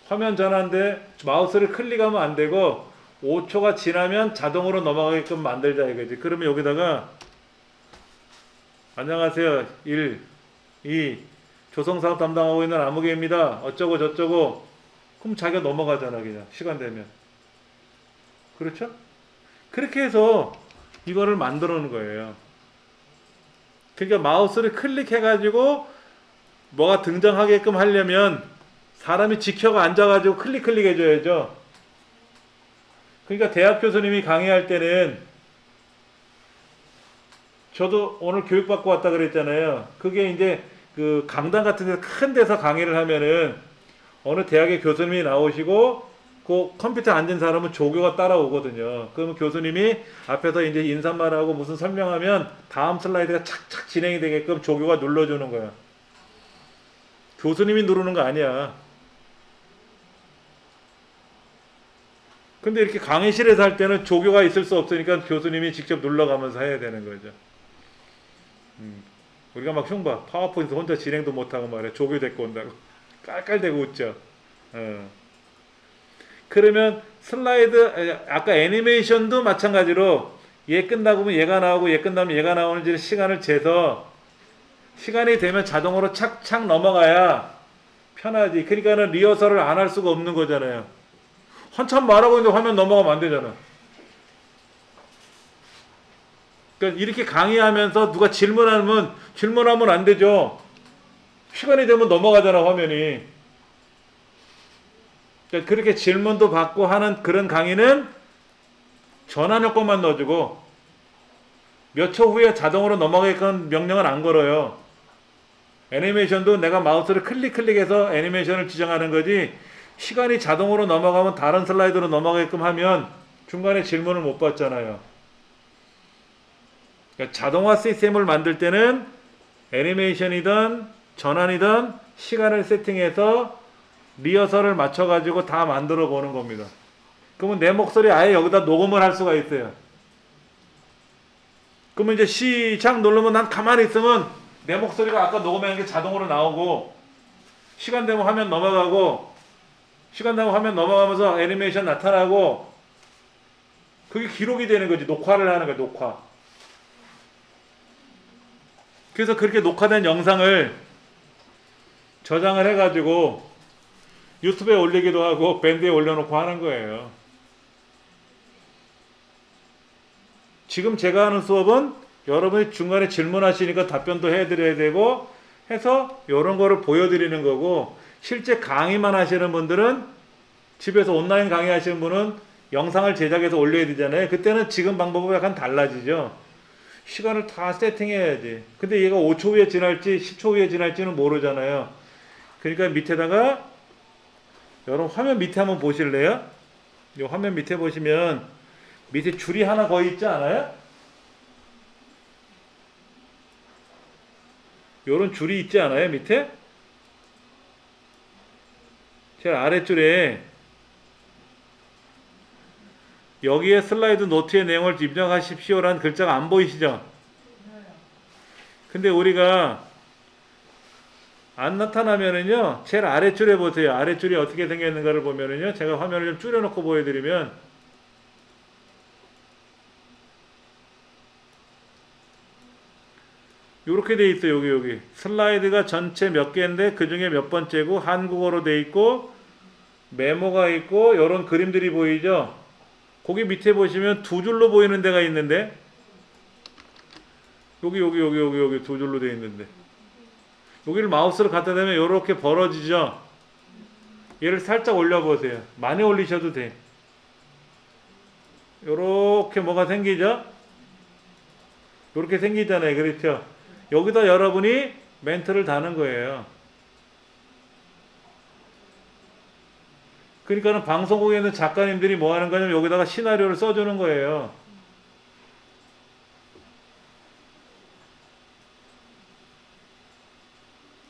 A: 화면 전환인데 마우스를 클릭하면 안 되고 5초가 지나면 자동으로 넘어가게끔 만들자 이거지. 그러면 여기다가 안녕하세요 1, 2 조성사업 담당하고 있는 아무개입니다. 어쩌고 저쩌고. 그럼 자기가 넘어가잖아. 그냥 시간 되면. 그렇죠? 그렇게 해서 이거를 만들어 놓은 거예요. 그러니까 마우스를 클릭해 가지고 뭐가 등장하게끔 하려면 사람이 지켜가 앉아가지고 클릭 해줘야죠. 그러니까 대학 교수님이 강의할 때는, 저도 오늘 교육받고 왔다 그랬잖아요. 그게 이제 그 강당 같은 데서 큰 데서 강의를 하면은 어느 대학의 교수님이 나오시고 그 컴퓨터 앉은 사람은 조교가 따라오거든요. 그러면 교수님이 앞에서 이제 인사말하고 무슨 설명하면 다음 슬라이드가 착착 진행이 되게끔 조교가 눌러주는 거야. 교수님이 누르는 거 아니야. 근데 이렇게 강의실에서 할 때는 조교가 있을 수 없으니까 교수님이 직접 눌러가면서 해야 되는 거죠. 우리가 막 흉봐. 파워포인트 혼자 진행도 못하고 말이야. 조교 데리고 온다고. 깔깔대고 웃죠. 그러면 슬라이드, 아까 애니메이션도 마찬가지로 얘 끝나고 얘가 나오고 얘 끝나면 얘가 나오는지 시간을 재서 시간이 되면 자동으로 착착 넘어가야 편하지. 그러니까는 리허설을 안 할 수가 없는 거잖아요. 한참 말하고 있는데 화면 넘어가면 안 되잖아. 그러니까 이렇게 강의하면서 누가 질문하면 안 되죠. 시간이 되면 넘어가잖아, 화면이. 그러니까 그렇게 질문도 받고 하는 그런 강의는 전환 효과만 넣어주고 몇 초 후에 자동으로 넘어가게끔 명령을 안 걸어요. 애니메이션도 내가 마우스를 클릭해서 애니메이션을 지정하는 거지, 시간이 자동으로 넘어가면 다른 슬라이드로 넘어가게끔 하면 중간에 질문을 못 받잖아요. 그러니까 자동화 시스템을 만들 때는 애니메이션이든 전환이든 시간을 세팅해서 리허설을 맞춰가지고 다 만들어 보는 겁니다. 그러면 내 목소리 아예 여기다 녹음을 할 수가 있어요. 그러면 이제 시작 누르면 난 가만히 있으면 내 목소리가 아까 녹음한 게 자동으로 나오고, 시간 되면 화면 넘어가고, 시간 되면 화면 넘어가면서 애니메이션 나타나고, 그게 기록이 되는 거지. 녹화를 하는 거야, 녹화. 그래서 그렇게 녹화된 영상을 저장을 해가지고 유튜브에 올리기도 하고 밴드에 올려놓고 하는 거예요. 지금 제가 하는 수업은 여러분이 중간에 질문하시니까 답변도 해드려야 되고 해서 이런 거를 보여드리는 거고, 실제 강의만 하시는 분들은, 집에서 온라인 강의 하시는 분은 영상을 제작해서 올려야 되잖아요. 그때는 지금 방법이 약간 달라지죠. 시간을 다 세팅해야지. 근데 얘가 5초 후에 지날지 10초 후에 지날지는 모르잖아요. 그러니까 밑에다가, 여러분 화면 밑에 한번 보실래요? 이 화면 밑에 보시면 밑에 줄이 하나 거의 있지 않아요? 요런 줄이 있지 않아요? 밑에? 제일 아래줄에 여기에 슬라이드 노트의 내용을 입력하십시오라는 글자가 안 보이시죠? 근데 우리가 안 나타나면은요, 제일 아래줄에 보세요. 아래줄이 어떻게 생겼는가를 보면은요, 제가 화면을 좀 줄여놓고 보여드리면, 요렇게 돼 있어요. 여기 슬라이드가 전체 몇 개인데 그 중에 몇 번째고, 한국어로 돼 있고 메모가 있고 요런 그림들이 보이죠. 거기 밑에 보시면 두 줄로 보이는 데가 있는데, 여기 두 줄로 돼 있는데, 여기를 마우스를 갖다 대면 요렇게 벌어지죠. 얘를 살짝 올려보세요. 많이 올리셔도 돼. 요렇게 뭐가 생기죠? 요렇게 생기잖아요. 그렇죠? 여기다 여러분이 멘트를 다는 거예요. 그러니까는 방송국에 있는 작가님들이 뭐 하는 거냐면 여기다가 시나리오를 써주는 거예요.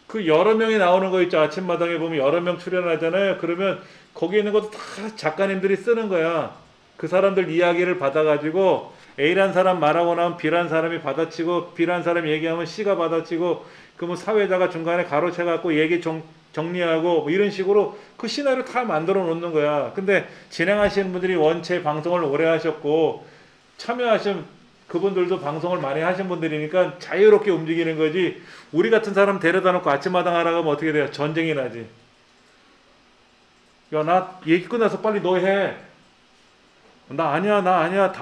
A: 그 여러 명이 나오는 거 있죠. 아침마당에 보면 여러 명 출연하잖아요. 그러면 거기 있는 것도 다 작가님들이 쓰는 거야. 그 사람들 이야기를 받아가지고 A란 사람 말하고 나면 B란 사람이 받아치고, B란 사람이 얘기하면 C가 받아치고, 그러면 사회자가 중간에 가로채갖고 얘기 정리하고 뭐 이런 식으로 그 시나리오 다 만들어 놓는 거야. 근데 진행하시는 분들이 원체 방송을 오래 하셨고 참여하신 그분들도 방송을 많이 하신 분들이니까 자유롭게 움직이는 거지, 우리 같은 사람 데려다 놓고 아침마당 하라고 하면 어떻게 돼요? 전쟁이 나지. 야, 나 얘기 끝나서 빨리 너 해. 나 아니야.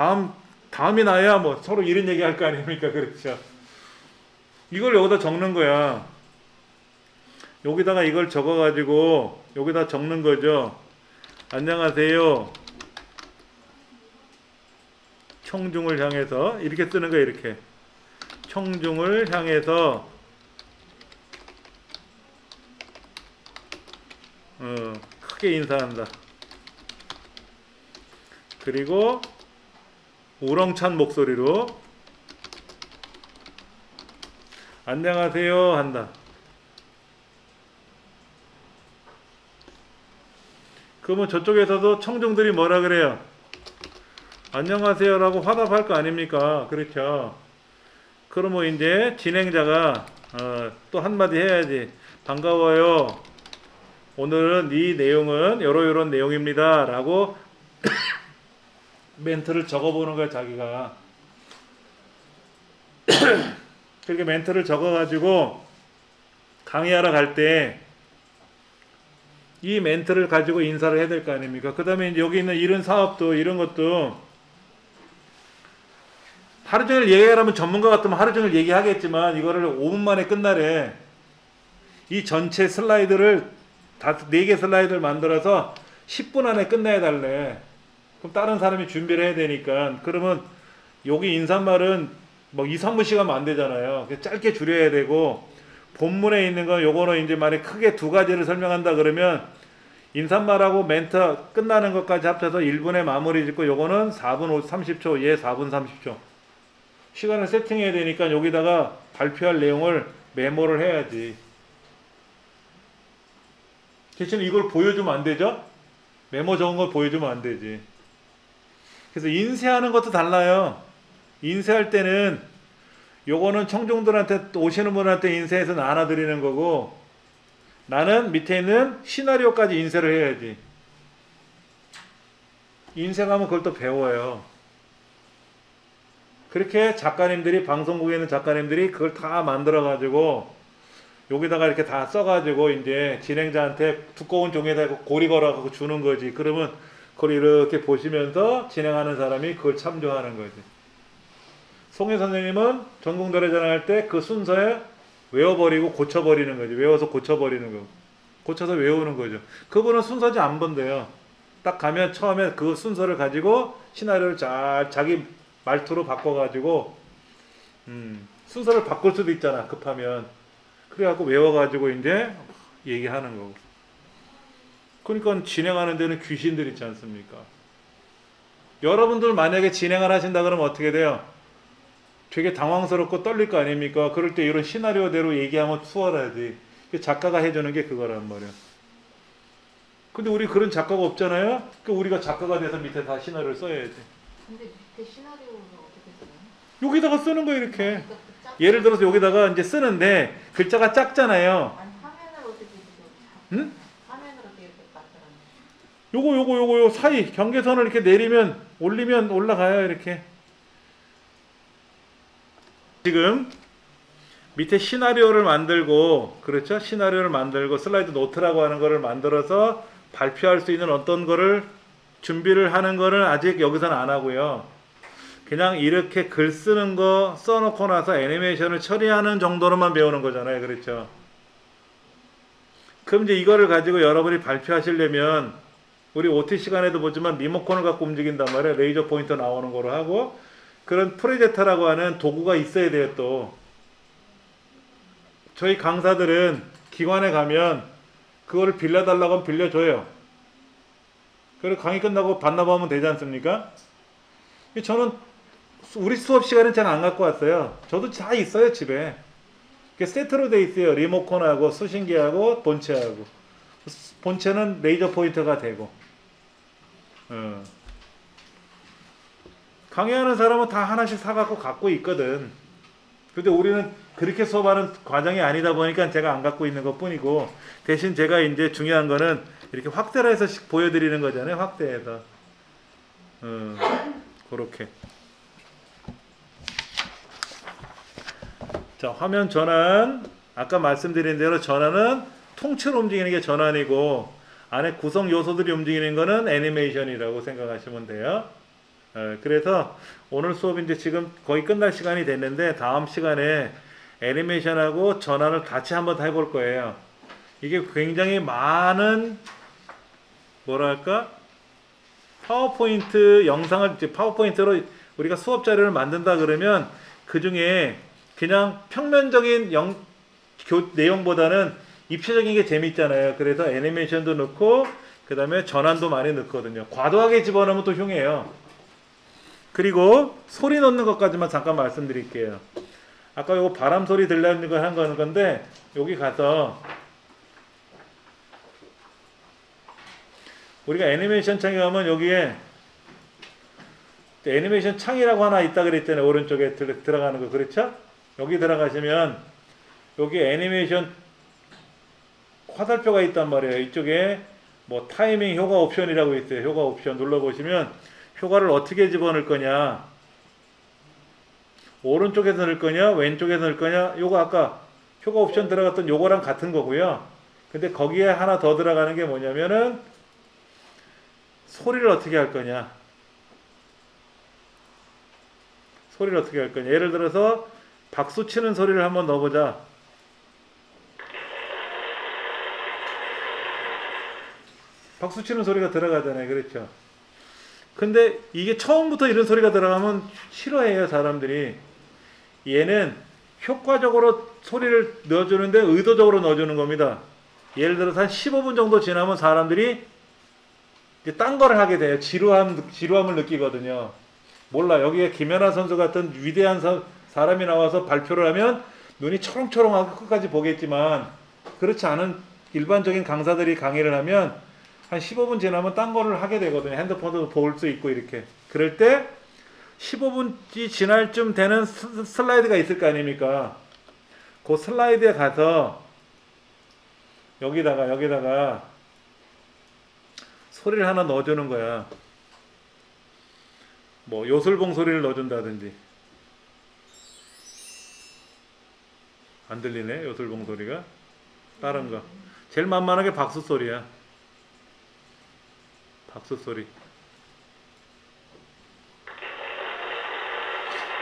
A: 다음이 나야. 뭐 서로 이런 얘기 할 거 아닙니까? 그렇죠. 이걸 여기다 적는 거야. 여기다가 이걸 적어가지고 여기다 적는 거죠. 안녕하세요. 청중을 향해서, 이렇게 쓰는 거야. 이렇게. 청중을 향해서 크게 인사한다. 그리고 우렁찬 목소리로 안녕하세요 한다. 그러면 저쪽에서도 청중들이 뭐라 그래요? 안녕하세요라고 화답할 거 아닙니까? 그렇죠. 그러면 이제 진행자가 또 한마디 해야지. 반가워요. 오늘은 이 내용은 요런 내용입니다. 라고 멘트를 적어보는 거야, 자기가. 그렇게 멘트를 적어가지고 강의하러 갈 때 이 멘트를 가지고 인사를 해야 될 거 아닙니까? 그 다음에 여기 있는 이런 사업도, 이런 것도 하루 종일 얘기하라면 전문가 같으면 하루 종일 얘기하겠지만 이거를 5분 만에 끝나래. 이 전체 슬라이드를 4개 슬라이드를 만들어서 10분 안에 끝내야 달래. 그럼 다른 사람이 준비를 해야 되니까. 그러면 여기 인사말은 뭐 2, 3분씩 하면 안 되잖아요. 짧게 줄여야 되고, 본문에 있는 건 요거는 이제 만약 크게 두 가지를 설명한다 그러면 인사말하고 멘트 끝나는 것까지 합쳐서 1분에 마무리 짓고, 요거는 4분 30초, 얘 4분 30초. 시간을 세팅해야 되니까 여기다가 발표할 내용을 메모를 해야지. 대신 이걸 보여주면 안 되죠? 메모 적은 걸 보여주면 안 되지. 그래서 인쇄하는 것도 달라요. 인쇄할 때는 요거는 청중들한테 오시는 분한테 인쇄해서 나눠드리는 거고, 나는 밑에 있는 시나리오까지 인쇄를 해야지. 인쇄하면 그걸 또 배워요. 그렇게 작가님들이, 방송국에 있는 작가님들이 그걸 다 만들어가지고 여기다가 이렇게 다 써가지고 이제 진행자한테 두꺼운 종이에다 고리 걸어갖고 주는 거지. 그러면 그걸 이렇게 보시면서 진행하는 사람이 그걸 참조하는 거지. 송혜 선생님은 전국노래자랑 할 때 그 순서에 외워버리고 고쳐버리는 거지. 외워서 고쳐버리는 거. 고쳐서 외우는 거죠. 그분은 순서지 안 본대요. 딱 가면 처음에 그 순서를 가지고 시나리오를 잘 자기 말투로 바꿔가지고 순서를 바꿀 수도 있잖아, 급하면. 그래갖고 외워가지고 이제 얘기하는 거고. 그러니까 진행하는 데는 귀신들 있지 않습니까? 여러분들 만약에 진행을 하신다 그러면 어떻게 돼요? 되게 당황스럽고 떨릴 거 아닙니까? 그럴 때 이런 시나리오대로 얘기하면 수월하지. 작가가 해주는 게 그거란 말이야. 근데 우리 그런 작가가 없잖아요? 그러니까 우리가 작가가 돼서 밑에 다 시나리오를 써야지.
B: 근데 밑에 시나리오는 어떻게 써요?
A: 여기다가 쓰는 거예요, 이렇게. 예를 들어서 여기다가 이제 쓰는데 글자가 작잖아요.
B: 아니 화면을 어떻게 이렇게
A: 응?
B: 화면을 어떻게 이렇게 만들었나요?
A: 요거 사이 경계선을 이렇게 내리면 올리면 올라가요, 이렇게. 지금 밑에 시나리오를 만들고, 그렇죠? 시나리오를 만들고 슬라이드 노트라고 하는 거를 만들어서 발표할 수 있는 어떤 거를 준비를 하는 거는 아직 여기서는 안 하고요. 그냥 이렇게 글 쓰는 거 써놓고 나서 애니메이션을 처리하는 정도로만 배우는 거잖아요. 그렇죠? 그럼 이제 이거를 가지고 여러분이 발표하시려면 우리 OT 시간에도 보지만 리모컨을 갖고 움직인단 말이에요. 레이저 포인터 나오는 거로 하고, 그런 프로젝터라고 하는 도구가 있어야 돼요. 또 저희 강사들은 기관에 가면 그거를 빌려달라고 하면 빌려줘요. 그리고 강의 끝나고 반납하면 되지 않습니까? 저는 우리 수업 시간은 잘 안 갖고 왔어요. 저도 다 있어요, 집에. 세트로 돼 있어요. 리모컨하고 수신기하고 본체하고. 본체는 레이저 포인터가 되고. 강의하는 사람은 다 하나씩 사갖고 갖고 있거든. 근데 우리는 그렇게 수업하는 과정이 아니다 보니까 제가 안 갖고 있는 것 뿐이고, 대신 제가 이제 중요한 거는 이렇게 확대를 해서 보여드리는 거잖아요. 확대해서. 그렇게. 자, 화면 전환. 아까 말씀드린 대로 전환은 통째로 움직이는 게 전환이고, 안에 구성 요소들이 움직이는 거는 애니메이션이라고 생각하시면 돼요. 그래서 오늘 수업 이제 지금 거의 끝날 시간이 됐는데, 다음 시간에 애니메이션하고 전환을 같이 한번 해볼 거예요. 이게 굉장히 많은 뭐랄까 파워포인트 영상을 이제 파워포인트로 우리가 수업 자료를 만든다 그러면 그 중에 그냥 평면적인 내용보다는 입체적인 게 재밌잖아요. 그래서 애니메이션도 넣고 그 다음에 전환도 많이 넣거든요. 과도하게 집어넣으면 또 흉해요. 그리고 소리 넣는 것까지만 잠깐 말씀드릴게요. 아까 요거 바람 소리 들리는 거 한 건데, 여기 가서 우리가 애니메이션 창에 가면 여기에 애니메이션 창이라고 하나 있다 그랬잖아요. 오른쪽에 들어가는 거. 그렇죠? 여기 들어가시면 여기 애니메이션 화살표가 있단 말이에요. 이쪽에 뭐 타이밍 효과 옵션이라고 있어요. 효과 옵션 눌러보시면 효과를 어떻게 집어넣을 거냐, 오른쪽에서 넣을 거냐 왼쪽에서 넣을 거냐, 요거 아까 효과 옵션 들어갔던 요거랑 같은 거고요. 근데 거기에 하나 더 들어가는 게 뭐냐면은 소리를 어떻게 할 거냐, 소리를 어떻게 할 거냐. 예를 들어서 박수 치는 소리를 한번 넣어보자. 박수 치는 소리가 들어가잖아요. 그렇죠? 근데 이게 처음부터 이런 소리가 들어가면 싫어해요, 사람들이. 얘는 효과적으로 소리를 넣어주는데 의도적으로 넣어주는 겁니다. 예를 들어서 한 15분 정도 지나면 사람들이 이제 딴 거를 하게 돼요. 지루함을 느끼거든요. 몰라. 여기에 김연아 선수 같은 위대한 사람이 나와서 발표를 하면 눈이 초롱초롱하고 끝까지 보겠지만, 그렇지 않은 일반적인 강사들이 강의를 하면 한 15분 지나면 딴 거를 하게 되거든요. 핸드폰도 볼 수 있고 이렇게. 그럴 때 15분이 지날 쯤 되는 슬라이드가 있을 거 아닙니까? 그 슬라이드에 가서 여기다가 소리를 하나 넣어주는 거야. 뭐 요술봉 소리를 넣어준다든지. 안 들리네, 요술봉 소리가. 다른 거 제일 만만하게 박수 소리야. 박수 소리.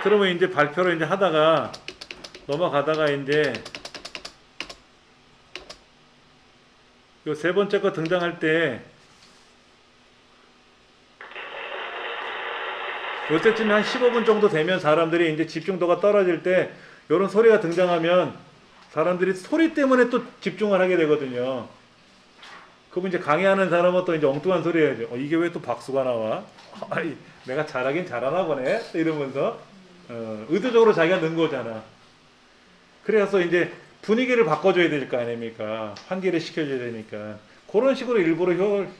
A: 그러면 이제 발표를 이제 하다가 넘어가다가 이제 요 세 번째 거 등장할 때 요때쯤에 한 15분 정도 되면 사람들이 이제 집중도가 떨어질 때 요런 소리가 등장하면 사람들이 소리 때문에 또 집중을 하게 되거든요. 그럼 이제 강의하는 사람은 또 이제 엉뚱한 소리 해야죠. 이게 왜 또 박수가 나와? 아이, 내가 잘하긴 잘하나 보네? 이러면서 의도적으로 자기가 넣은 거잖아. 그래서 이제 분위기를 바꿔줘야 될 거 아닙니까? 환기를 시켜줘야 되니까. 그런 식으로 일부러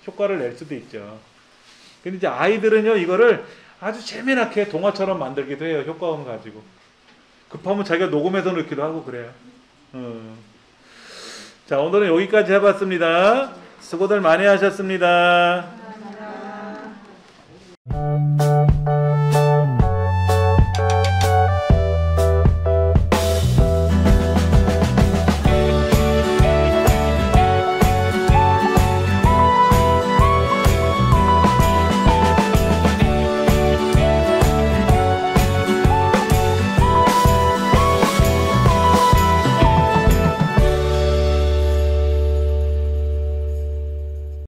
A: 효과를 낼 수도 있죠. 근데 이제 아이들은요, 이거를 아주 재미나게 동화처럼 만들기도 해요. 효과음 가지고. 급하면 자기가 녹음해서 넣기도 하고 그래요. 자, 오늘은 여기까지 해봤습니다. 수고들 많이 하셨습니다.